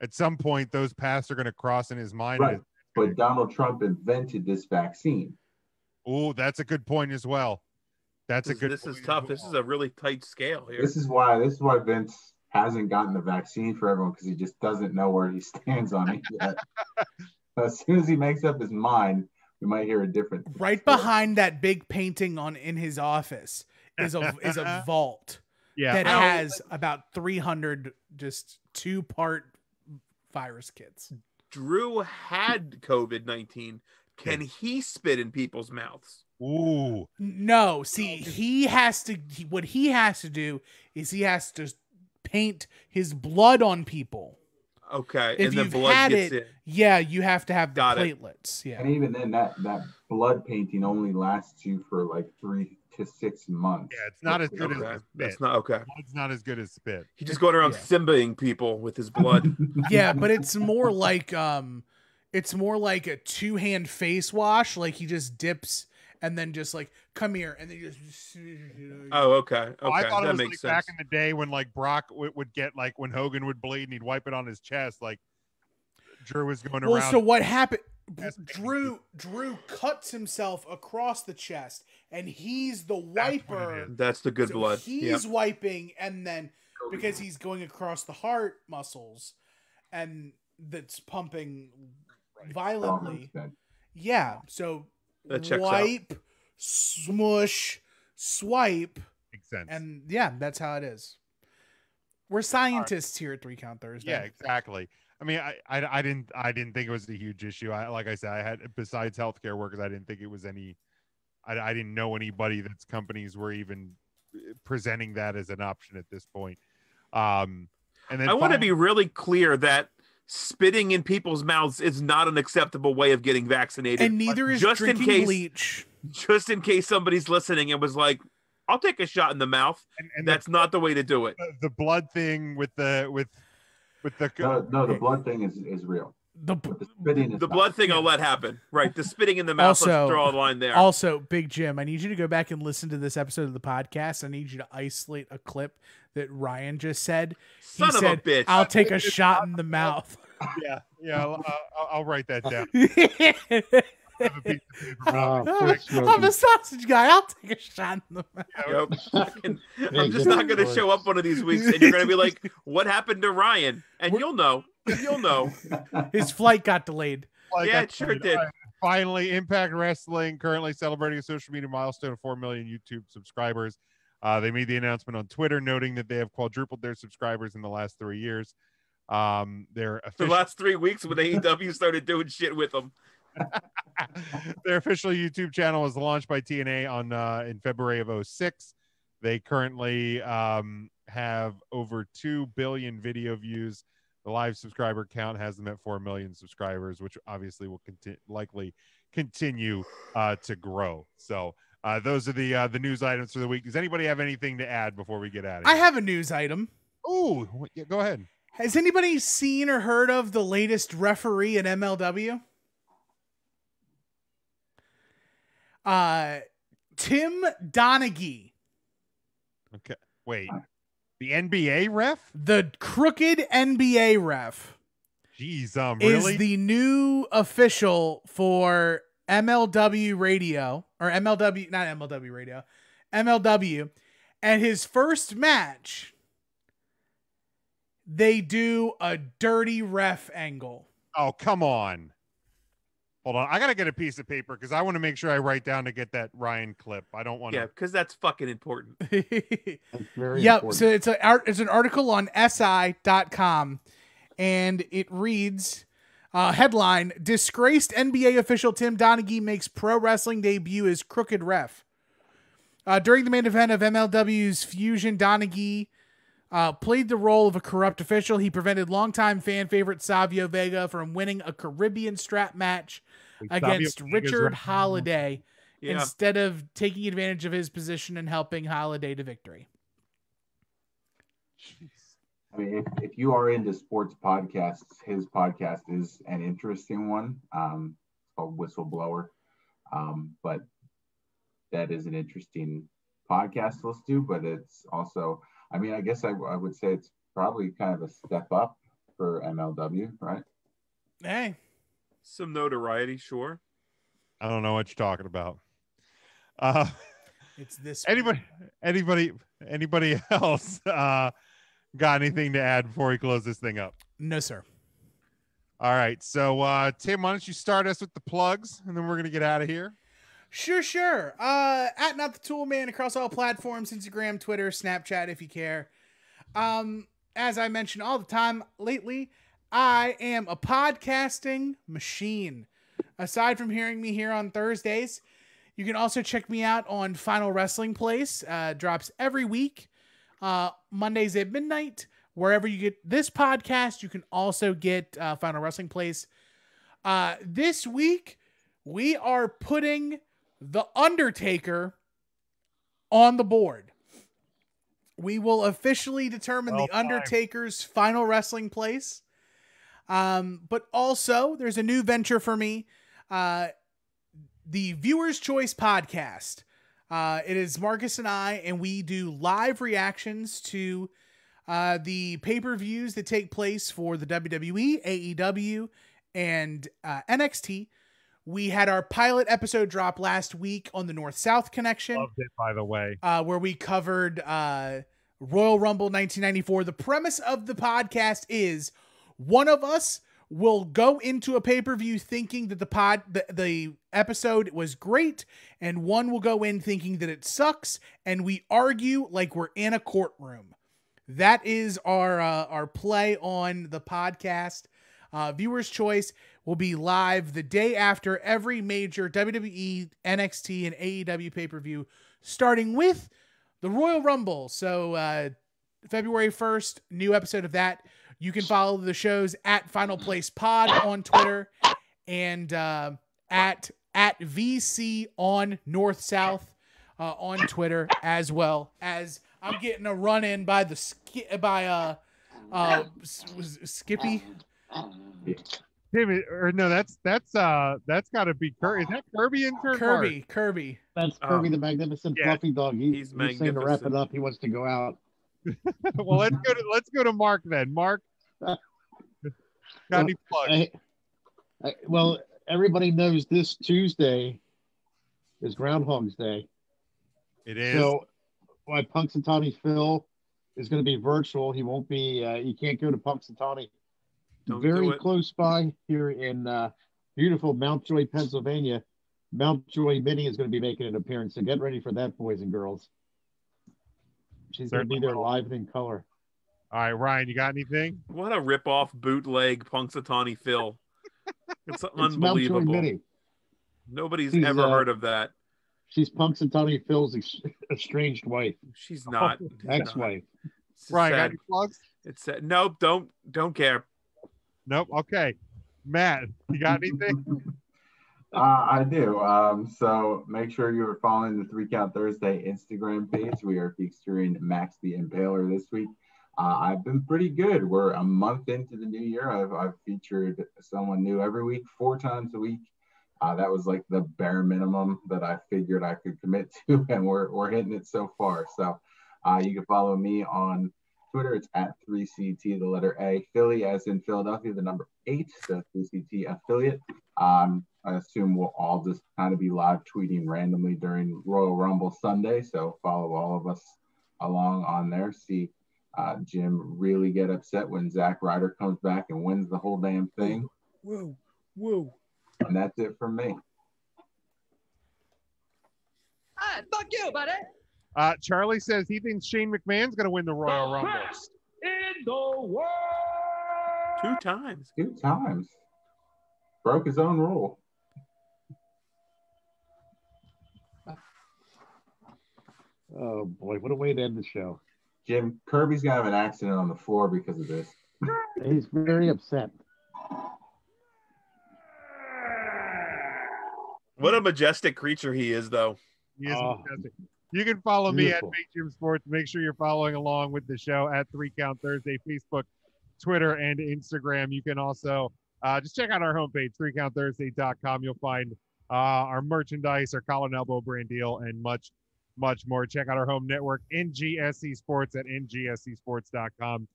at some point those paths are going to cross in his mind. Right. But Donald Trump invented this vaccine. Oh, that's a good point as well. This is tough. This is a really tight scale here. This is why Vince hasn't gotten the vaccine for everyone, because he just doesn't know where he stands on it yet. As soon as he makes up his mind, we might hear a different. Right behind that big painting in his office is a vault that has about 300 just 2-part virus kits. Drew had COVID-19. Can he spit in people's mouths? Ooh. No, see, what he has to do is he has to paint his blood on people. Okay, if and the blood gets in. Yeah, you have to have the platelets. Yeah, and even then, that blood painting only lasts you for like 3 to 6 months. Yeah, it's not as good as spit. It's not okay. It's not as good as spit. He's just going around Simbaing people with his blood. Yeah, but it's more like a 2-hand face wash. Like he just dips and then just like, come here, and then you just. Oh, okay. Oh, I thought that it was makes like sense. back in the day when like Brock would get like when Hogan would bleed and he'd wipe it on his chest. Like Drew was going around. Well, so what happened? Drew cuts himself across the chest, and he's the wiper. That's the good blood. He's wiping, and then because he's going across the heart muscles, and that's pumping violently. Yeah, so wipe, smush, swipe. Makes sense. And yeah, that's how it is. We're scientists here at 3 Count Thursday. Yeah, exactly. I mean, I didn't think it was a huge issue. Like I said, I had, besides healthcare workers, I didn't think it was any. I didn't know anybody that's companies were even presenting that as an option at this point. And then I want to be really clear that spitting in people's mouths is not an acceptable way of getting vaccinated. And neither is just drinking in case, bleach. Just in case somebody's listening and was like, I'll take a shot in the mouth. And that's not the way to do it. The blood thing with the no, the blood thing is real. The blood thing I'll let happen. Right. The spitting in the mouth, Also, let's draw a line there. Also, Big Jim, I need you to go back and listen to this episode of the podcast. I need you to isolate a clip that Ryan just said. Son of a bitch. I'll take a shot in the mouth. Yeah. I'll write that down. I'm a sausage guy. I'll take a shot in the mouth. I'm just not going to show up one of these weeks, and you're going to be like, "What happened to Ryan?" And you'll know. His flight got delayed. It sure did. Finally, Impact Wrestling currently celebrating a social media milestone of 4 million YouTube subscribers. They made the announcement on Twitter, noting that they have quadrupled their subscribers in the last 3 years. The last 3 weeks when AEW started doing shit with them. Their official YouTube channel was launched by TNA in February of 2006. They currently have over 2 billion video views. The live subscriber count has them at 4 million subscribers, which obviously will likely continue to grow. So those are the news items for the week. Does anybody have anything to add before we get out of here? I have a news item. Oh, yeah, go ahead. Has anybody seen or heard of the latest referee in MLW? Tim Donaghy. Okay, wait. The NBA ref? The crooked NBA ref. Jeez, really? Is the new official for MLW Radio, or MLW, not MLW Radio, MLW. And his first match, they do a dirty ref angle. Oh, come on. Hold on. I got to get a piece of paper because I want to make sure I write down to get that Ryan clip. I don't want to. Yeah, because that's fucking important. Yep. So it's an article on SI.com, and it reads, Headline: Disgraced NBA official Tim Donaghy makes pro wrestling debut as crooked ref. During the main event of MLW's Fusion, Donaghy played the role of a corrupt official. He prevented longtime fan favorite Savio Vega from winning a Caribbean strap match against Richard Holiday instead of taking advantage of his position and helping Holiday to victory. I mean, if you are into sports podcasts, his podcast is an interesting one. It's called Whistleblower. But that is an interesting podcast to listen to, but it's also, I mean, I guess I would say it's probably kind of a step up for MLW, right? Hey. Some notoriety, sure. I don't know what you're talking about. It's this anybody else got anything to add before we close this thing up? No, sir. All right. So Tim, why don't you start us with the plugs, and then we're gonna get out of here. Sure. At Not the Tool Man across all platforms, Instagram, Twitter, Snapchat, if you care. As I mention all the time lately, I am a podcasting machine. Aside from hearing me here on Thursdays, you can also check me out on Final Wrestling Place. Drops every week, Mondays at midnight. Wherever you get this podcast, you can also get Final Wrestling Place. This week, we are putting The Undertaker on the board. We will officially determine The Undertaker's Final Wrestling Place. But also, there's a new venture for me. The Viewer's Choice Podcast. It is Marcus and I, and we do live reactions to the pay-per-views that take place for the WWE, AEW, and NXT. We had our pilot episode drop last week on the North-South Connection. Loved it, by the way. Where we covered Royal Rumble 1994. The premise of the podcast is one of us will go into a pay-per-view thinking that the episode was great, and one will go in thinking that it sucks, and we argue like we're in a courtroom. That is our play on the podcast. Viewer's Choice will be live the day after every major WWE, NXT, and AEW pay-per-view, starting with the Royal Rumble. So February 1st, new episode of that. You can follow the shows at Final Place Pod on Twitter and at VC on North South on Twitter, as well as I'm getting a run in by Skippy. David, or no, that's got to be Kirby. Is that Kirby in turn? Kirby. That's Kirby the Magnificent Fluffy Dog. He's saying to wrap it up. He wants to go out. Well, let's go to Mark then. Mark, got any plugs? Well, everybody knows this Tuesday is Groundhog's Day. It is. So, why Punxsutawney Phil is going to be virtual. He won't be. You can't go to Punxsutawney. Very close by here in beautiful Mount Joy, Pennsylvania. Mount Joy Minnie is going to be making an appearance. So get ready for that, boys and girls. She's going to be there live and in color. All right, Ryan, you got anything? What a rip-off bootleg Punxsutawney Phil. It's unbelievable. Mount Joy Minnie. Nobody's ever heard of that. She's Punxsutawney Phil's estranged wife. She's not. Ex-wife. Ryan, got any plugs? It's sad. Nope, don't care. Nope. Okay. Matt, you got anything? I do. So make sure you're following the 3 Count Thursday Instagram page. We are featuring Max the Impaler this week. I've been pretty good. We're a month into the new year. I've featured someone new every week, 4 times a week. That was like the bare minimum that I figured I could commit to, and we're hitting it so far. So you can follow me on Twitter. It's at 3CT, the letter A, Philly as in Philadelphia, the number 8, so 3CT affiliate. I assume we'll all just kind of be live tweeting randomly during Royal Rumble Sunday, so follow all of us along on there. See Jim really get upset when Zack Ryder comes back and wins the whole damn thing. Whoa. And that's it from me. Fuck you, buddy. Charlie says he thinks Shane McMahon's going to win the Royal Rumble. Best in the world. 2 times. 2 times. Broke his own rule. Oh boy, what a way to end the show. Jim, Kirby's gonna have an accident on the floor because of this. He's very upset. What a majestic creature he is, though. He is majestic. You can follow beautiful. me at Big Jim Sports. Make sure you're following along with the show at 3 Count Thursday, Facebook, Twitter, and Instagram. You can also just check out our homepage, 3countthursday.com. You'll find our merchandise, our collar and elbow brand deal, and much, much more. Check out our home network, NGSC Sports, at ngscsports.com.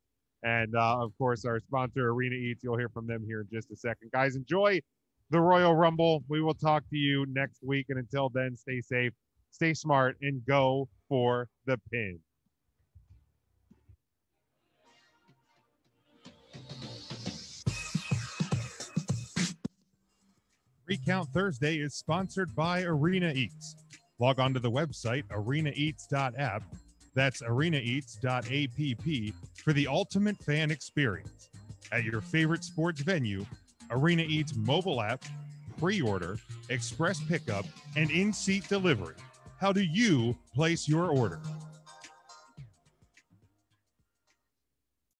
And, of course, our sponsor, Arena Eats. You'll hear from them here in just a second. Guys, enjoy the Royal Rumble. We will talk to you next week. And until then, stay safe, stay smart, and go for the pin. Recount Thursday is sponsored by Arena Eats. Log on to the website, arenaeats.app. That's arenaeats.app for the ultimate fan experience. At your favorite sports venue, Arena Eats mobile app, pre-order, express pickup, and in-seat delivery. How do you place your order?